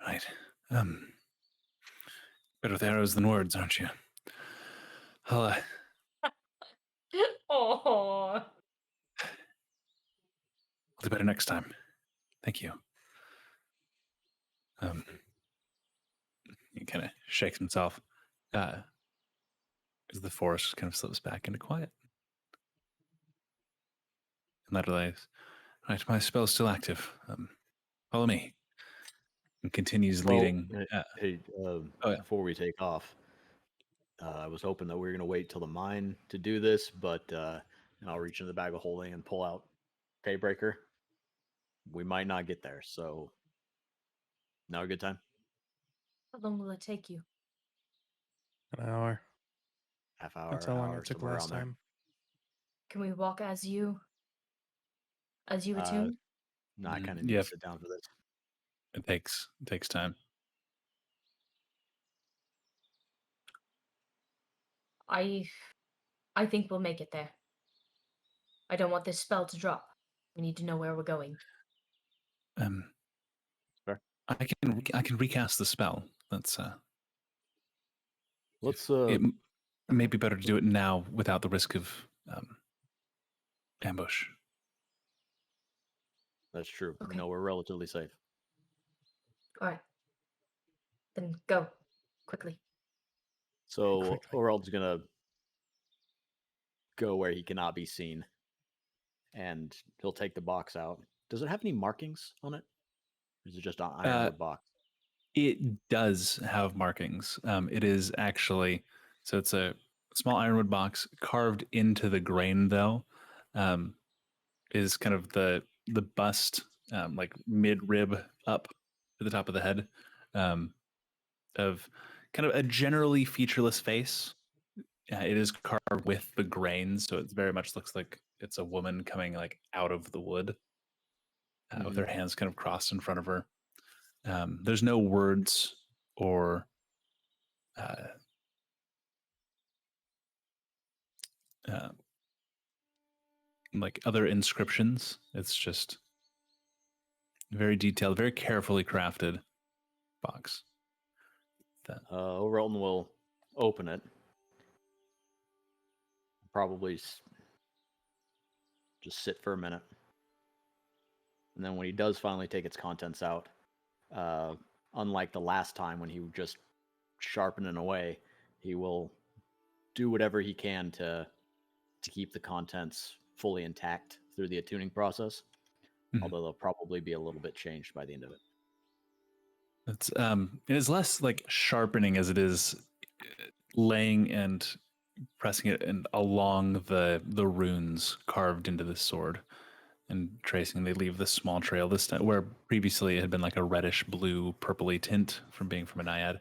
right. Better with arrows than words, aren't you? I'll Oh, do better next time. Thank you. He kind of shakes himself as the forest kind of slips back into quiet. And that relays. Right, my spell's still active. Follow me. And continues leading. Hey, yeah. before we take off, I was hoping that we were going to wait till the mine to do this, but I'll reach into the bag of holding and pull out Paybreaker. We might not get there, so now a good time. how long will it take you? An hour. Half hour. That's how long hour, it took somewhere last around there. time. Can we walk as you attune? No, I kind of need Yep. to sit down for this. It takes time. I think we'll make it there. I don't want this spell to drop. We need to know where we're going. Fair. I can recast the spell. That's Let's it may be better to do it now without the risk of ambush. That's true. Okay. No, we're relatively safe. All right. Then go quickly. So Quickly. Orald's gonna go where he cannot be seen, and he'll take the box out. Does it have any markings on it? Or is it just an ironwood box? It does have markings. It is actually, so it's a small ironwood box carved into the grain, though, is kind of the bust, like mid rib up to the top of the head, of kind of a generally featureless face. It is carved with the grain, so it very much looks like it's a woman coming like out of the wood, with her hands kind of crossed in front of her. There's no words or like other inscriptions. It's just very detailed, very carefully crafted box. Oralton will open it. Probably just sit for a minute. And then when he does finally take its contents out, unlike the last time when he would just sharpen it away, he will do whatever he can to keep the contents fully intact through the attuning process. Although they'll probably be a little bit changed by the end of it. It's it is less like sharpening as it is laying and pressing it and along the runes carved into the sword and tracing. They leave this small trail this time, where previously it had been like a reddish blue purpley tint from being from a naiad.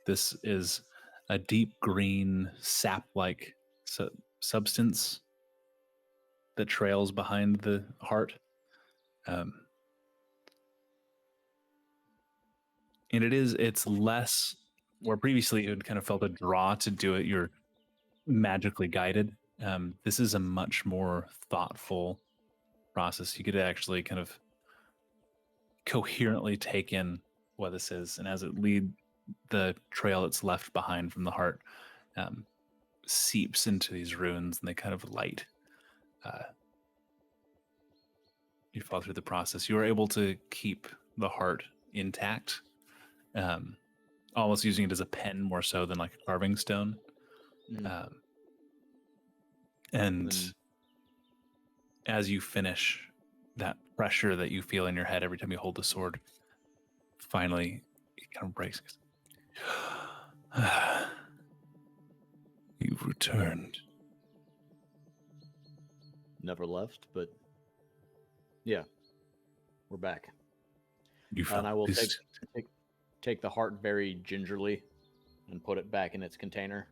This is a deep green sap like substance that trails behind the heart. And it's less where previously you had kind of felt a draw to do it. You're magically guided. This is a much more thoughtful process. You could actually kind of coherently take in what this is, and as it lead the trail that's left behind from the heart seeps into these runes, and they kind of light. You follow through the process. You are able to keep the heart intact, almost using it as a pen more so than like a carving stone. And as you finish, that pressure that you feel in your head every time you hold the sword, finally it kind of breaks. You've returned. Never left, but yeah, we're back. You and I will take the heart very gingerly and put it back in its container,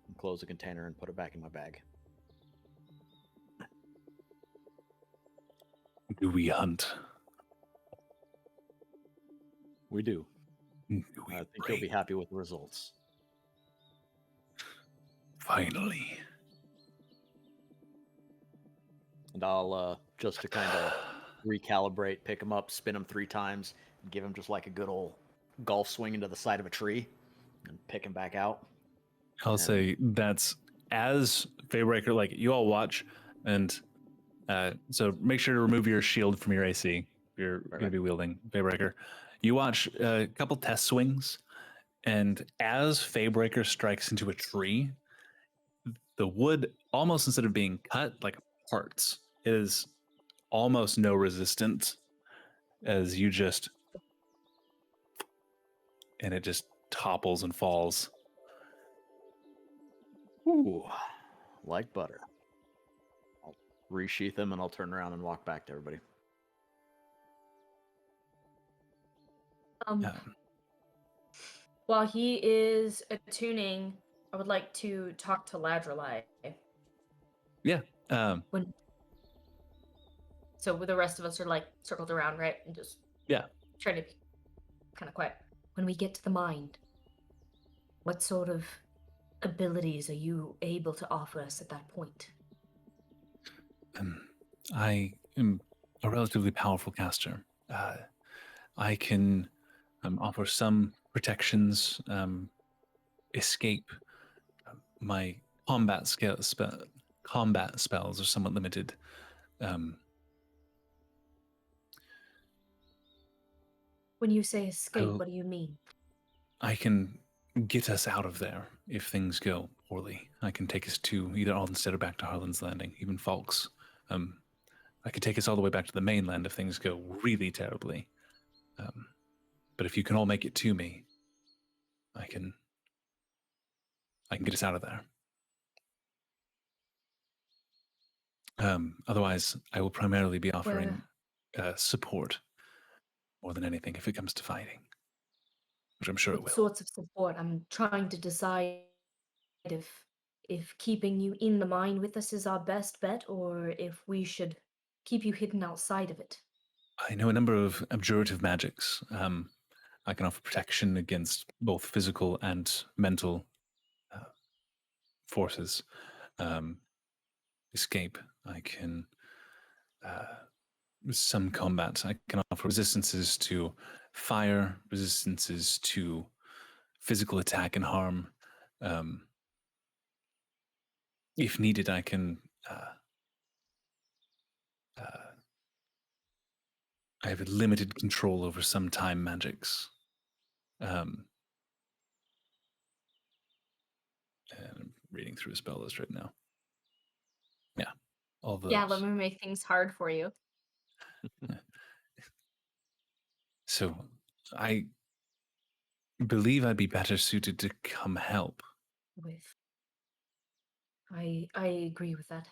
and close the container and put it back in my bag. Do we hunt? We do. I think you'll be happy with the results. Finally. And I'll, just to kind of recalibrate, pick him up, spin him 3 times, and give him just like a good old golf swing into the side of a tree, and pick him back out. I'll say that's as Faybreaker, like you all watch, and so make sure to remove your shield from your AC if you're going to be wielding Faybreaker. You watch a couple test swings, and as Faybreaker strikes into a tree, the wood, almost instead of being cut, like parts, is almost no resistance as you just, and it just topples and falls. Ooh, like butter. I'll resheath him and I'll turn around and walk back to everybody. While he is attuning, I would like to talk to Ladrillai. Yeah. So the rest of us are like circled around, right? And just trying to be kind of quiet. When we get to the mind, what sort of abilities are you able to offer us at that point? I am a relatively powerful caster. I can offer some protections, escape. My combat spells are somewhat limited. When you say escape, what do you mean? I can get us out of there if things go poorly. I can take us to either Aldenstead or back to Harlan's Landing, even Falks. I could take us all the way back to the mainland if things go really terribly. But if you can all make it to me, I can get us out of there. Otherwise, I will primarily be offering support more than anything if it comes to fighting, which I'm sure it will. What sorts of support? I'm trying to decide if keeping you in the mine with us is our best bet, or if we should keep you hidden outside of it. I know a number of abjurative magics. I can offer protection against both physical and mental forces. Escape. I can some combat. I can offer resistances to fire, resistances to physical attack and harm, If needed, I can. I have limited control over some time magics. And I'm reading through a spell list right now. Yeah, all those. Yeah, let me make things hard for you. So I believe I'd be better suited to come help. I agree with that.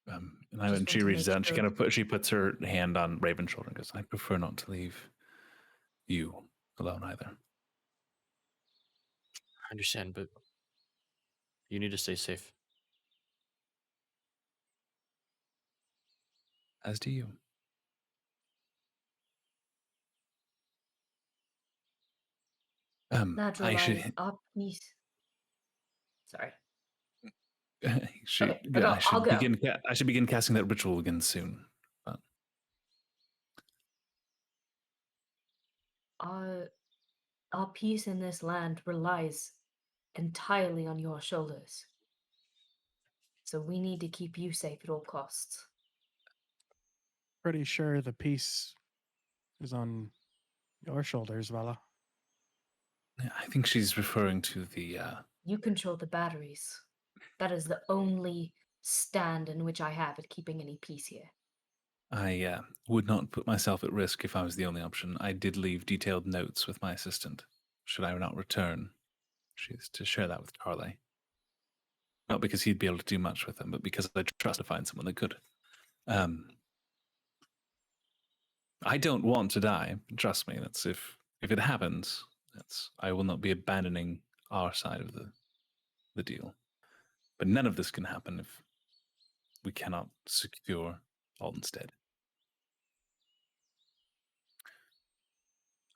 And she want to reaches make out and sure. she puts her hand on Raven's shoulder and goes, I prefer not to leave you alone either. I understand, but you need to stay safe. As do you. Natural I light, should. up peace. Sorry. I Okay, I'll go. I should begin casting that ritual again soon. But Our peace in this land relies entirely on your shoulders. So we need to keep you safe at all costs. Pretty sure the peace is on your shoulders, Vala. I think she's referring to the. You control the batteries. That is the only stand in which I have at keeping any peace here. I would not put myself at risk if I was the only option. I did leave detailed notes with my assistant. Should I not return, she's to share that with Carly. Not because he'd be able to do much with them, but because I trust to find someone that could. I don't want to die. Trust me. That's if it happens, I will not be abandoning our side of the deal. But none of this can happen if we cannot secure Aldenstead.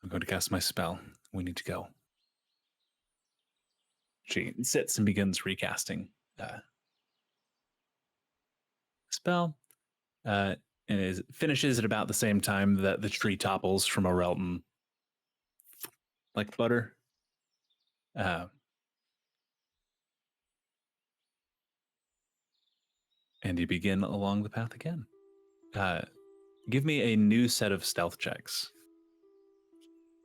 I'm going to cast my spell. We need to go. She sits and begins recasting spell. And finishes at about the same time that the tree topples from Orelton like butter. And you begin along the path again. Give me a new set of stealth checks.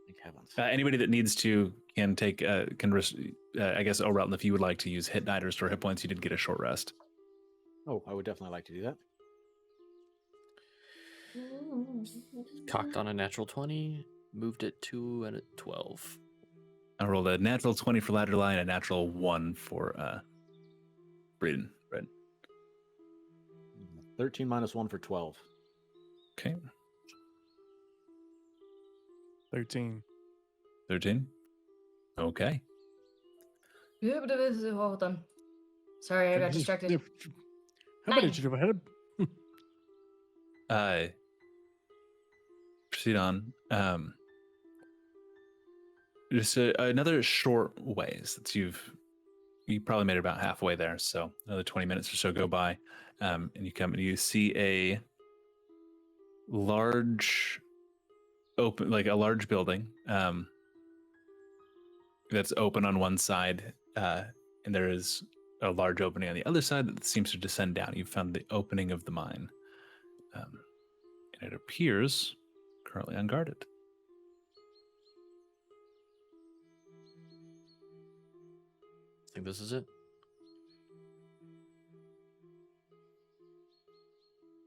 Thank heavens. Anybody that needs to can take I guess Orelton, if you would like to use hit die to restore hit points, you did get a short rest. Oh, I would definitely like to do that. Cocked on a natural 20, moved it to a 12. I rolled a natural 20 for Ladderline and a natural 1 for Braden. 13 minus 1 for 12. Okay. 13. 13. Okay. Yeah, but it is all done. Sorry, I got distracted. How about you do ahead? Proceed on. Just another short ways that you probably made it about halfway there, so another 20 minutes or so go by, and you come and you see a large building that's open on one side, and there is a large opening on the other side that seems to descend down. You found the opening of the mine, and it appears currently unguarded. I think this is it.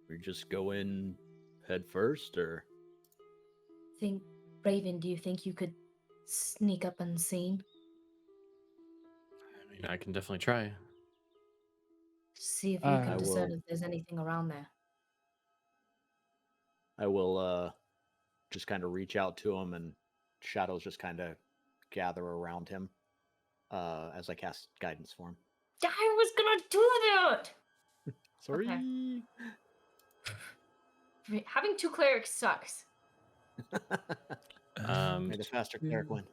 We just go in head first, or Raven, do you think you could sneak up unseen? I mean, I can definitely try. See if you I can discern will. if there's anything around there. I will just kind of reach out to him, and shadows just kind of gather around him as I cast guidance for him. I was gonna do that! Sorry. Okay. Having two clerics sucks. May the faster cleric win.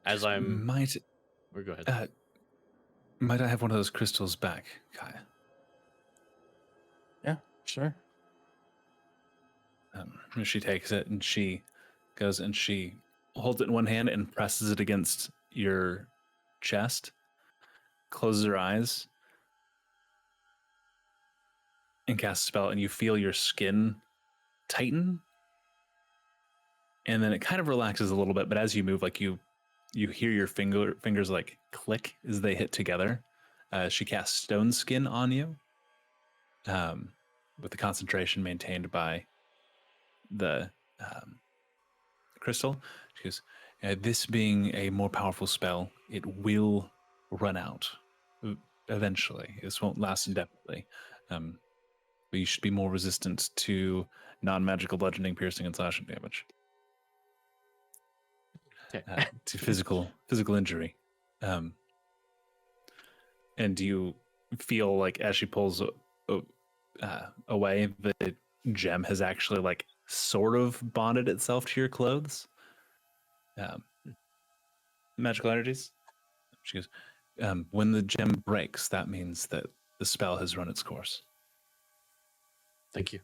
As I'm... Or go ahead. Might I have one of those crystals back, Kaya? Yeah, sure. She takes it and she goes and she holds it in one hand and presses it against your chest, closes her eyes, and casts a spell, and you feel your skin tighten, and then it kind of relaxes a little bit, but as you move, like you hear your fingers like click as they hit together. She casts stone skin on you, with the concentration maintained by the crystal. She goes, this being a more powerful spell, it will run out eventually. This won't last indefinitely. But you should be more resistant to non-magical bludgeoning, piercing, and slashing damage. Okay. To physical injury. And do you feel like as she pulls away, the gem has actually like sort of bonded itself to your clothes? Magical energies? She goes, when the gem breaks, that means that the spell has run its course. Thank you.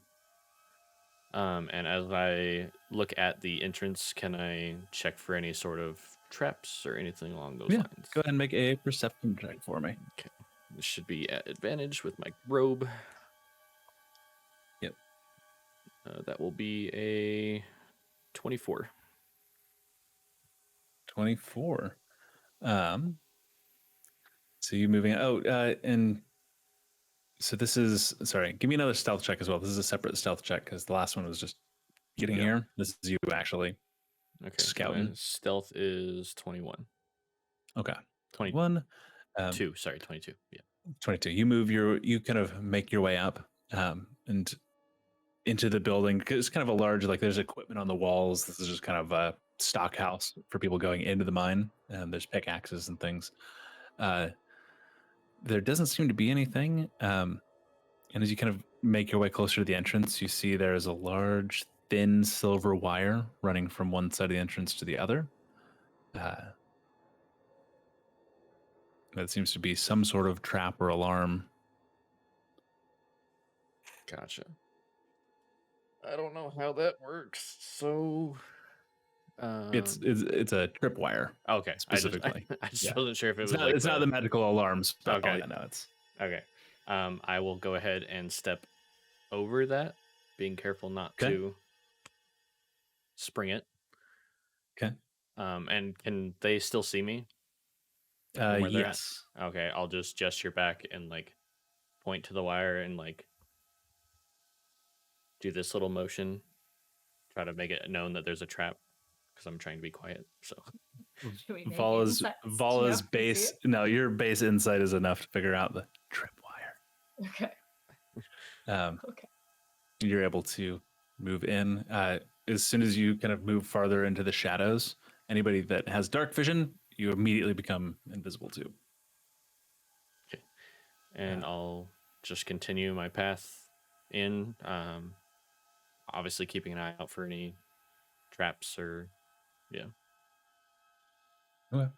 And as I look at the entrance, can I check for any sort of traps or anything along those lines? Go ahead and make a perception check for me. Okay. This should be at advantage with my robe. Yep. That will be a 24. 24. So you moving. And so this is, sorry, give me another stealth check as well. This is a separate stealth check because the last one was just getting here. This is you actually. Okay. Scouting. Stealth is 21. Okay. 21. 22. 22. Yeah. 22. You kind of make your way up and into the building. It's kind of a large, like there's equipment on the walls. This is just kind of a stock house for people going into the mine. There's pickaxes and things. There doesn't seem to be anything. And as you kind of make your way closer to the entrance, you see there is a large, thin silver wire running from one side of the entrance to the other. That seems to be some sort of trap or alarm. Gotcha. I don't know how that works. So, It's a tripwire. okay. Specifically. I just wasn't sure if it was It's not the medical alarms. Okay. No, it's okay. I will go ahead and step over that, being careful not to spring it. okay. And can they still see me? Where they're at? Yes. Okay, I'll just gesture back and like point to the wire and like do this little motion, try to make it known that there's a trap because I'm trying to be quiet. So Should we make Vala's insights? base. No, your base insight is enough to figure out the tripwire. Okay. Okay. You're able to move in. As soon as you kind of move farther into the shadows, anybody that has dark vision, you immediately become invisible too. okay, and I'll just continue my path in. Obviously keeping an eye out for any traps or Okay.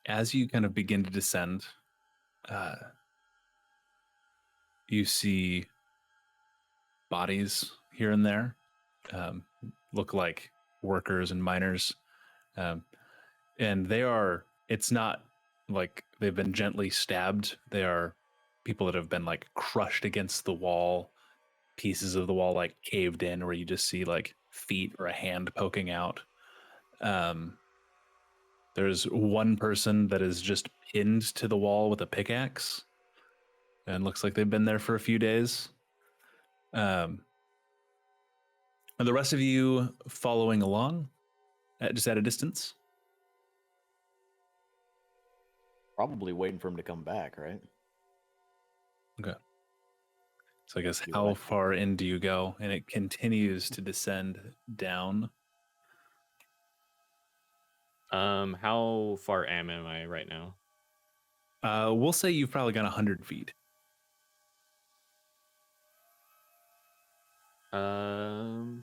As you kind of begin to descend, you see bodies here and there, look like workers and miners, and it's not like they've been gently stabbed. They are people that have been like crushed against the wall, pieces of the wall like caved in, where you just see like feet or a hand poking out. There's one person that is just pinned to the wall with a pickaxe, and looks like they've been there for a few days. And the rest of you following along, just at a distance. Probably waiting for him to come back, right? Okay. So I guess You're how right. far in do you go? And it continues to descend down. how far am I right now? We'll say you've probably gone 100 feet. And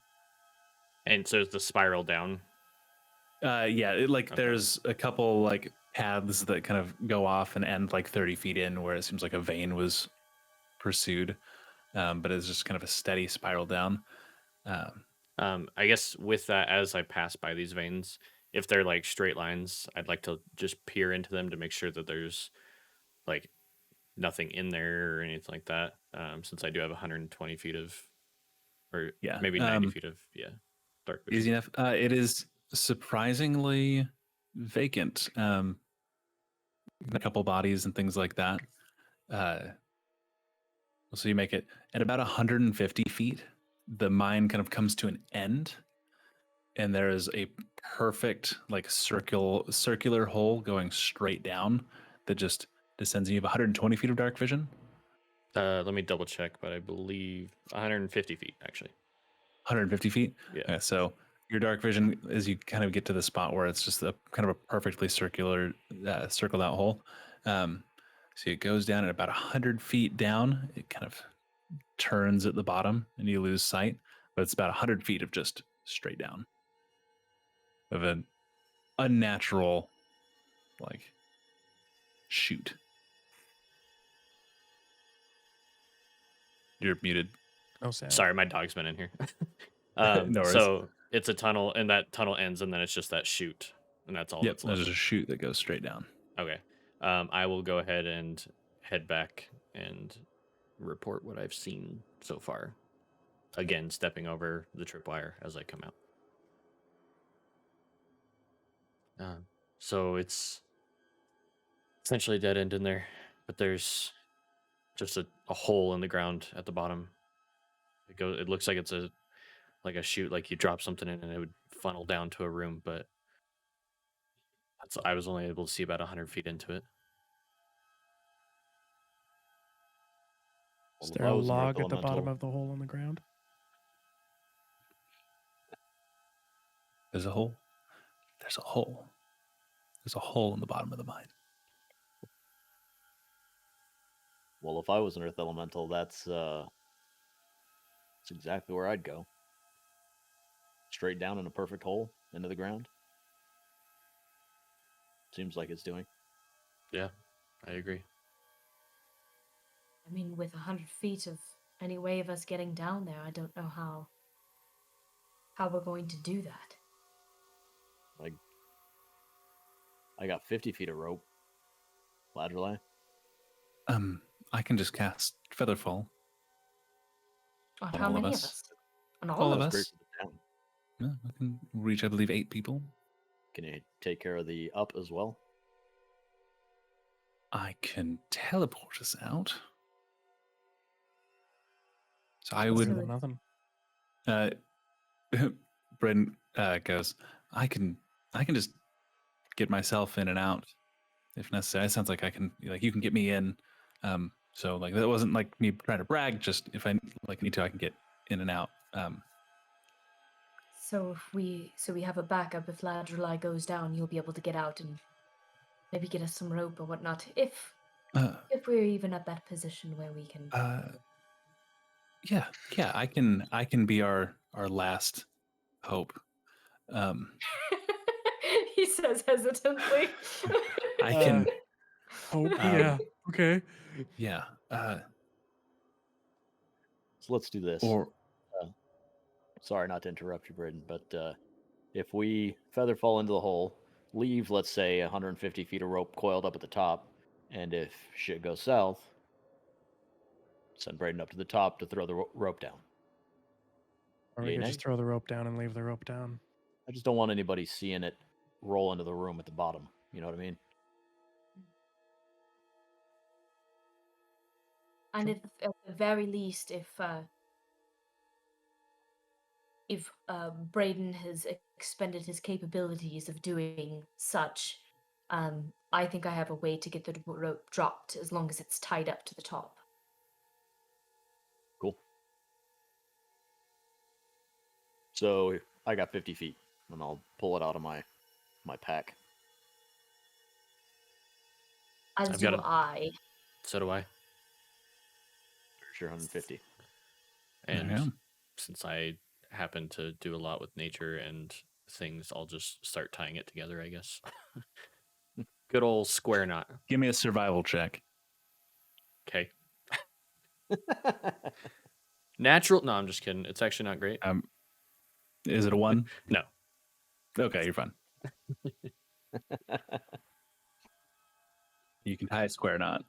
so it's the spiral down. Yeah, Okay. there's a couple like paths that kind of go off and end like 30 feet in, where it seems like a vein was pursued, but it's just kind of a steady spiral down. I guess with that, as I pass by these veins, if they're like straight lines, I'd like to just peer into them to make sure that there's like nothing in there or anything like that. Since I do have 120 feet of, or Yeah. maybe 90 feet of, dark vision. Easy enough. It is surprisingly vacant. A couple bodies and things like that. So you make it at about 150 feet. The mine kind of comes to an end, and there is a perfect like circular hole going straight down that just descends. And you have 120 feet of dark vision. Let me double check, but I believe 150 feet actually. 150 feet. Yeah. Okay, so your dark vision, as you kind of get to the spot where it's just a kind of a perfectly circular, circled out hole. So it goes down at about 100 feet down. It kind of turns at the bottom, and you lose sight. But it's about 100 feet of just straight down, of an unnatural, like, shoot. You're muted. No sound. Sorry, my dog's been in here. No worries. So it's a tunnel, and that tunnel ends, and then it's just that chute, and that's all Yep, that's left. there's a chute that goes straight down. Okay. I will go ahead and head back and report what I've seen so far. Again, stepping over the tripwire as I come out. So it's essentially a dead end in there, but there's just a hole in the ground at the bottom. It looks like it's a chute, like you drop something in and it would funnel down to a room, but I was only able to see about 100 feet into it. Is Well, if there I a was an Earth log at the bottom elemental- of the hole in the ground? There's a hole. There's a hole. There's a hole in the bottom of the mine. Well, if I was an Earth Elemental, that's exactly where I'd go. Straight down in a perfect hole into the ground. Seems like it's doing. Yeah, I agree. I mean, with 100 feet of any way of us getting down there, I don't know how we're going to do that. I got 50 feet of rope. Laterally. I can just cast Featherfall. On On how all of many of us. us? On All all of of us. us? Great for the town. Yeah, I can reach, I believe, 8 people. Can you take care of the up as well? I can teleport us out. So I Better would. than nothing. Bryn goes. I can just get myself in and out if necessary. It sounds like I can. Like you can get me in. So like that wasn't like me trying to brag. Just if I need to, I can get in and out. So we have a backup. If Ladrillai goes down, you'll be able to get out and maybe get us some rope or whatnot. If we're even at that position where we can. Yeah. I can be our last hope. He says hesitantly. I can. Oh, yeah. Okay. Yeah. So let's do this. Or Sorry not to interrupt you, Braden, but if we feather fall into the hole, leave, let's say, 150 feet of rope coiled up at the top, and if shit goes south, send Braden up to the top to throw the rope down. Or we Yay, could nay? just throw the rope down and leave the rope down. I just don't want anybody seeing it roll into the room at the bottom. You know what I mean? And if, at the very least, if Braden has expended his capabilities of doing such, I think I have a way to get the rope dropped as long as it's tied up to the top. Cool. So I got 50 feet, and I'll pull it out of my pack. As I've do got a- I. So do I. For sure, 150. And Yeah. since I happen to do a lot with nature and things, I'll just start tying it together, I guess. Good old square knot. give me a survival check. Okay. Natural. No, I'm just kidding. It's actually not great. Is it a 1? No. Okay, you're fine. You can tie a square knot.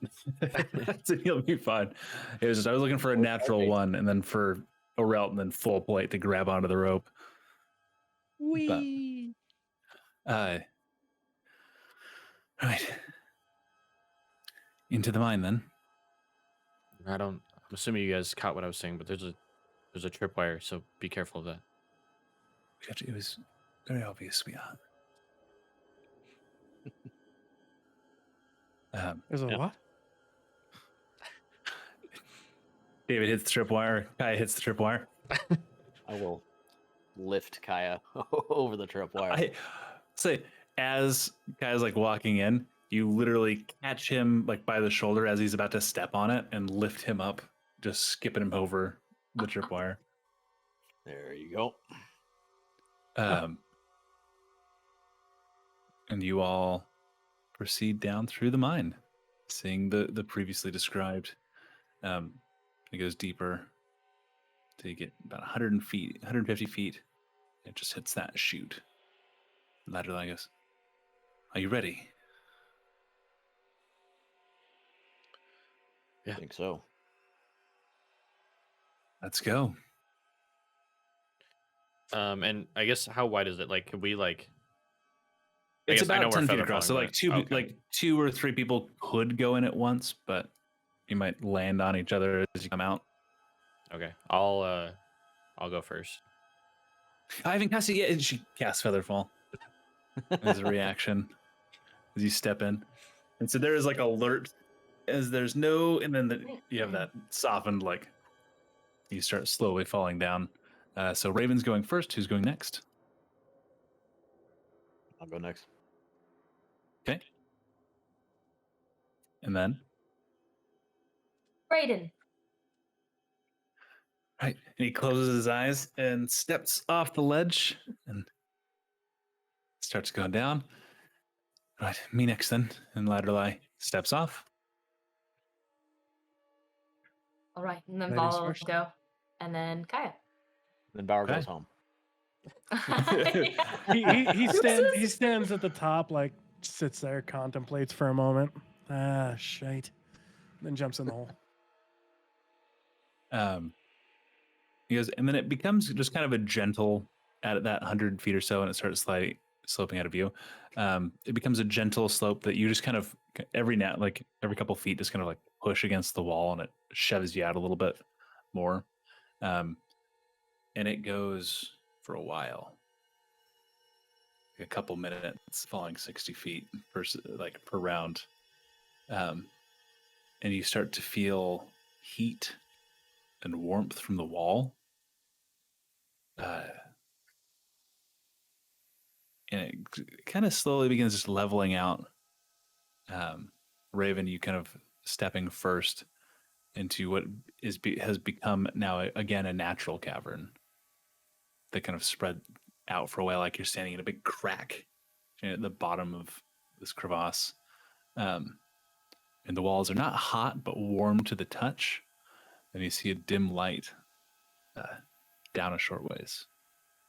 So you'll be fine. It was just I was looking for a natural 1 and then for a route and then full plate to grab onto the rope. Whee! Right. Into the mine then. I'm assuming you guys caught what I was saying, but there's a tripwire, so be careful of that. It was very obvious, sweetheart. There's a what? David hits the tripwire. Kaya hits the tripwire. I will lift Kaya over the tripwire. I say as Kaya's like walking in, you literally catch him like by the shoulder as he's about to step on it and lift him up, just skipping him over the tripwire. There you go. And you all proceed down through the mine, seeing the previously described. It goes deeper till you get about 150 feet. It just hits that chute. Ladder goes, "Are you ready?" I think so. Let's go. And I guess how wide is it? Like, could we like? It's I know about we're 10 feet feather across. So falling, like but- okay. 2 or 3 people could go in at once, but you might land on each other as you come out. Okay, I'll go first. I haven't cast it yet. And she casts Featherfall as a reaction as you step in. And so there is like alert as there's no, and then you have that softened, like you start slowly falling down. So Raven's going first. Who's going next? I'll go next. Okay. And then? Brayden. Right. And he closes his eyes and steps off the ledge and starts going down. Right. Me next then. And Ladderlie steps off. All right, and then Ladies Vala will first. go, and then Kaya. Then Bauer Okay. goes home. He stands at the top, like sits there, contemplates for a moment. Ah, shite. Then jumps in the hole. He goes, and then it becomes just kind of a gentle at that 100 feet or so, and it starts sloping out of view. It becomes a gentle slope that you just kind of every couple feet just kind of like push against the wall, and it shoves you out a little bit more. And it goes for a while, like a couple minutes, falling 60 feet per round. And you start to feel heat and warmth from the wall. And it kind of slowly begins just leveling out. Raven, you kind of stepping first into what has become now again a natural cavern that kind of spread out for a while, like you're standing in a big crack at the bottom of this crevasse. And the walls are not hot but warm to the touch. And you see a dim light down a short ways.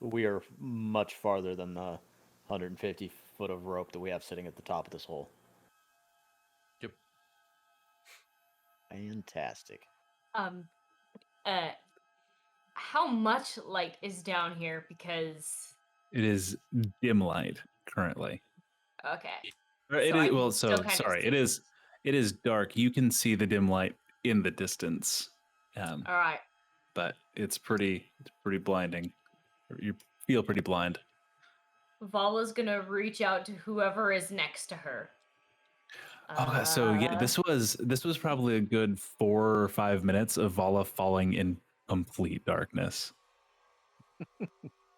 We are much farther than the 150 foot of rope that we have sitting at the top of this hole. Yep. Fantastic. How much light is down here? Because It is dim light currently. okay, Or it So I is, can well, still so kinda sorry. see. It is dark. You can see the dim light in the distance, all right. but it's pretty blinding. You feel pretty blind. Vala's gonna reach out to whoever is next to her. Okay, so yeah, this was probably a good 4 or 5 minutes of Vala falling in complete darkness. And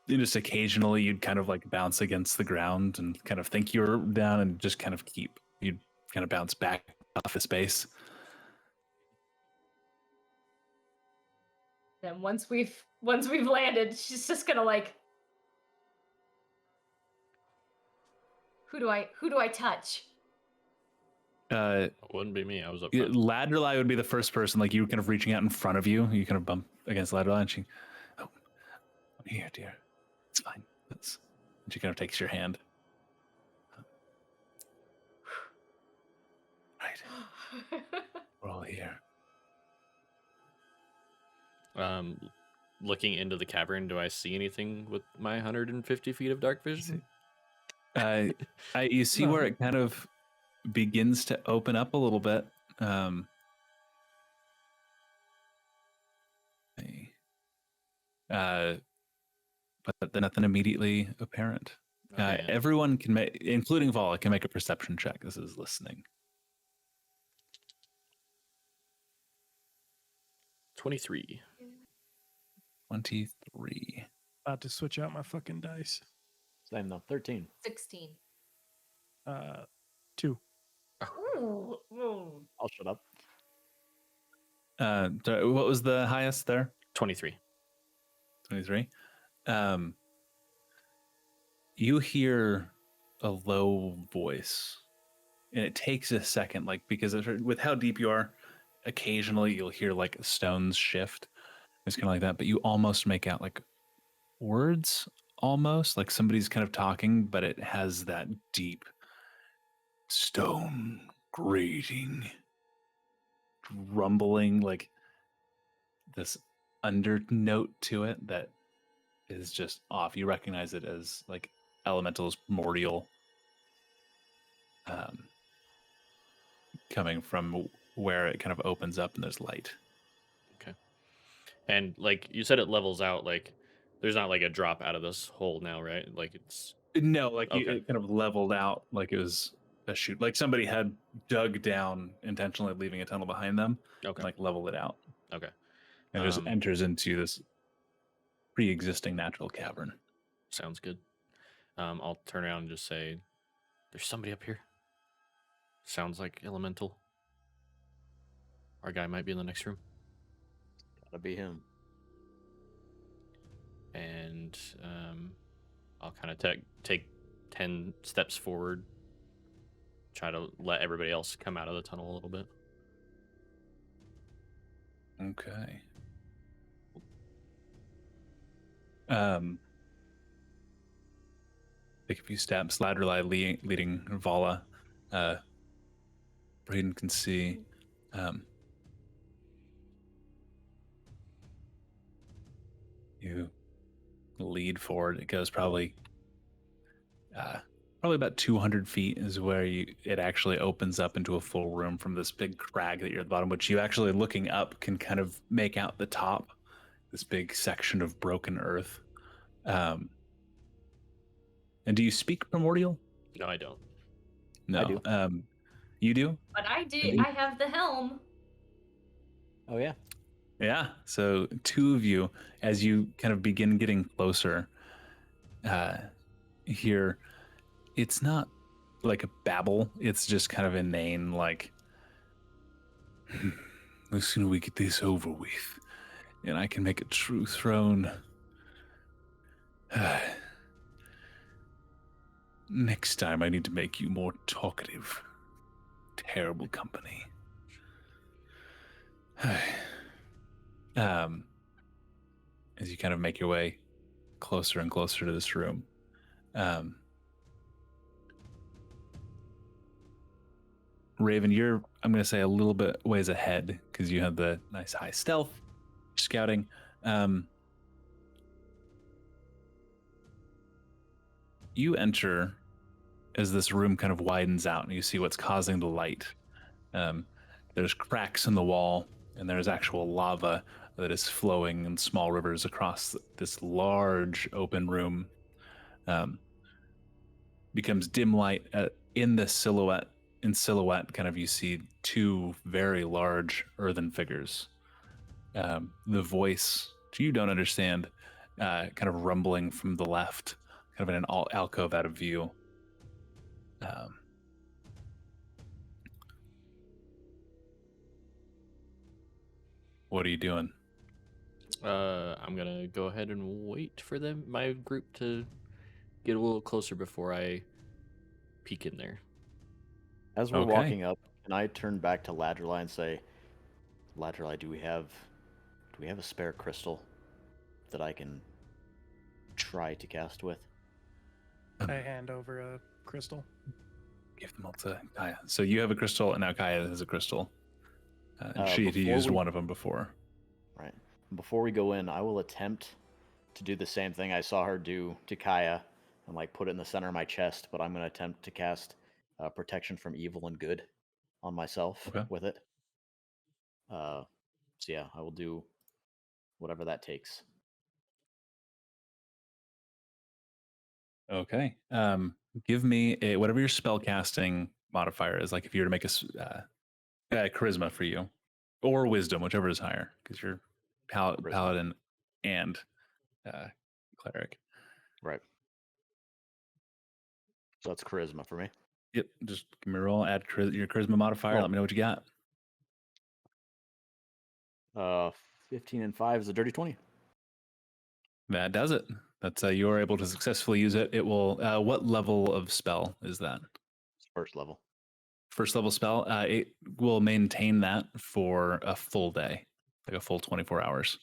just occasionally you'd kind of like bounce against the ground and kind of think you were down and just kind of you'd kind of bounce back off the space. Then once we've landed, she's just gonna like, who do I touch? It wouldn't be me. I was up Yeah, front. Ladderlie would be the first person, like you kind of reaching out in front of you. You kind of bump against Ladderlie and she, "Oh, I'm here, dear." It's fine. She kind of takes your hand. Right. We're all here. Looking into the cavern, do I see anything with my 150 feet of dark vision? You see where it kind of begins to open up a little bit. But then nothing immediately apparent. Okay, Everyone can make, including Vala, can make a perception check. This is listening. 23. 23. About to switch out my fucking dice. Same though. 13. 16. 2. Ooh. I'll shut up. What was the highest there? 23. 23. You hear a low voice, and it takes a second, like, because with how deep you are, occasionally you'll hear like stones shift. It's kind of like that, but you almost make out like words, almost like somebody's kind of talking, but it has that deep stone grating, rumbling, like this undernote to it that is just off. You recognize it as like elementals, primordial, coming from where it kind of opens up and there's light. Okay. And like you said, it levels out. Like there's not like a drop out of this hole now, right? Like it's No, like Okay. it kind of leveled out, like it was a chute, like somebody had dug down intentionally, leaving a tunnel behind them, okay. and like leveled it out, Okay. and it just enters into this pre-existing natural cavern. Sounds good. I'll turn around and just say, "There's somebody up here. Sounds like elemental. Our guy might be in the next room." Gotta be him. And I'll kind of take 10 steps forward, try to let everybody else come out of the tunnel a little bit. Okay. Take a few steps. Ladrillai leading Vala. Braden can see. You lead forward. It goes probably about 200 feet is where it actually opens up into a full room from this big crag that you're at the bottom, which you actually, looking up, can kind of make out the top. This big section of broken earth. And do you speak primordial? No, I don't. No. I do. You do? But I do. Indeed. I have the helm. Oh yeah. Yeah. So two of you, as you kind of begin getting closer, here, it's not like a babble. It's just kind of inane, like, the sooner we get this over with, and I can make a true throne. Next time I need to make you more talkative. Terrible company. As you kind of make your way closer and closer to this room, Raven, you're, I'm going to say, a little bit ways ahead because you have the nice high stealth, scouting. You enter as this room kind of widens out and you see what's causing the light. There's cracks in the wall and there's actual lava that is flowing in small rivers across this large open room. Becomes dim light in the silhouette. In silhouette, kind of, you see two very large earthen figures. The voice, which you don't understand, kind of rumbling from the left, kind of in an alcove out of view. What are you doing? I'm gonna go ahead and wait for my group to get a little closer before I peek in there. As we're Okay. walking up, can I turn back to Ladrillai and say, Ladrillai, do we have a spare crystal that I can try to cast with. I hand over a crystal. Give them all to Kaya. So you have a crystal, and now Kaya has a crystal. And she had Before used we- one of them before. Right. Before we go in, I will attempt to do the same thing I saw her do to Kaya and like put it in the center of my chest, but I'm going to attempt to cast protection from evil and good on myself with it. So yeah, I will do whatever that takes. Okay. Give me whatever your spell casting modifier is. Like if you were to make a charisma for you, or wisdom, whichever is higher, because you're paladin and cleric. Right. So that's charisma for me. Yep. Just give me a roll. Add your charisma modifier. Oh. Let me know what you got. 15 and 5 is a dirty 20. That does it. That's you are able to successfully use it. It will. What level of spell is that? It's first level. First level spell. It will maintain that for a full day, like a full 24 hours,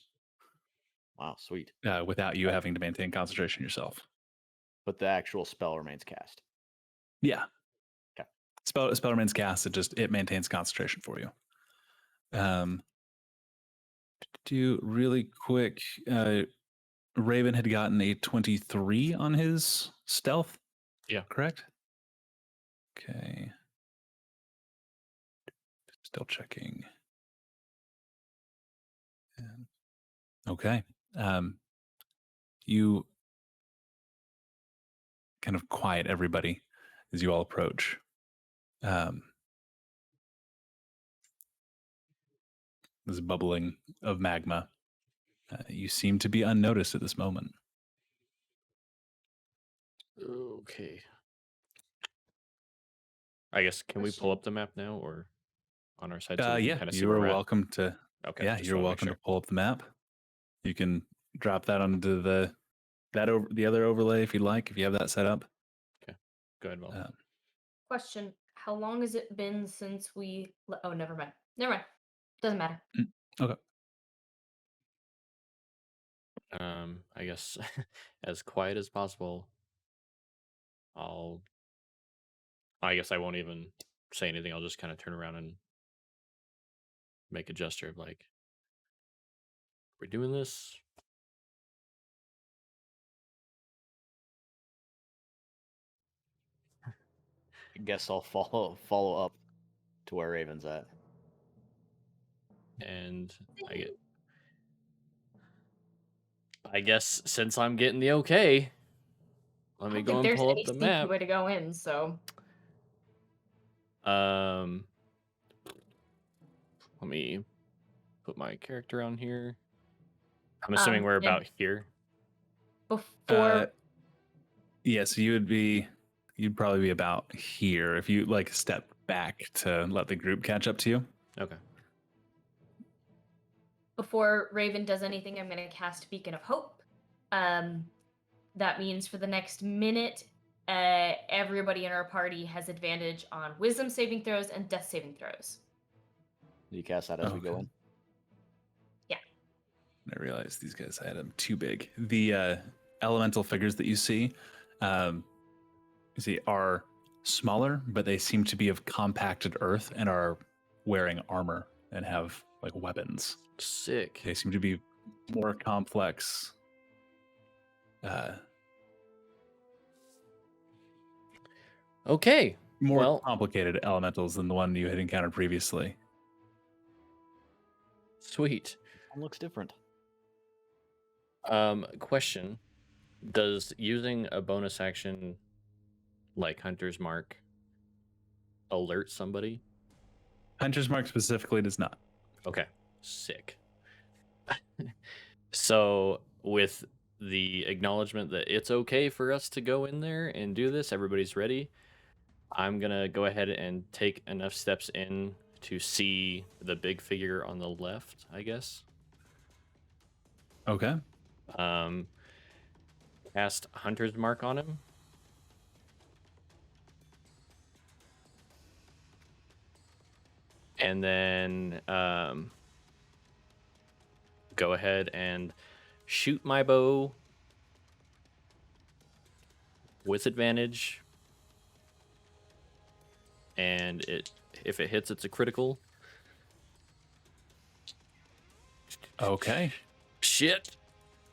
Wow, sweet. without you having to maintain concentration yourself. But the actual spell remains cast. Yeah. Okay. Spell remains cast. It maintains concentration for you. Do really quick. Raven had gotten a 23 on his stealth. Yeah. Correct. Okay. Still checking. Okay. You kind of quiet everybody as you all approach. This bubbling of magma. You seem to be unnoticed at this moment. Okay. I guess can we pull up the map now or on our side so we can Yeah, kind of see you where are we're at? welcome to. Okay. Yeah, just you're wanna make welcome sure. to pull up the map. You can drop that onto the other overlay if you'd like, if you have that set up. Go ahead, Mel. Question: how long has it been since we? Oh, never mind. Never mind. Doesn't matter. Okay. I guess as quiet as possible. I guess I won't even say anything. I'll just kind of turn around and make a gesture of like, we're doing this. I guess I'll follow up to where Raven's at. And I guess since I'm getting the okay, let I me don't go think and there's pull any up the sneaky map. way to go in. So Let me put my character on here. I'm assuming we're and about here. before Yes, you'd probably be about here if you like step back to let the group catch up to you. Okay. before Raven does anything, I'm going to cast Beacon of Hope. That means for the next minute, everybody in our party has advantage on Wisdom saving throws and Death saving throws. Do you cast that as we go Okay. in? Yeah. I realized these guys had them too big. The elemental figures that you see are smaller, but they seem to be of compacted earth and are wearing armor and have like weapons. Sick. They seem to be more complex. Okay. More complicated elementals than the one you had encountered previously. Sweet. One looks different. Question. Does using a bonus action like Hunter's Mark alert somebody? Hunter's Mark specifically does not. Okay. Sick. So with the acknowledgement that it's okay for us to go in there and do this, everybody's ready. I'm gonna go ahead and take enough steps in to see the big figure on the left, I guess. Okay. Cast Hunter's Mark on him. And then go ahead and shoot my bow with advantage. And if it hits, it's a critical. Okay. Shit.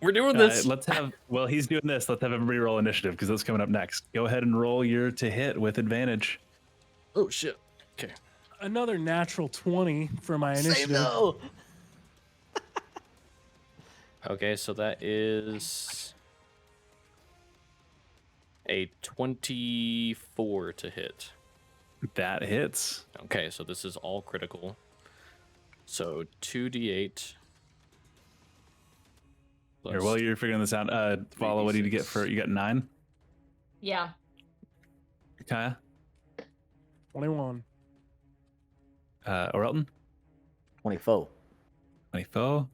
We're doing this. While he's doing this, let's have everybody roll initiative because that's coming up next. Go ahead and roll your to hit with advantage. Oh, shit. Okay. Another natural 20 for my Same initiative. though. Okay, so that is a 24 to hit. That hits. Okay, so this is all critical. So 2d8. Here, while you're figuring this out, follow. What did you get for? You got 9. Yeah. Kaya, 21. Orelton, 24. 24.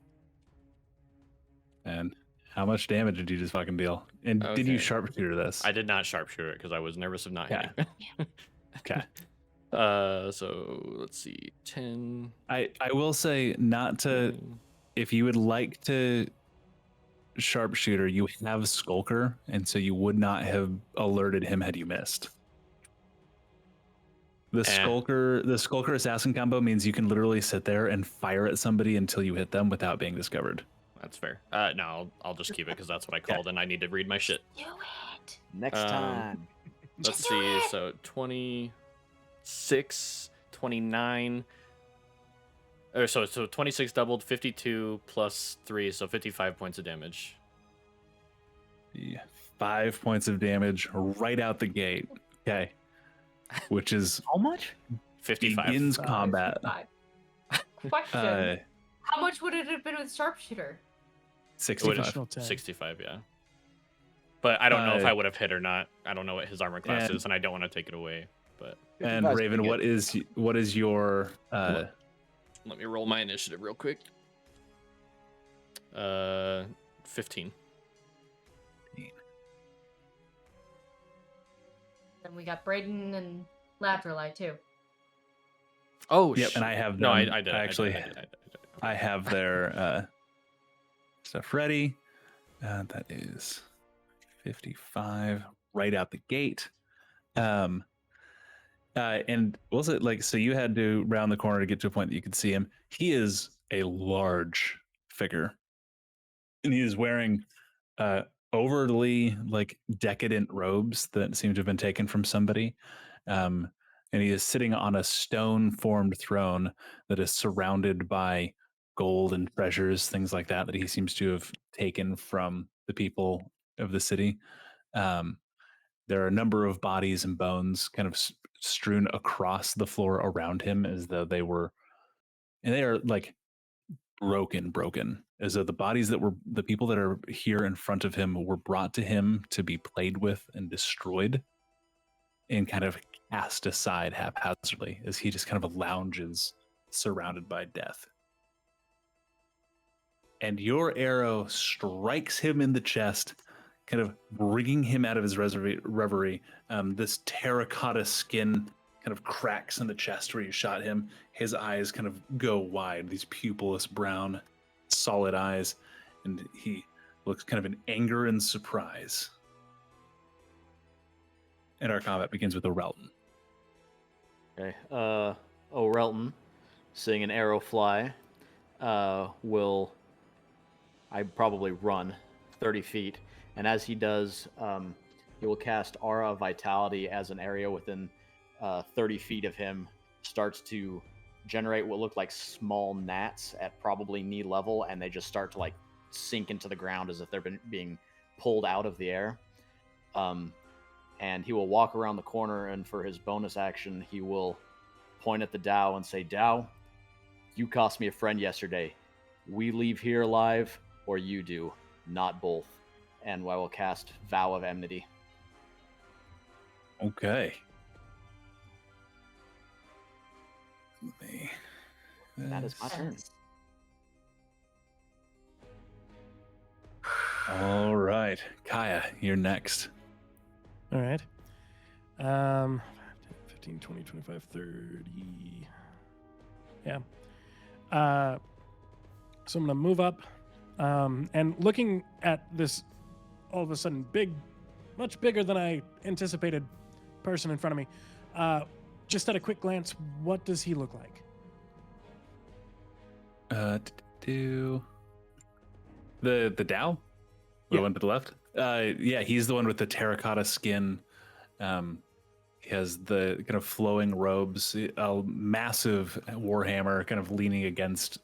And how much damage did you just fucking deal? And did you Okay. sharpshooter this? I did not sharpshoot it because I was nervous of not Yeah. hitting. Okay. So let's see, 10. I will say not to. 9. If you would like to sharpshooter, you have Skulker, and so you would not have alerted him had you missed. The Skulker assassin combo means you can literally sit there and fire at somebody until you hit them without being discovered. That's fair. No, I'll just keep it because that's what I called, and I need to read my shit. Do it. Next Um, time. Let's Just do see. it. So 26, 29. Or so 26 doubled, 52 plus 3, so 55 points of damage. 5 points of damage right out the gate. Okay. Which is How much? 55. begins combat. Question. How much would it have been with sharpshooter? 65. Additional 10. 65, yeah. But I don't know if Uh, I would have hit or not. I don't know what his armor class and- is, and I don't want to take it away. But And 55 's Raven, pretty good. what is your let me roll my initiative real quick. 15. Then we got Braden and Lateralite too. Oh, Yep, and I have No, them. I did. Actually, I did. I have their stuff ready. That is 55 right out the gate. And was it like, so you had to round the corner to get to a point that you could see him. He is a large figure, and he is wearing overly like decadent robes that seem to have been taken from somebody. And he is sitting on a stone formed throne that is surrounded by gold and treasures, things like that, that he seems to have taken from the people of the city. There are a number of bodies and bones kind of strewn across the floor around him as though they were, and they are like broken, as though the bodies that were the people that are here in front of him were brought to him to be played with and destroyed and kind of cast aside haphazardly as he just kind of lounges surrounded by death. And your arrow strikes him in the chest, kind of bringing him out of his reverie. This terracotta skin kind of cracks in the chest where you shot him. His eyes kind of go wide, these pupilless brown, solid eyes, and he looks kind of in anger and surprise. And our combat begins with Orelton. Okay. Orelton, seeing an arrow fly, will probably run 30 feet. And as he does, he will cast Aura of Vitality as an area within 30 feet of him starts to generate what look like small gnats at probably knee level, and they just start to like sink into the ground as if they're being pulled out of the air. And he will walk around the corner, and for his bonus action, he will point at the Dow and say, "Dow, you cost me a friend yesterday. We leave here alive, or you do, not both." And I will cast Vow of Enmity. Okay. Let me. And that is my turn. All right, Kaya, you're next. All right. 15, 20, 25, 30. Yeah. So I'm going to move up and looking at this all of a sudden big much bigger than I anticipated person in front of me. Just at a quick glance, what does he look like? Do the Dow? The Yeah. one to the left? Yeah, he's the one with the terracotta skin. He has the kind of flowing robes, a massive warhammer kind of leaning against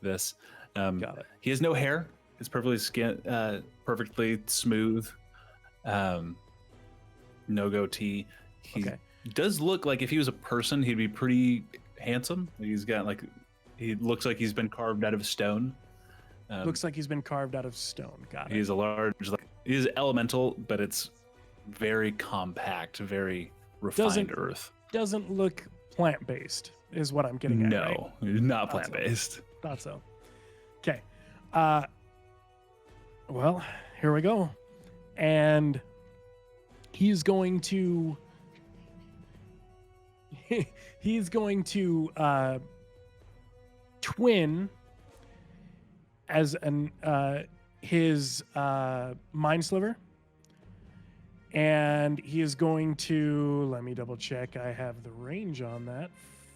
this. Got it. He has no hair. It's perfectly smooth. No goatee. He does look like if he was a person, he'd be pretty handsome. He's got he looks like he's been carved out of stone. Looks like he's been carved out of stone. Got it. He's a large, he's elemental, but it's very compact, very refined earth. Doesn't look plant-based, is what I'm getting at. No, right? not plant-based. Thought so. Okay. Well, here we go. And he's going to twin as his mind sliver, and he is going to, let me double check, I have the range on that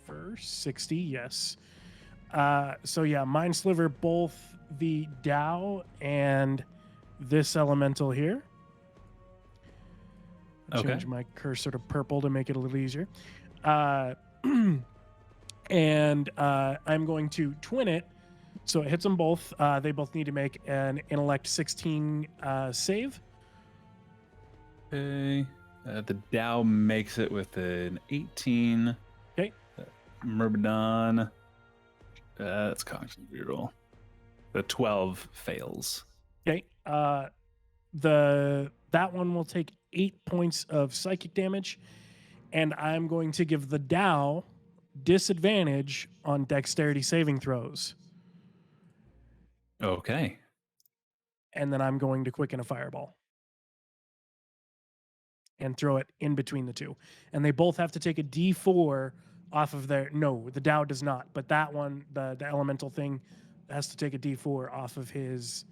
for 60. Yes. So yeah, mind sliver both the Dow and this elemental here. I'll change my cursor to purple to make it a little easier. And I'm going to twin it. So it hits them both. They both need to make an intellect 16 save. Okay. The Dow makes it with an 18. Okay. Myrmidon. That's cognitive reroll. The 12 fails. Okay. That one will take 8 points of psychic damage, and I'm going to give the Dow disadvantage on dexterity saving throws. Okay. And then I'm going to quicken a fireball and throw it in between the two. And they both have to take a D4 off of their... No, the Dow does not. But that one, the elemental thing, has to take a D4 off of his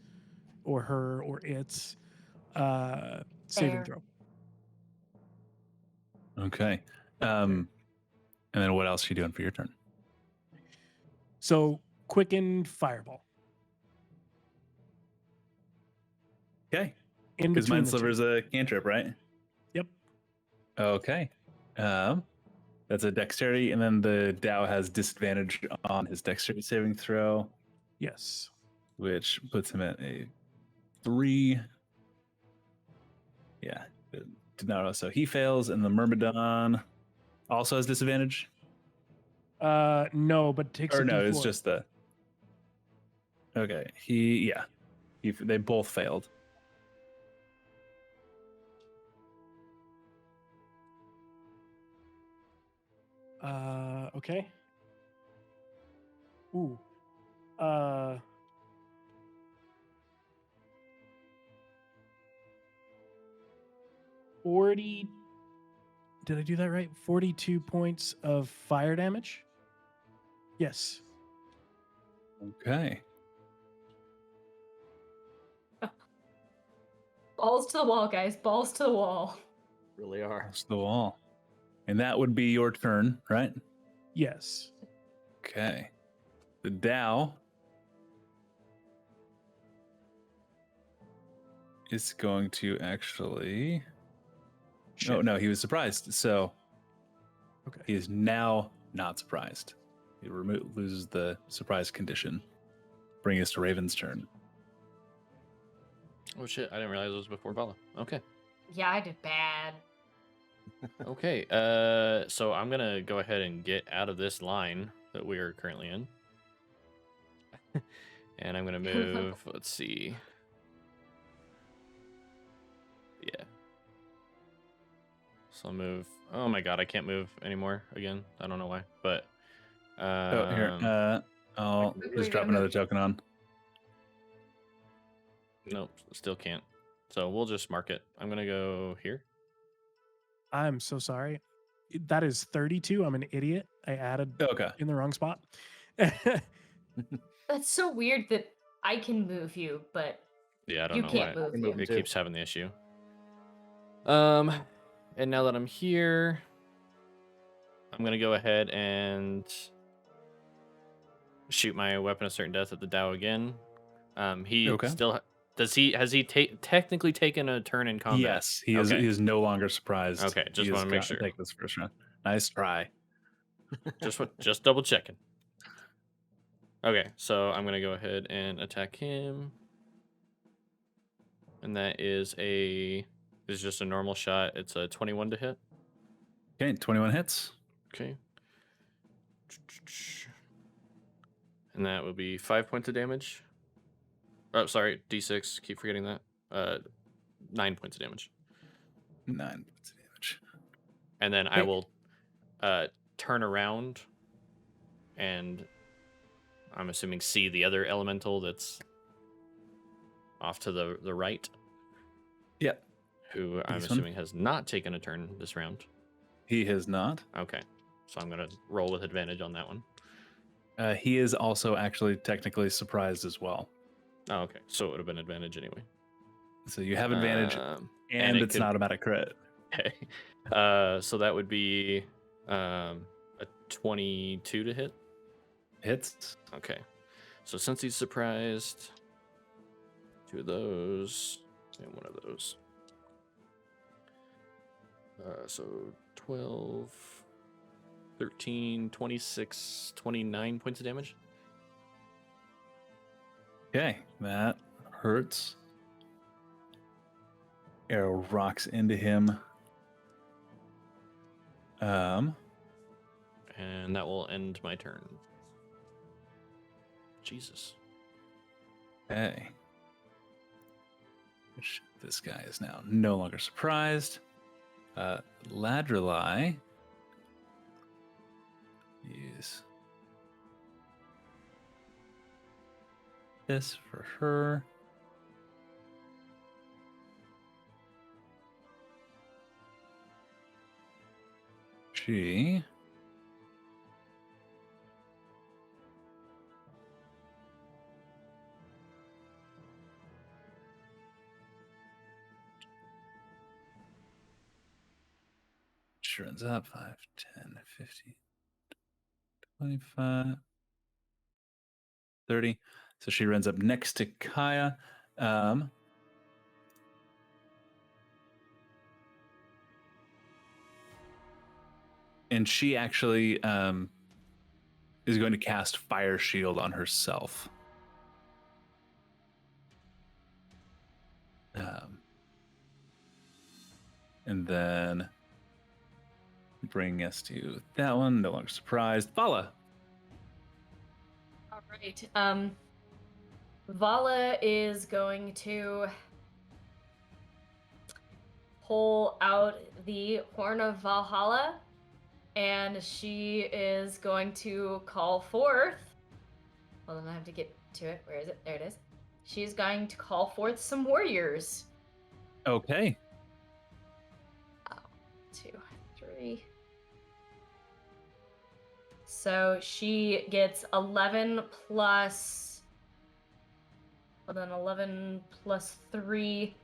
or her or its saving throw. Okay. And then what else are you doing for your turn? So quicken fireball. Okay. In Because between Mind the Sliver two. is a cantrip, right? Yep. Okay. That's a dexterity, and then the Dow has disadvantage on his dexterity saving throw, Yes. which puts him at a 3. Yeah. No, so he fails, and the Myrmidon also has disadvantage? No, but takes Or a no, D4. it's just the... Okay. They both failed. Okay. Ooh. 40. Did I do that right? 42 points of fire damage? Yes. Okay. Balls to the wall, guys. Balls to the wall. Really are. That's the wall. And that would be your turn, right? Yes. Okay. The Dow is going to actually... Oh, no, he was surprised. So Okay. he is now not surprised. He loses the surprise condition. Bring us to Raven's turn. Oh shit! I didn't realize it was before Bala. Okay. Yeah, I did bad. Okay. So I'm gonna go ahead and get out of this line that we are currently in, and I'm gonna move. Let's see. Yeah. So I'll move. Oh my god, I can't move anymore again. I don't know why, but Here. I'll just drop another token on. nope, still can't. So we'll just mark it. I'm gonna go here. I'm so sorry. That is 32. I'm an idiot. I added Okay. in the wrong spot. That's so weird that I can move you, but Yeah, I don't you know can't why move can you. move it too. keeps having the issue. And now that I'm here, I'm gonna go ahead and shoot my weapon of certain death at the Dow again. He Okay. still has he technically taken a turn in combat? Yes, he is. Okay. He is no longer surprised. Okay, just want to make sure. Take this first round. Nice try. Just double checking. Okay, so I'm gonna go ahead and attack him, and that is just a normal shot. It's a 21 to hit. Okay, 21 hits. Okay. And that would be 5 points of damage. Oh, sorry, D6. Keep forgetting that. 9 points of damage. 9 points of damage. And then I will turn around and I'm assuming see the other elemental that's off to the right. Yep. Who I'm This one? assuming has not taken a turn this round. He has not. Okay. So I'm going to roll with advantage on that one. He is also actually technically surprised as well. Oh, okay. So it would have been advantage anyway. So you have advantage, and it it's could- an automatic crit. Okay. So that would be a 22 to hit. Hits. Okay. So since he's surprised, 2 of those and 1 of those. So 12, 13, 26, 29 points of damage. Okay, that hurts. Arrow rocks into him. And that will end my turn. Jesus. Okay. This guy is now no longer surprised. Ladrillai. Use this for her. She runs up 5, 10, 15, 25, 30. So she runs up next to Kaya. And she actually is going to cast Fire Shield on herself. And then bring us to that one. No longer surprised. Vala. All right. Vala is going to pull out the Horn of Valhalla, and she is going to call forth. Hold on, I have to get to it. Where is it? There it is. She's going to call forth some warriors. Okay. 2, 3. So she gets 11 plus. Well, then 11 plus 3.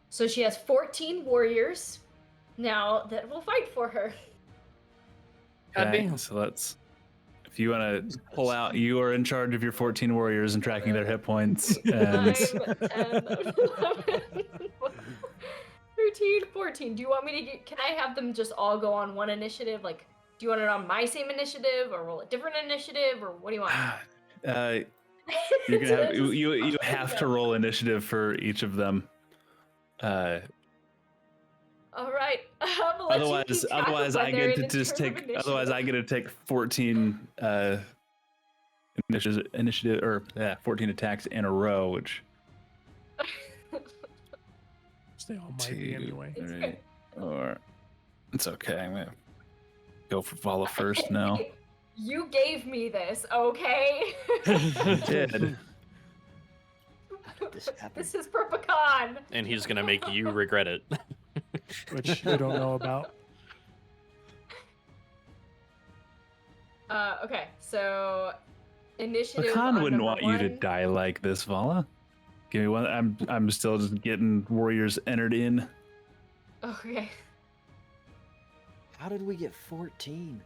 So she has 14 warriors now that will fight for her. Okay, so let's. If you want to pull out, you are in charge of your 14 warriors and tracking their hit points. And 9, 10, 11, 13, 14. Do you want me to get, can I have them just all go on one initiative? Like, do you want it on my same initiative or roll a different initiative, or what do you want? You're gonna have you have to roll initiative for each of them. All right. Otherwise I get to just take. Otherwise I get to take 14 initiative or 14 attacks in a row, which. They all might be anyway. 3, or it's okay. I'm gonna go for Vala first now. You gave me this, okay? I did. This is for pecan. And he's going to make you regret it. Which you don't know about. Okay, so initiative. Pecan on wouldn't number want you to 1. die like this, Vala. Give me one. I'm still just getting warriors entered in. Okay. How did we get 14?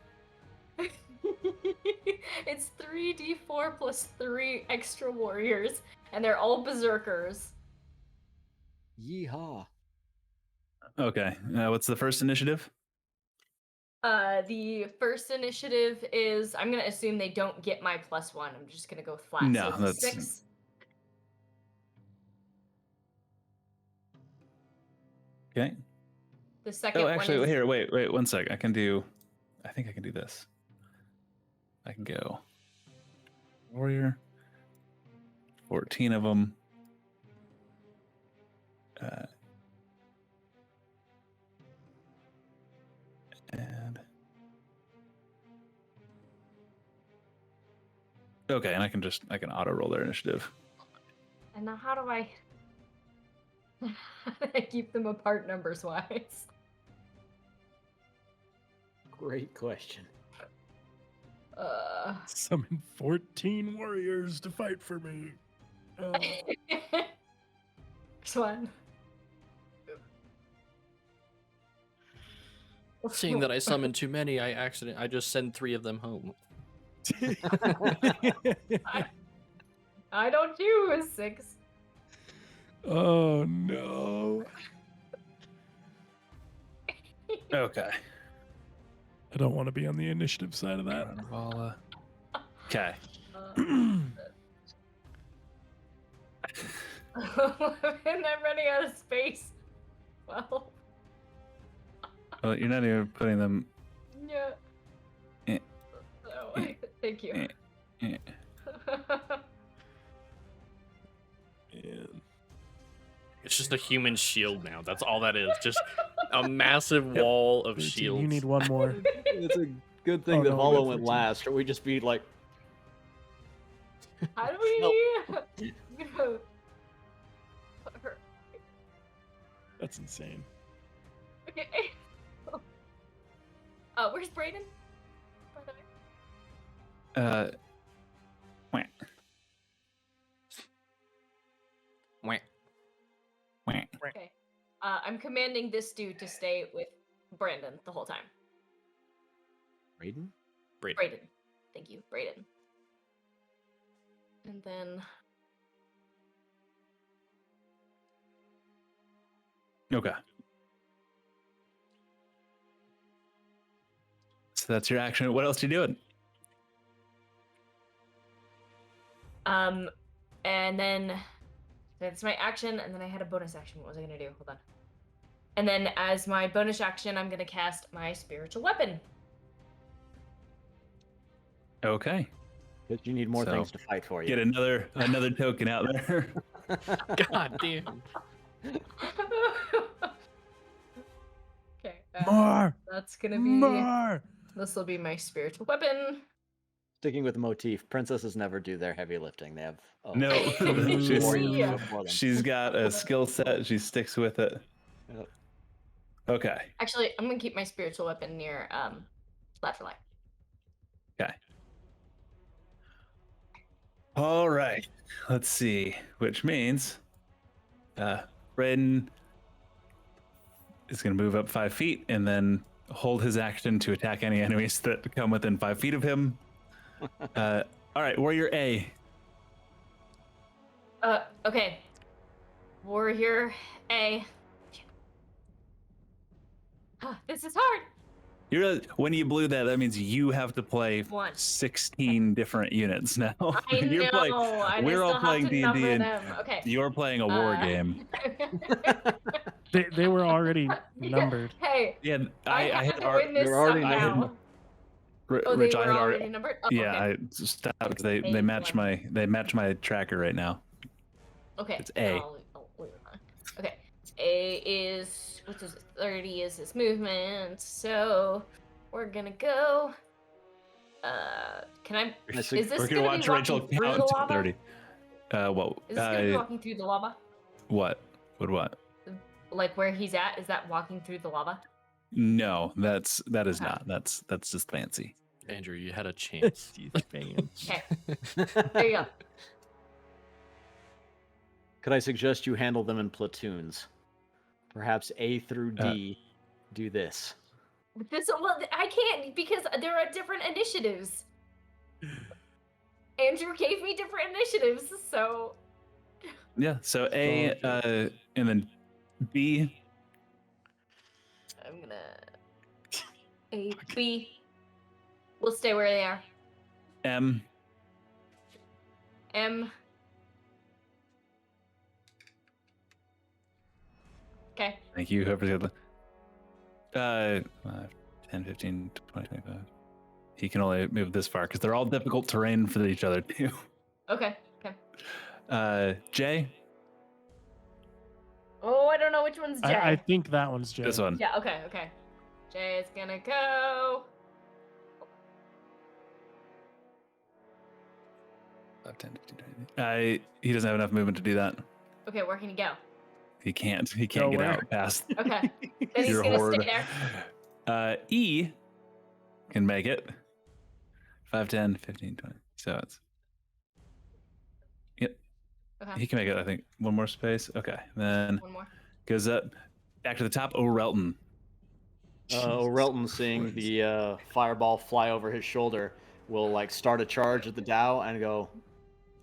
It's 3d4 plus 3 extra warriors, and they're all berserkers. Yeehaw. Okay. What's the first initiative? The first initiative is, I'm gonna assume they don't get my +1. I'm just gonna go flat. No, so it's a that's- 6. Okay. The second Oh, actually, one is, here, wait 1 sec. I think I can do this. I can go warrior, 14 of them. And okay, and I can auto roll their initiative. and now how do I keep them apart numbers wise? Great question. Summon 14 warriors to fight for me. First one. Seeing that I summoned too many, I just send 3 of them home. I don't choose 6. Oh no. Okay. I don't want to be on the initiative side of that. Okay. And I'm running out of space. Well, Well, you're not even putting them. yeah. Eh. Oh, thank you. Eh. Man. It's just a human shield now. That's all that is. Just a massive wall of 13, shields. You need one more. It's a good thing Oh, that no, Hollow we went got 14. last, or we'd just be like, How do we put her? That's insane. Okay. Where's Brayden? By the way? Wah. Wah. Wah. Okay. I'm commanding this dude to stay with Brandon the whole time. Raiden? Brayden. Thank you, Brayden. And then Okay. So that's your action. What else are you doing? and then that's my action, and then I had a bonus action. What was I gonna do? Hold on. And then as my bonus action, I'm gonna cast my spiritual weapon. Okay. Because you need more So, things to fight for you. Get another token out there. God damn. Okay. More! That's gonna be. More! This will be my spiritual weapon. Sticking with the motif, princesses never do their heavy lifting. They have No, warriors Yeah. before them. she's got a skill set. She sticks with it. Yep. Okay. Actually, I'm gonna keep my spiritual weapon near Flat for Life. Okay. All right. Let's see. Which means, Brayden is going to move up 5 feet and then hold his action to attack any enemies that come within 5 feet of him. All right, Warrior A. Okay. Warrior A. This is hard. When you blew that, that means you have to play One. 16 different units now. I You're know. playing. I We're still all have playing to D&D, number and them. Okay. you're playing a war game. They were already numbered. Hey, Yeah, I I have had to win this you're already somehow. numbered. Oh, Rich, they I were had already numbered? Oh, yeah, okay. I stopped because they A match one. my tracker right now. Okay. It's A. I'll leave it on. Okay. A is, what's this? 30 is his movement. So we're gonna go. Can I? Is Is this We're gonna gonna be watch walking Rachel through count the to lava? 30. Whoa. Is this gonna be walking through the lava? What? What? Like where he's at? Is that walking through the lava? No, that is Okay. not. That's just fancy. Andrew, you had a chance. Okay. There you go. Could I suggest you handle them in platoons? perhaps A through D do this. Well, I can't because there are different initiatives. Andrew gave me different initiatives, so Yeah. So A, and then B. I'm gonna A, B. We'll stay where they are. M. M. Okay. Thank you. Whoever's got the 5, 10, 15, 20, 25. He can only move this far because they're all difficult terrain for each other too. Okay. J. Oh, I don't know which one's J. I think that one's J. This one. Yeah, okay. J is gonna go. 5, 10, 15, 20. He doesn't have enough movement to do that. Okay, where can he go? He can't. He can't get Nowhere. out past Okay. Then he's your gonna horde. stay there. E can make it. 5, 10, 15, 20. So it's. Yep. Okay. He can make it, I think. One more space. Okay. Then One more. goes up back to the top. O'Relton. Relton, seeing the fireball fly over his shoulder, will like start a charge at the Dow and go,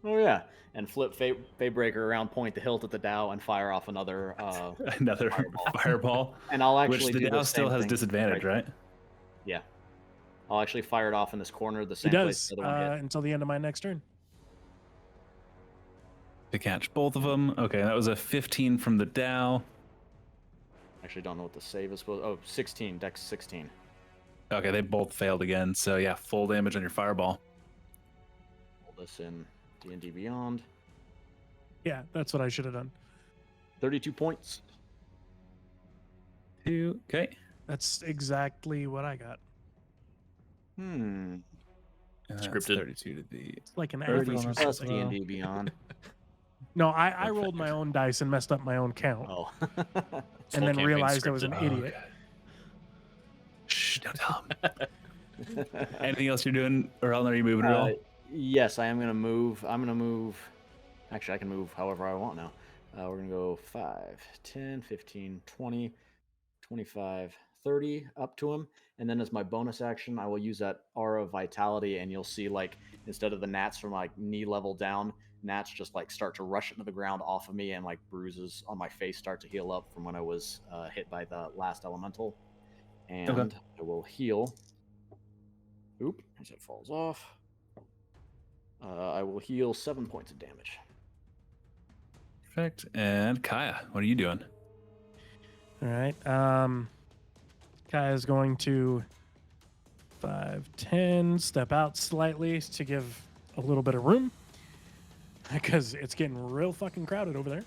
oh yeah, and flip Faybreaker around, point the hilt at the Dow, and fire off another Another fireball. And I'll actually Which the do Dow the still same has thing disadvantage, right? Yeah. I'll actually fire it off in this corner, the He same place does the other one hit. until the end of my next turn. To catch both of them. Okay, that was a 15 from the Dow. Actually, don't know what the save is supposed. Oh, 16, Dex 16. Okay, they both failed again. So yeah, full damage on your fireball. Roll this in D&D Beyond. Yeah, that's what I should have done. 32 points. 2. Okay. That's exactly what I got. And that's Scripted. 32 to the. It's like an 30 average or Plus something. D&D Beyond. No, I rolled my own dice and messed up my own count, Oh. and Whole then campaign's realized I was an scripted. idiot. Shh, don't tell him. Anything else you're doing, or are you moving at all? Yes, I am going to move. I'm going to move. Actually, I can move however I want now. We're going to go 5, 10, 15, 20, 25, 30 up to him. And then as my bonus action, I will use that Aura of Vitality, and you'll see, like, instead of the gnats from, like, knee level down, gnats just, like, start to rush into the ground off of me, and, like, bruises on my face start to heal up from when I was hit by the last elemental. And I will heal. Oop, as it falls off. I will heal 7 points of damage. Perfect. And Kaya, what are you doing? All right. Kaya's going to 5, 10, step out slightly to give a little bit of room because it's getting real fucking crowded over there.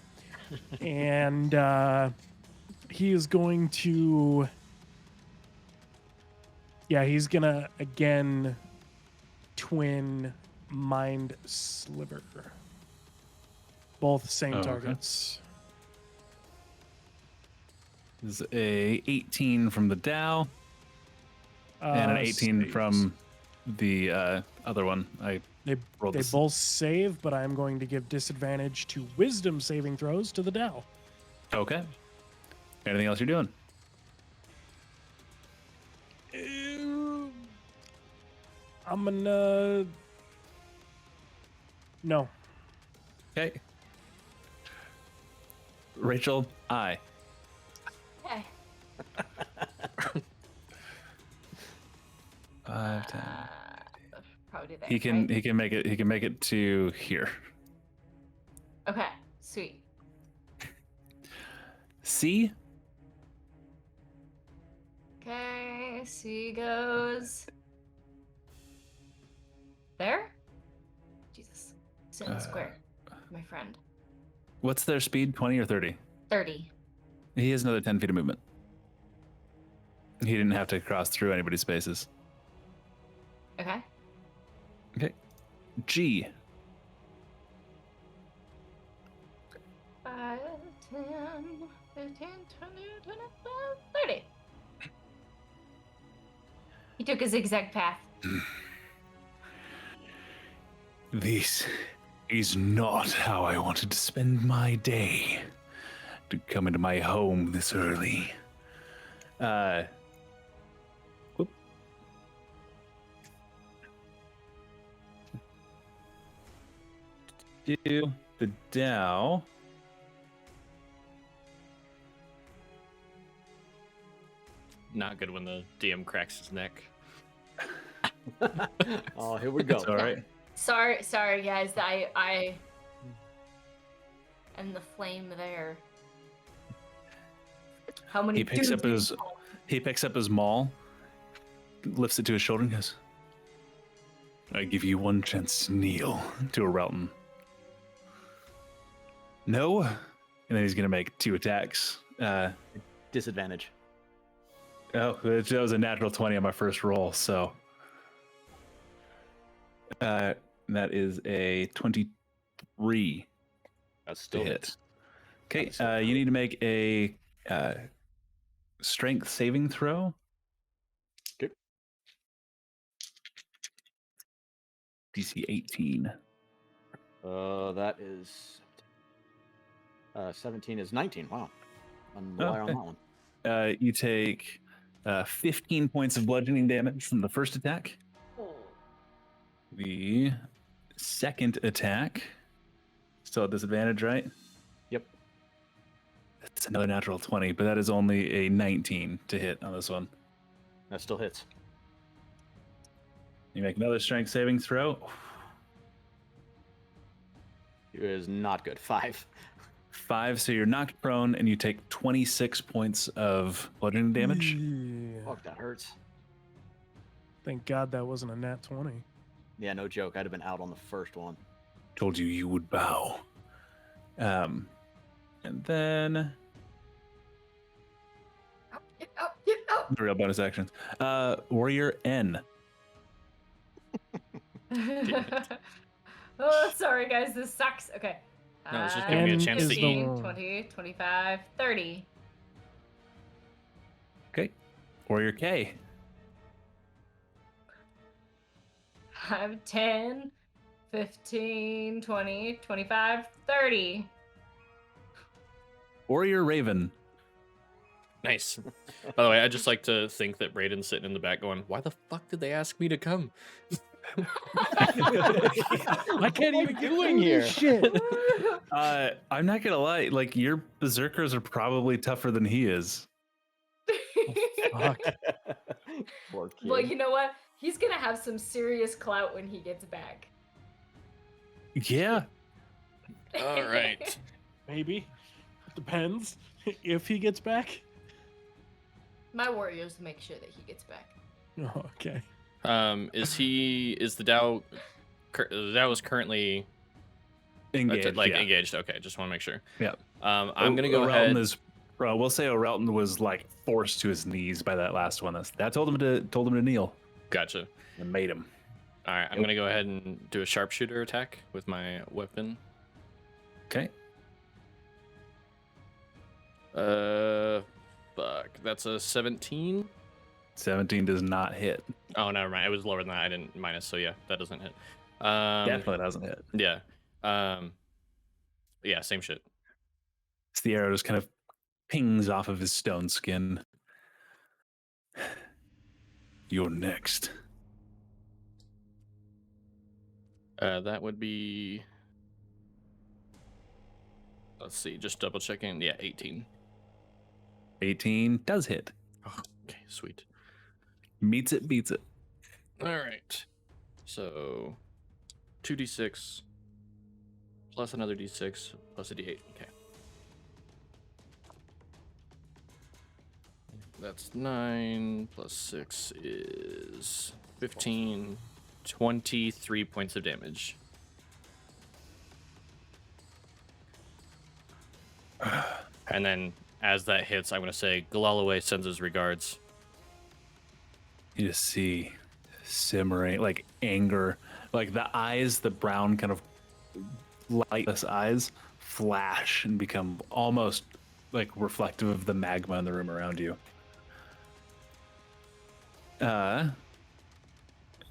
And he is going to. Yeah, he's going to again twin Mind Sliver. Both same Okay. targets. This is a 18 from the Dow and an 18 saves. from the other one. I They rolled they this. both save, but I'm going to give disadvantage to wisdom saving throws to the Dow. Okay. Anything else you're doing? I'm gonna. No. Okay. Rachel, I. Okay. 5, 10. Probably do that. He can right? he can make it. He can make it to here. Okay. Sweet. C. Okay. C goes there. Jesus. Sit in the square. My friend. What's their speed? 20 or 30? 30. He has another 10 feet of movement. He didn't have to cross through anybody's spaces. Okay. Okay. G. 5, 10, 15, 20, 25, 30. He took a zigzag path. This is not how I wanted to spend my day. to come into my home this early. Whoop. Do the Dow. Not good when the DM cracks his neck. Oh, here we go. It's all right. Sorry, guys. I am the flame there. How many? He picks up dudes his maul, lifts it to his shoulder, and goes, "I give you one chance to kneel to a Relton." No, and then he's gonna make 2 attacks. Disadvantage. Oh, that was a natural 20 on my first roll, so that is a 23 That's to still hit. hits. Okay, That's still you need to make a strength saving throw. Okay. DC 18. That is 17 is 19. Wow. I'm liar on Okay. that one. You take 15 points of bludgeoning damage from the first attack. The second attack, still at disadvantage, right? Yep. That's another natural 20, but that is only a 19 to hit on this one. That still hits. You make another strength saving throw. It is not good. 5. 5, so you're knocked prone and you take 26 points of bludgeoning damage. Yeah. Fuck, that hurts. Thank God that wasn't a nat 20. Yeah, no joke. I'd have been out on the first one. Told you you would bow. And then Get out! the real bonus actions. Warrior N. Oh, sorry, guys. This sucks. Okay. No, it's just giving me a chance to 15, 20, 25, 30. Okay. Warrior K. 5, 10, 15, 20, 25, 30. Warrior Raven. Nice. By the way, I just like to think that Brayden's sitting in the back going, "Why the fuck did they ask me to come?" I can't even get doing through here? this shit. I'm not gonna lie, like your berserkers are probably tougher than he is. Fuck. Poor kid. Well, you know what? He's gonna have some serious clout when he gets back. Yeah. All right. Maybe. Depends if he gets back. My warriors make sure that he gets back. Oh, okay. Is the Dow is currently Engaged. like yeah. engaged? Okay, just want to make sure. Yeah. I'm gonna go Orelton ahead. We'll say Orelton was like forced to his knees by that last one. That told him to kneel Gotcha. and made him. All right, I'm gonna go ahead and do a sharpshooter attack with my weapon. Okay. Fuck. That's a 17. 17 does not hit. Oh, never mind. It was lower than that. I didn't minus, so yeah, that doesn't hit. Definitely doesn't hit. Yeah. Yeah, same shit. It's the arrow just kind of pings off of his stone skin. You're next. That would be. Let's see, just double checking. Yeah, 18. 18 does hit. Oh, okay, sweet. Meets it, beats it. All right. So 2d6 plus another d6 plus a d8. Okay. That's 9 plus 6 is 15, 23 points of damage. And then as that hits, I'm going to say Galalaway sends his regards. You just see simmering, like anger, like the eyes, the brown kind of lightless eyes flash and become almost like reflective of the magma in the room around you.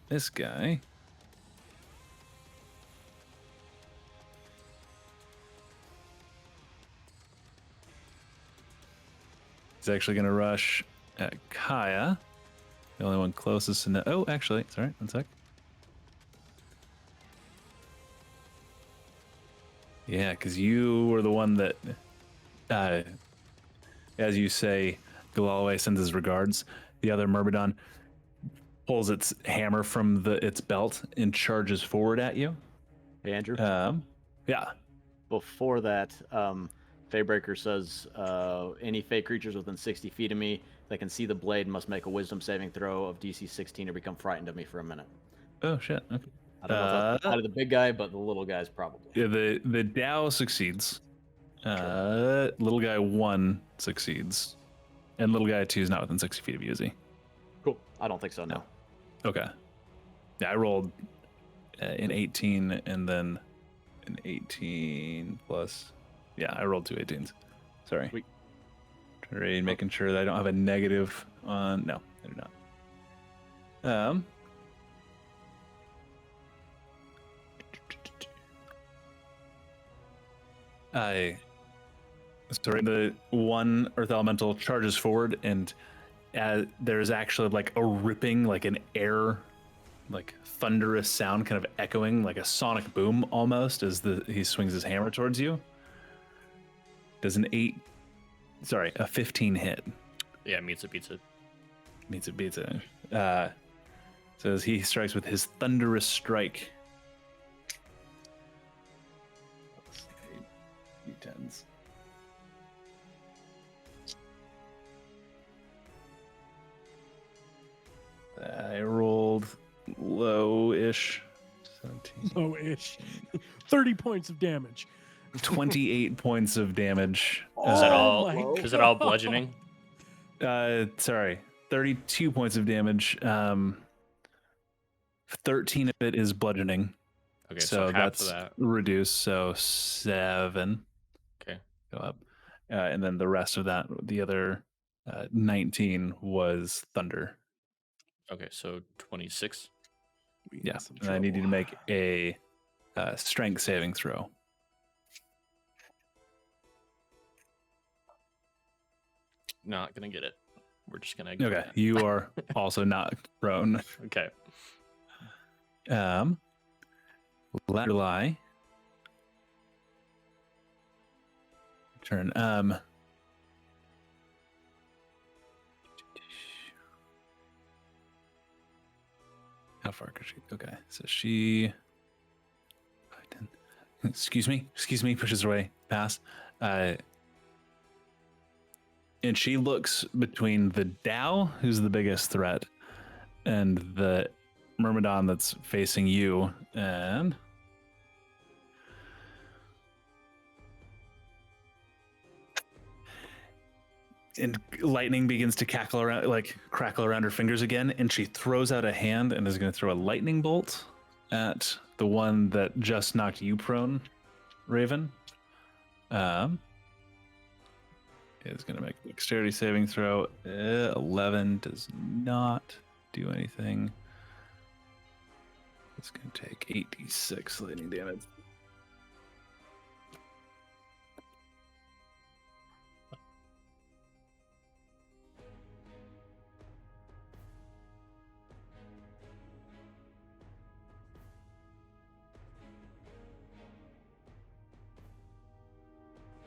This guy. He's actually going to rush at Kaya. The only one closest to the... Oh, actually, sorry, 1 sec. Yeah, because you were the one that, as you say, Galalway sends his regards. The other Myrmidon pulls its hammer from its belt and charges forward at you. Hey, Andrew. Yeah. Before that, Faybreaker says any fey creatures within 60 feet of me that can see the blade must make a wisdom saving throw of DC 16 or become frightened of me for a minute. Oh, shit. Okay. I don't know if that's out of the big guy, but the little guy's probably. Yeah, the Dow succeeds. Little guy 1 succeeds. And little guy 2 is not within 60 feet of you, is he? Cool. I don't think so, no. Okay. Yeah, I rolled an 18 and then an 18 plus. Yeah, I rolled 2 18s. Sorry. Sweet. Making sure that I don't have a negative on. No, I do not. Sorry, the 1 earth elemental charges forward, and there's actually like a ripping, like an air, like thunderous sound kind of echoing, like a sonic boom almost, as he swings his hammer towards you. Does a 15 hit? Yeah, meets it, beats it. Meets it, beats it. So as he strikes with his thunderous strike. Let's see, D10s. I rolled low-ish. 17. Low-ish. 30 points of damage. 28 points of damage. Is that Oh all? my Is it all bludgeoning? Sorry, 32 points of damage. 13 of it is bludgeoning. Okay, so half that's of that. reduced. So 7. Okay. Go up, and then the rest of that, the other 19 was thunder. Okay, so 26. Yeah, and I need you to make a strength saving throw. Not gonna get it. We're just gonna. Okay, you are also not prone. Okay. Ladder lie. Turn. How far could she? Okay, so she. Excuse me, pushes her way past. And she looks between the Dow, who's the biggest threat, and the Myrmidon that's facing you, and lightning begins to crackle around her fingers again, and she throws out a hand and is going to throw a lightning bolt at the one that just knocked you prone, Raven. Is going to make a dexterity saving throw. 11 does not do anything. It's going to take 8d6 lightning damage.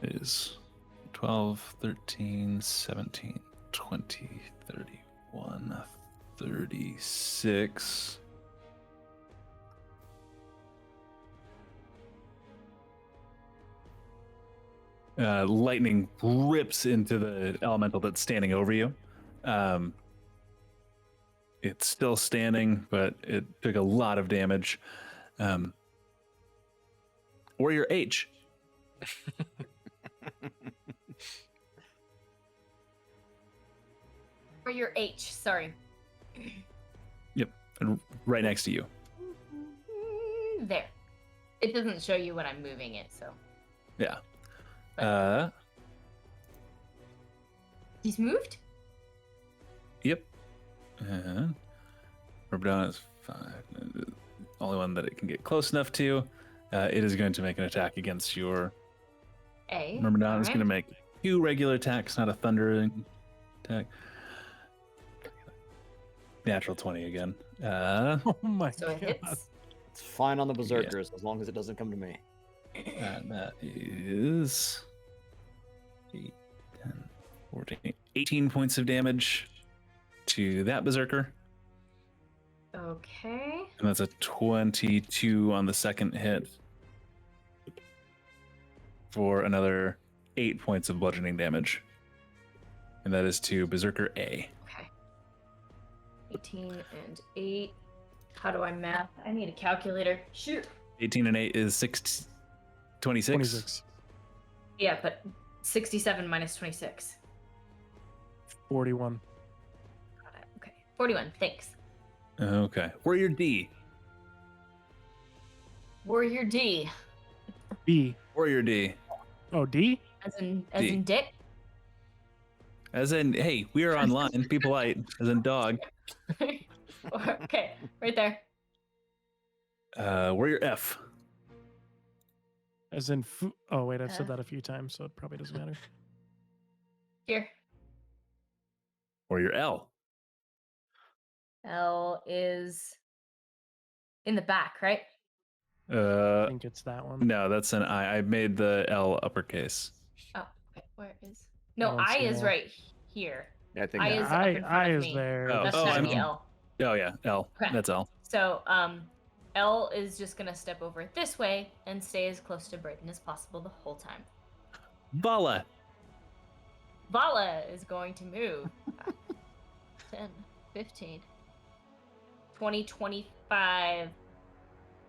It is 12, 13, 17, 20, 31, 36. Lightning rips into the elemental that's standing over you. It's still standing, but it took a lot of damage. Warrior H. Or your H, sorry. Yep, and right next to you. There. It doesn't show you when I'm moving it, so. Yeah. He's moved? Yep. And Myrmidon is 5. Only one that it can get close enough to. It is going to make an attack against your A. Myrmidon. Is alright. going to make 2 regular attacks, not a thundering. attack. Natural 20 again. Oh my So it god. hits. It's fine on the berserkers as long as it doesn't come to me. And that is 8, 10, 14, 18 points of damage to that berserker. Okay. And that's a 22 on the second hit for another 8 points of bludgeoning damage. And that is to Berserker A. Okay. 18 and 8. How do I math? I need a calculator. Shoot. 18 and 8 is 26. 26. Yeah, but 67 minus 26. 41. Got it. Okay. 41. Thanks. Okay. Warrior D. Warrior D. B. Warrior D. Oh, D? As in D. dick. As in, hey, we are online. Be polite. As in dog. Okay. Right there. Warrior F. As in, oh, wait, I've said that a few times, so it probably doesn't matter. Here. Warrior L. L is in the back, right? I think it's that one. No, that's an I. I made the L uppercase. Oh, okay. Where is? No, Oh, it's I is L. right here. Yeah, I think I that- is up in front I of is me. there. Oh, That's oh, not I'm- the L. Oh yeah, L. Okay. That's L. So, L is just gonna step over this way and stay as close to Brayden as possible the whole time. Vala. Vala is going to move. 10, 15, 20, 25,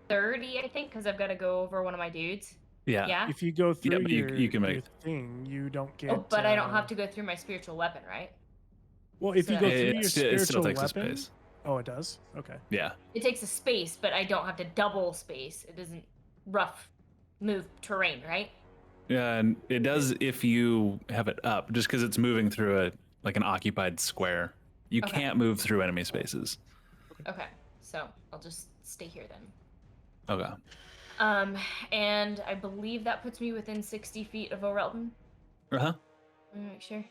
30, I think, because I've got to go over one of my dudes. Yeah. Yeah? If you go through but your, you can make- your thing, you don't get. Oh, but I don't have to go through my spiritual weapon, right? Well, if you So- go through your It still spiritual takes a weapon. space. Oh, it does? Okay. Yeah. It takes a space, but I don't have to double space. It doesn't rough move terrain, right? Yeah, and it does if you have it up, just because it's moving through an occupied square. You Okay. can't move through enemy spaces. Okay, so I'll just stay here then. Okay. And I believe that puts me within 60 feet of O'Relton. Uh-huh. Let me make sure.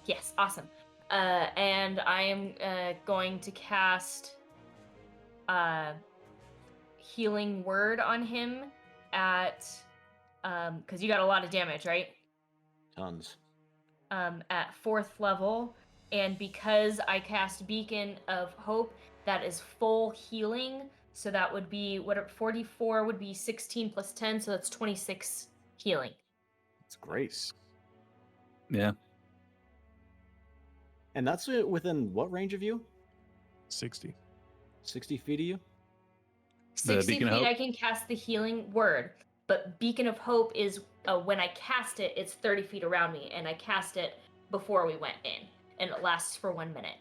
Yes, awesome. And I am going to cast Healing Word on him at because you got a lot of damage, right? Tons. At 4th level, and because I cast Beacon of Hope, that is full healing. So that would be 44 would be 16 plus 10, so that's 26 healing. It's great. Yeah. And that's within what range of you? 60. 60 feet of you? 60 Beacon feet, of Hope? I can cast the Healing Word, but Beacon of Hope is when I cast it, it's 30 feet around me, and I cast it before we went in, and it lasts for 1 minute.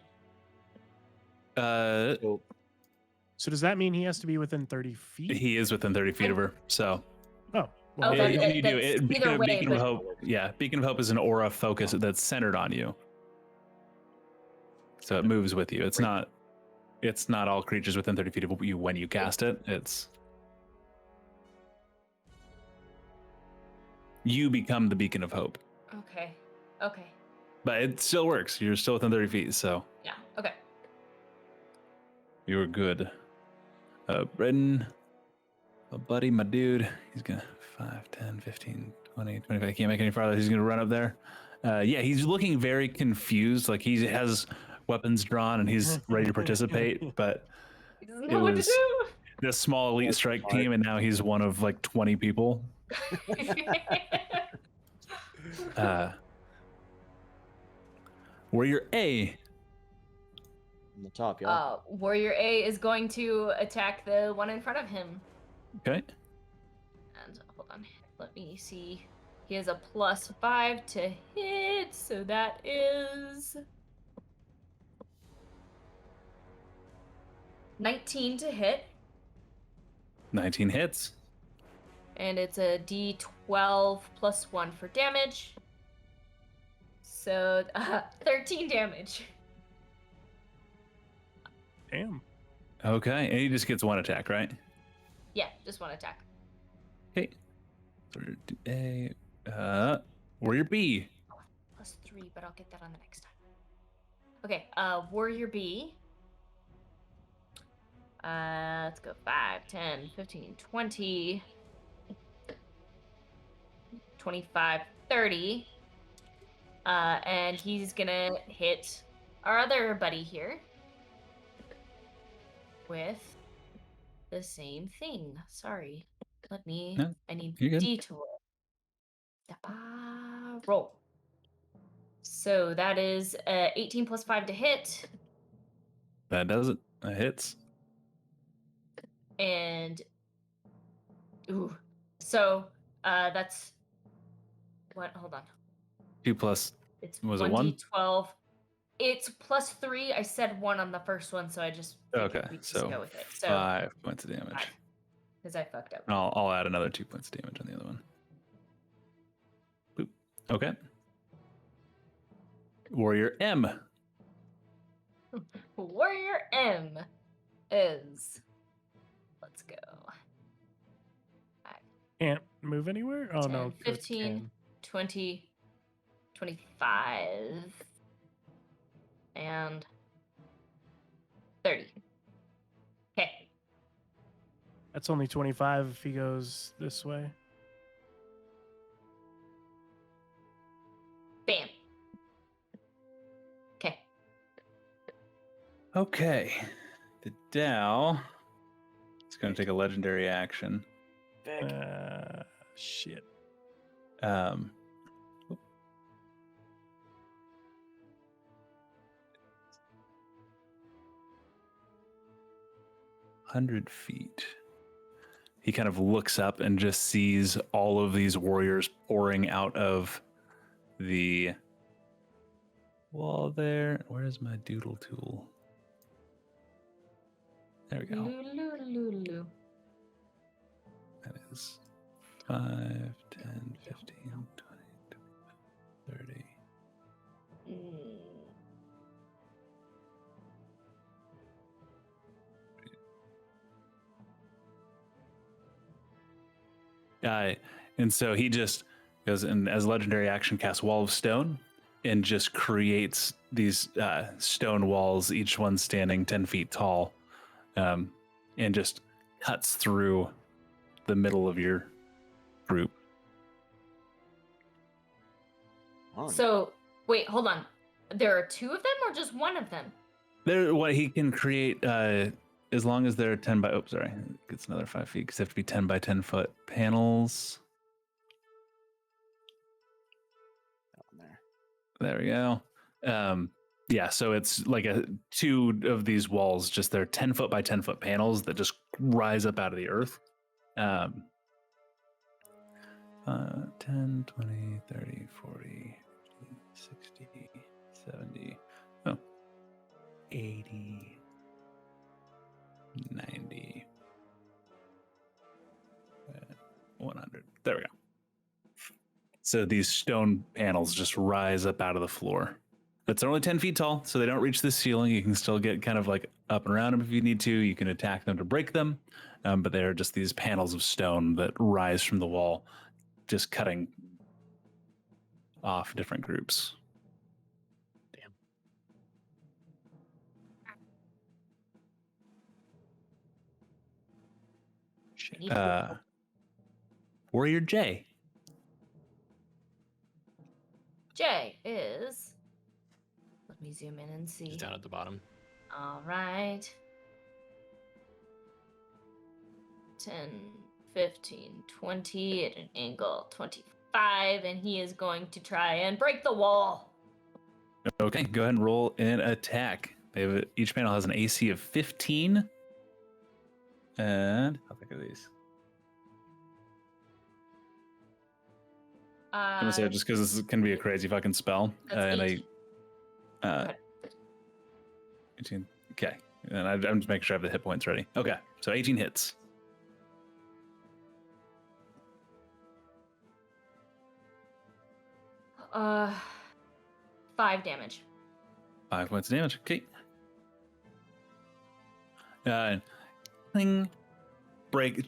So So does that mean he has to be within 30 feet? He is within 30 feet of her, so Oh. Oh, Yeah, that- you do. that's Beacon either of- way, Beacon of but- Hope. Yeah, Beacon of Hope is an aura focus that's centered on you, so it moves with you. It's not all creatures within 30 feet of you when you cast it. It's you become the Beacon of Hope, Okay. but it still works. You're still within 30 feet, so Yeah. Okay. you're good. Brendan, my buddy, my dude, he's gonna 5, 10, 15, 20, 25. I can't make any farther. He's gonna run up there. Yeah, he's looking very confused. Like he has weapons drawn and he's ready to participate, but He doesn't It know what to was- do. this small elite strike team, and now he's one of like 20 people. Warrior A. on the top, y'all. Warrior A is going to attack the one in front of him. Okay. And hold on, let me see. He has a +5 to hit, so that is 19 to hit, 19 hits. and it's a D12 plus 1 for damage. So 13 damage. Damn. Okay, and he just gets one attack, right? Yeah, just one attack. Okay. A. Warrior B. +3, but I'll get that on the next time. Okay, Warrior B. Let's go 5, 10, 15, 20, 25, 30. And he's gonna hit our other buddy here with the same thing. Sorry. Let me. No, I need you're good. detour. Roll. So that is 18 plus 5 to hit. That does it. That hits. And ooh. So that's what? Hold on. 2 plus. It's Was it 1? 1d12. It's plus 3. I said 1 on the first one, so I just figured Okay, we'd just so go with it. So 5 points of damage. because I fucked up. And I'll add another 2 points of damage on the other one. Boop. Okay. Warrior M. Warrior M is. Let's go. Can't move anywhere? Oh, 10, no. Coach 15, can. 20, 25, and 30. Okay. That's only 25 if he goes this way. Bam. Okay. Okay. The Dow is going to take a legendary action. Shit. Um, 100 feet. He kind of looks up and just sees all of these warriors pouring out of the wall there. Where's my doodle tool? There we go. Lulu. That is 5, 10, 15, 20, 30. And so he just goes and as legendary action casts Wall of Stone and just creates these stone walls, each one standing 10 feet tall, and just cuts through the middle of your group. So, wait, hold on. There are 2 of them or just 1 of them? What he can create, as long as they're 10 by, oh, sorry, it's another 5 feet because they have to be 10 by 10 foot panels. There we go. Yeah, so it's like 2 of these walls, just they're 10 foot by 10 foot panels that just rise up out of the earth. 10, 20, 30, 40, 60, 70, 80, 90, 100. There we go. So these stone panels just rise up out of the floor. That's only 10 feet tall, so they don't reach the ceiling. You can still get kind of like up and around them if you need to. You can attack them to break them, but they are just these panels of stone that rise from the wall, just cutting off different groups. Damn. Warrior J. J is. Let me zoom in and see. Just down at the bottom. All right. 10, 15, 20 at an angle, 25, and he is going to try and break the wall. Okay, go ahead and roll an attack. Each panel has an AC of 15. And how thick are these? I'm gonna say just because this can be a crazy fucking spell. That's And 18. I 18. Okay. And I'm just making sure I have the hit points ready. Okay. So 18 hits. Uh, 5 damage. 5 points of damage. Okay. Cling.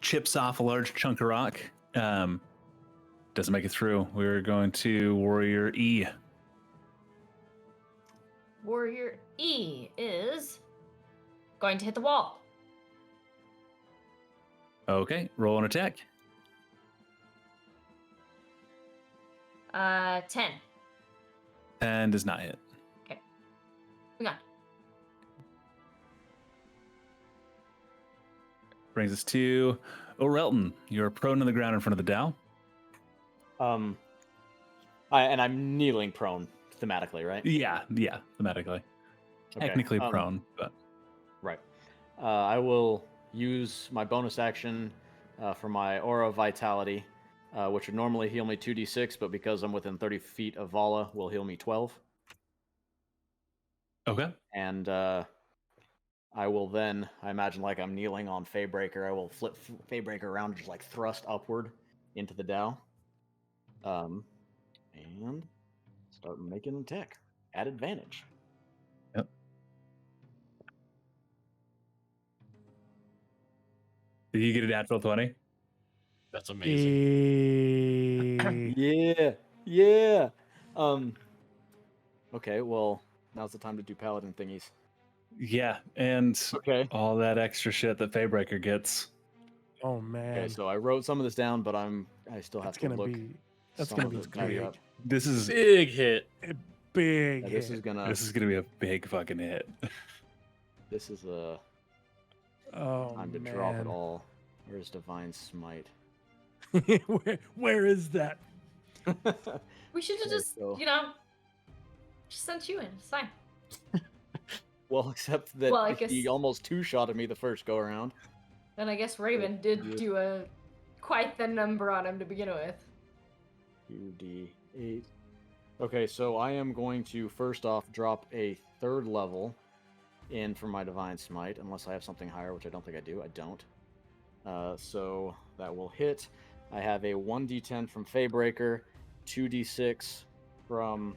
Chips off a large chunk of rock. Doesn't make it through. We're going to Warrior E. Warrior E is going to hit the wall. Okay, roll an attack. 10. And does not hit. Hang on. Brings us to Orelton. You're prone on the ground in front of the Dow. And I'm kneeling prone thematically, right? Yeah, thematically. Okay, Technically prone, but right. I will use my bonus action for my Aura of Vitality, which would normally heal me 2d6, but because I'm within 30 feet of Vala, will heal me 12. okay. And I will then, I imagine like I'm kneeling on Faybreaker, I will flip Faybreaker around and just like thrust upward into the Dow. And start making an attack at advantage. Yep. Did you get a natural 20? That's amazing. Yeah. Okay, well, now's the time to do paladin thingies. Yeah, and Okay. all that extra shit that Faybreaker gets. Oh man. Okay, so I wrote some of this down, but I still have That's to gonna look. be that's some gonna of be it back big. up. This is Big hit. Big Yeah, this hit. is gonna. this is gonna be a big fucking hit. This is a Oh time to man. drop it all. Where's Divine Smite? where is that? We should have Okay, just, so- just sent you in. It's fine. Well, except that Well, I he guess- almost two-shotted me the first go around. And I guess Raven did do quite the number on him to begin with. 2d8. Okay, so I am going to first off drop a third level in for my Divine Smite, unless I have something higher, which I don't think I do. I don't. So that will hit. I have a 1d10 from Faybreaker, 2d6 from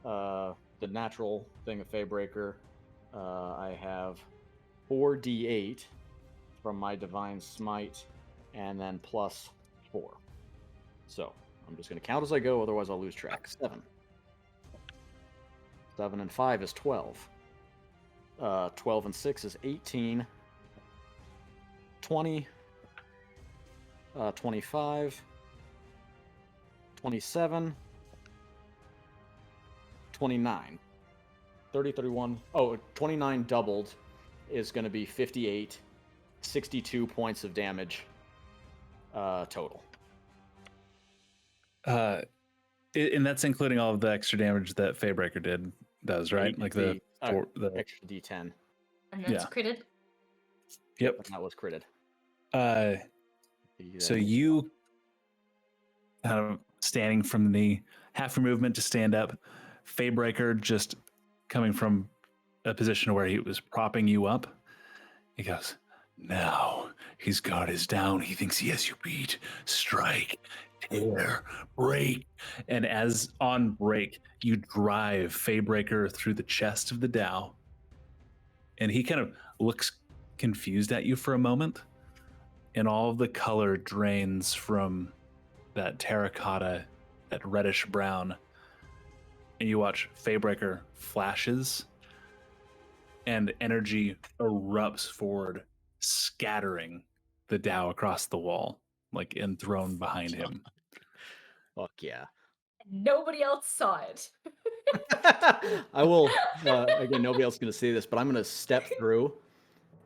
the natural thing of Faybreaker. I have 4d8 from my Divine Smite, and then plus 4. So I'm just going to count as I go, otherwise I'll lose track. 7. 7 and 5 is 12. 12 and 6 is 18. 20. 25. 27. 29. 30, 31. Oh, 29 doubled is going to be 58. 62 points of damage total. And that's including all of the extra damage that Faybreaker does, right? Like the extra D10. And that's Yeah. critted. Yep. And that was critted. So you kind of standing from the half your movement to stand up, Faybreaker just coming from a position where he was propping you up. He goes, now his guard is down. He thinks he has you beat. Strike, tear, break. And as on break, you drive Faybreaker through the chest of the Dow. And he kind of looks confused at you for a moment. And all of the color drains from that terracotta, that reddish brown. And you watch Faybreaker flashes and energy erupts forward, scattering the Dow across the wall, like enthroned behind him. Fuck yeah. Nobody else saw it. I will, again, nobody else is going to see this, but I'm going to step through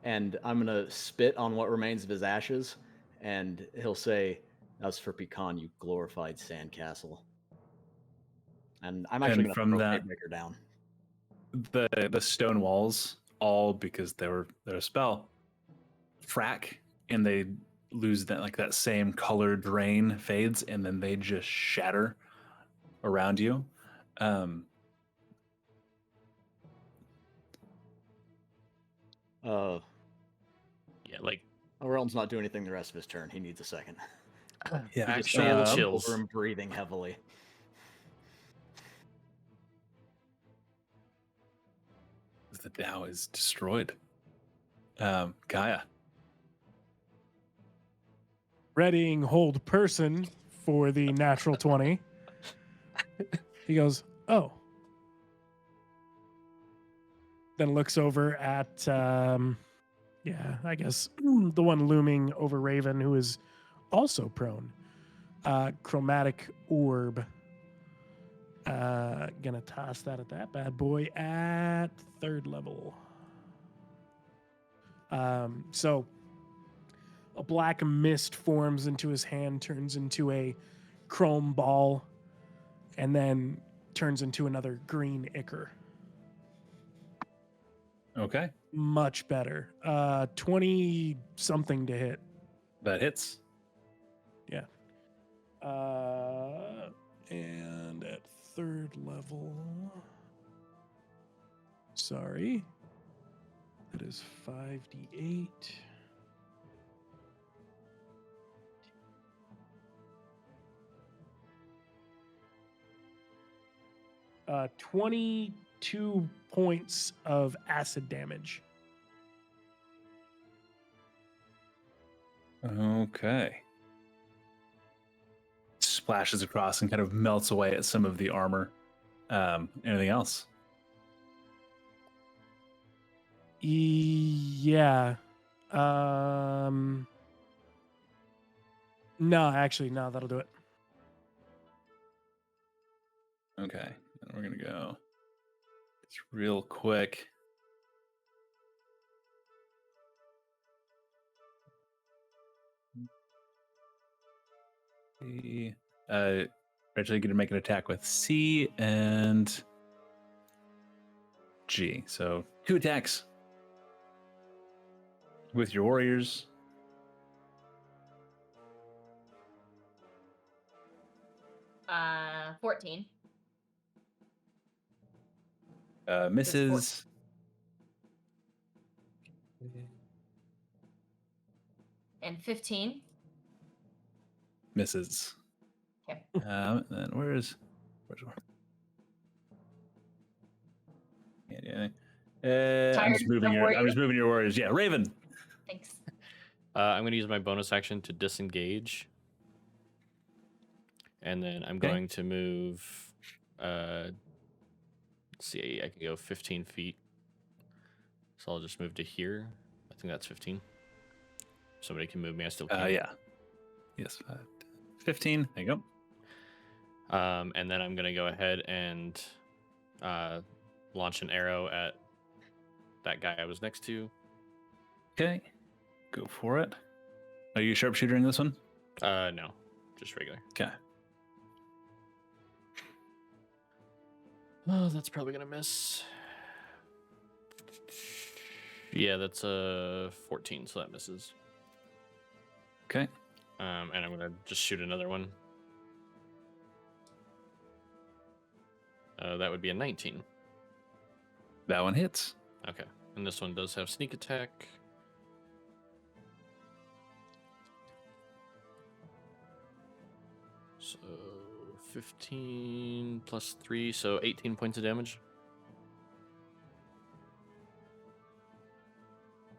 and I'm going to spit on what remains of his ashes. And he'll say, "That's for Pecan, you glorified sandcastle." And I'm actually going to throw Faybreaker down. The stone walls, all because they're a spell, frack, and they lose that same color drain fades, and then they just shatter around you. Yeah, like Realm's not doing anything the rest of his turn. He needs a second. Yeah, he just actually, stands chills. over him, breathing heavily. The Dow is destroyed. Gaia. Readying hold person for the natural 20. He goes, oh. then looks over at, I guess the one looming over Raven, who is also prone. Chromatic orb. Gonna toss that at that bad boy at 3rd level. So a black mist forms into his hand, turns into a chrome ball, and then turns into another green ichor. Okay. Much better. 20 something to hit. That hits. Yeah. And at 3rd level. Sorry. That is 5d8. 22 points of acid damage. Okay. Splashes across and kind of melts away at some of the armor. Anything else? Yeah. No, actually, no, that'll do it. Okay. And we're going to go. It's real quick. Rachel, you're going to make an attack with C and G. So 2 attacks with your warriors. Uh, 14. Misses. And 15. Misses. Okay. Then where's yeah. I'm just moving your warriors. Yeah, Raven. Thanks. I'm going to use my bonus action to disengage. And then I'm going to move. Let's see, I can go 15 feet. So I'll just move to here. I think that's 15. Somebody can move me. I still can. Yeah. Yes. 15. There you go. And then I'm going to go ahead and launch an arrow at that guy I was next to. Okay. Go for it. Are you sharpshooting this one? No. Just regular. Okay. Oh, that's probably going to miss. Yeah, that's a 14, so that misses. Okay. And I'm going to just shoot another one. That would be a 19. That one hits. Okay. And this one does have sneak attack. So 15 plus 3, so 18 points of damage.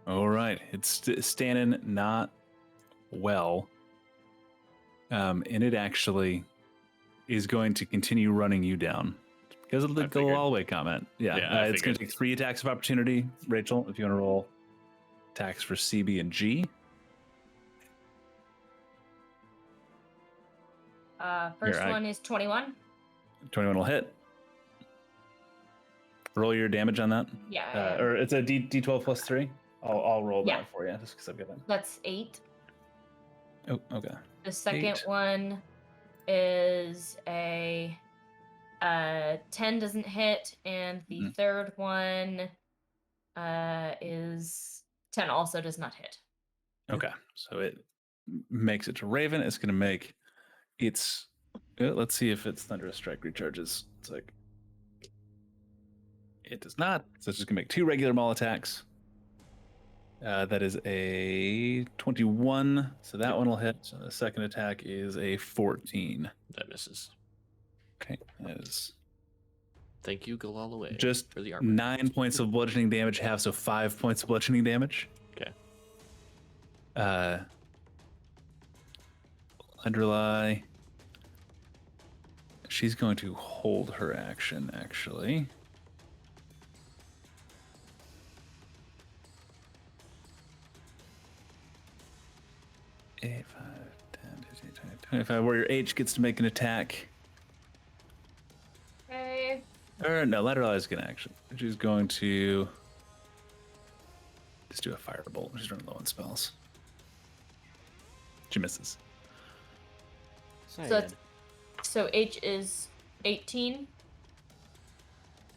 All right. It's standing not well. And it actually is going to continue running you down because of the go all the way comment. Yeah, it's going to take 3 attacks of opportunity. Rachel, if you want to roll attacks for CB and G. First one is 21. 21 will hit. Roll your damage on that. Yeah. Or it's a D12 plus 3. I'll roll that for you just because I've got that. That's 8. Oh, okay. The second one is a 10 doesn't hit, and the third one is 10 also does not hit. Okay, so it makes it to Raven. It's going to make its. Let's see if its Thunderous Strike recharges. It's like it does not. So it's just going to make 2 regular maul attacks. That is a 21, so that one will hit. So the second attack is a 14. That misses. Okay, that is. Thank you, Galalaway. Just for the armor. 9 points of bludgeoning damage half, so 5 points of bludgeoning damage. Okay. Underlie. She's going to hold her action, actually. 8, 5, 10, 15, 20, 25. Warrior H gets to make an attack. Okay. Or no, Lateral is gonna actually. She's going to just do a firebolt. She's running low on spells. She misses. So H is 18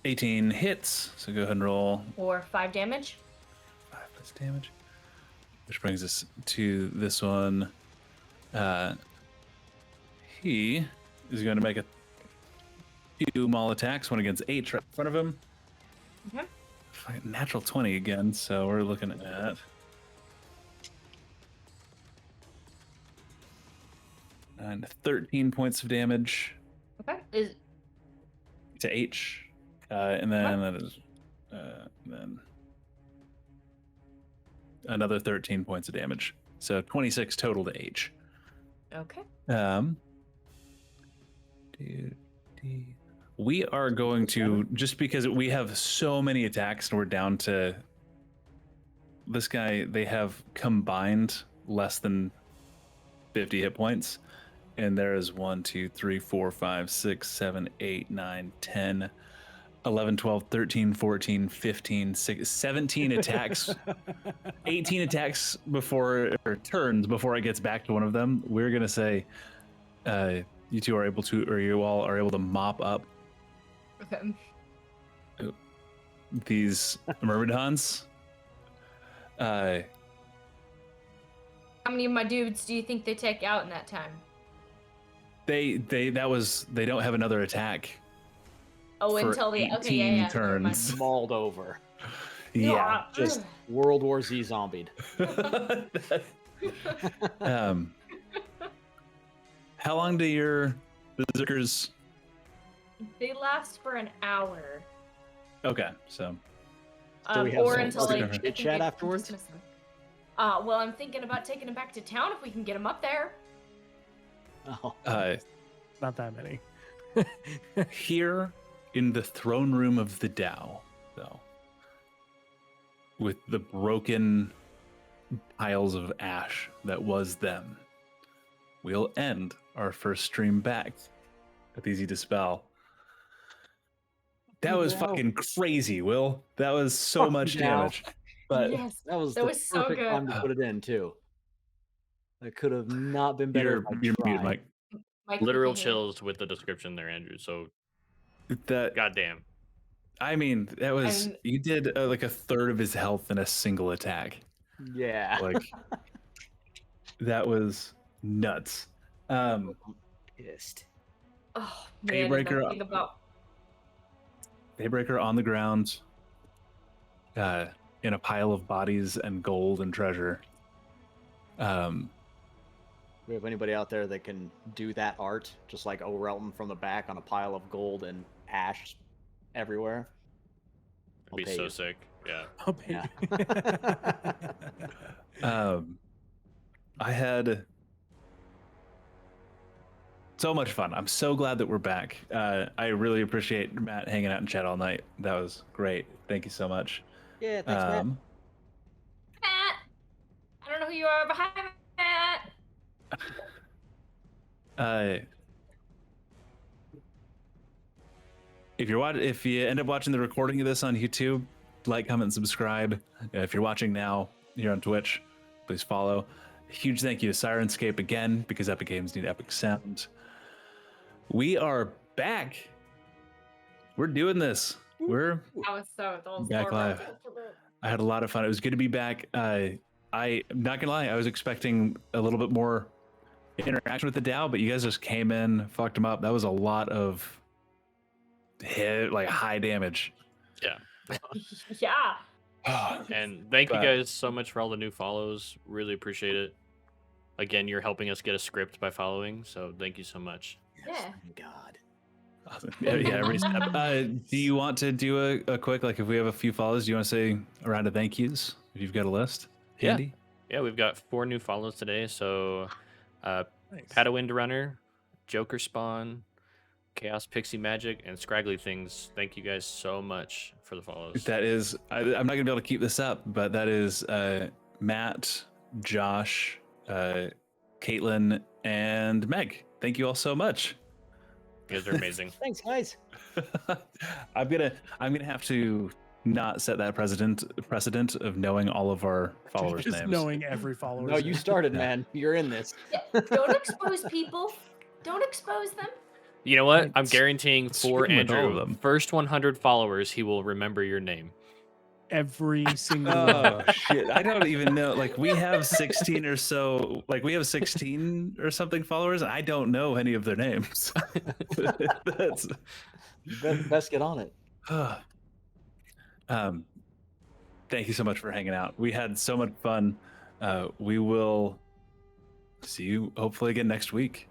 18 hits. So go ahead and roll or 5 damage. 5 plus damage. Which brings us to this one. He is going to make a few maul attacks. One against H right in front of him. Okay. Natural 20 again, so we're looking at and 13 points of damage Okay. to H, and then that is then another 13 points of damage, so 26 total to H. Okay. We are going to, just because we have so many attacks and we're down to this guy, they have combined less than 50 hit points. And there is 1, 2, 3, 4, 5, 6, 7, 8, 9, 10, 11, 12, 13, 14, 15, 16, 17 attacks, 18 attacks before, or turns before it gets back to one of them. We're going to say you two are able to, or you all are able to mop up Okay. these Myrmidons. How many of my dudes do you think they take out in that time? They don't have another attack. Oh, for until the 18 never mind. turns. Mauled over. Yeah. Just World War Z zombied. How long do your berserkers? They last for an hour. Okay, so So we have or some until other like chit chat afterwards? dismiss them. Well, I'm thinking about taking them back to town if we can get them up there. Oh. Not that many. here in the throne room of the Tao, though, with the broken piles of ash that was them, we'll end our first stream back with Easy Dispel. That was fucking crazy, Will. That was so much damage. But yes, That was that the was so perfect good. time to put it in too. That could have not been better. you're if I mute, tried. Mike. Mike, we Literal can hear you. chills with the description there, Andrew. So, That goddamn. I mean, that was And- you did like a third of his health in a single attack. Yeah. Like that was nuts. Pissed. Oh man, Daybreaker- think about Daybreaker on the ground, in a pile of bodies and gold and treasure. We have anybody out there that can do that art, just like O'Relton from the back on a pile of gold and ash everywhere? I'll It'd be pay so you. sick. Yeah. I'll pay Yeah. you. I had so much fun. I'm so glad that we're back. I really appreciate Matt hanging out in chat all night. That was great. Thank you so much. Yeah, thanks, man. Matt. I don't know who you are, but hi, Matt. If you end up watching the recording of this on YouTube, like, comment, and subscribe. If you're watching now here on Twitch, please follow. Huge thank you to Syrinscape again, because epic games need epic sound. We are back. We're doing this. We're That was back live. I had a lot of fun. It was good to be back. I'm not gonna lie, I was expecting a little bit more interaction with the Tao, but you guys just came in, fucked them up. That was a lot of hit, like high damage. Yeah. And thank you But- guys so much for all the new follows. Really appreciate it. Again, you're helping us get a script by following, so thank you so much. Yeah. Thank God. Awesome. Yeah, every step. Do you want to do a quick, like if we have a few follows, do you want to say a round of thank yous? If you've got a list? Yeah. Handy? Yeah, we've got 4 new follows today. So, Nice. Padawind Runner, Joker Spawn, Chaos Pixie Magic, and Scraggly Things. Thank you guys so much for the follows. That is, I'm not going to be able to keep this up, but that is Matt, Josh, Caitlin, and Meg. Thank you all so much. You guys are amazing. Thanks, guys. I'm gonna have to not set that precedent of knowing all of our followers' Just names. knowing every follower. No, you started, Yeah. man. You're in this. Yeah, don't expose people. Don't expose them. You know what? I I'm guaranteeing for scream with all of Andrew, them. first 100 followers, he will remember your name. Every single Oh one. shit! I don't even know. Like we have 16 or so. Like we have 16 or something followers. And I don't know any of their names. That's. You best get on it. Thank you so much for hanging out. We had so much fun. We will see you hopefully again next week.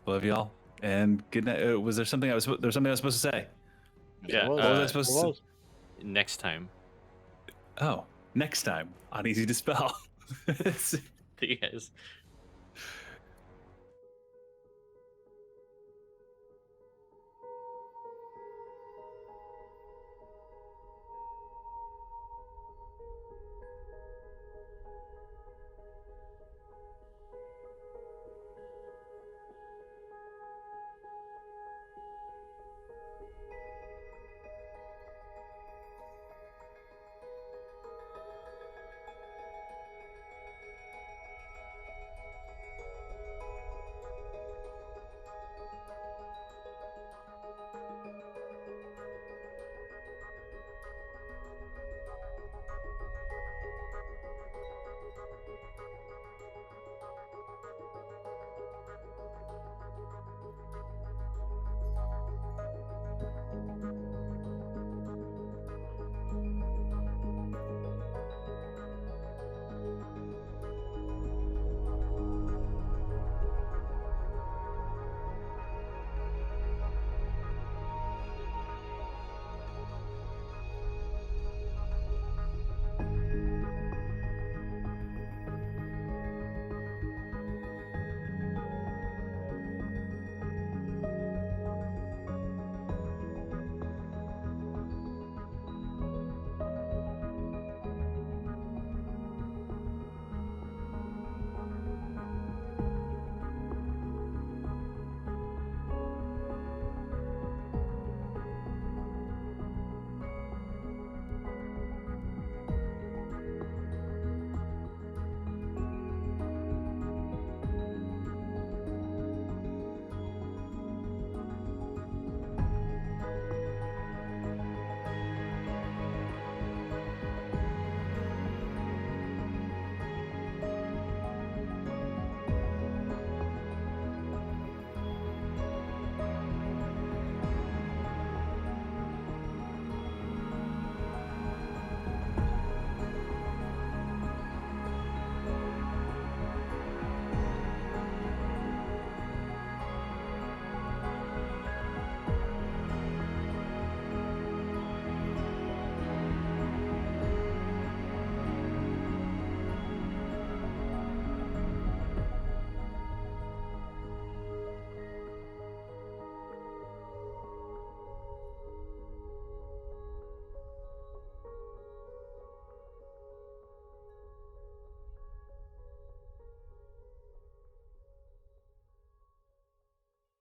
Love y'all and good night. Was there something I was supposed to say? Yeah. What What was I What supposed was? to? Next time. Oh, next time on Easy Dispel. See you guys.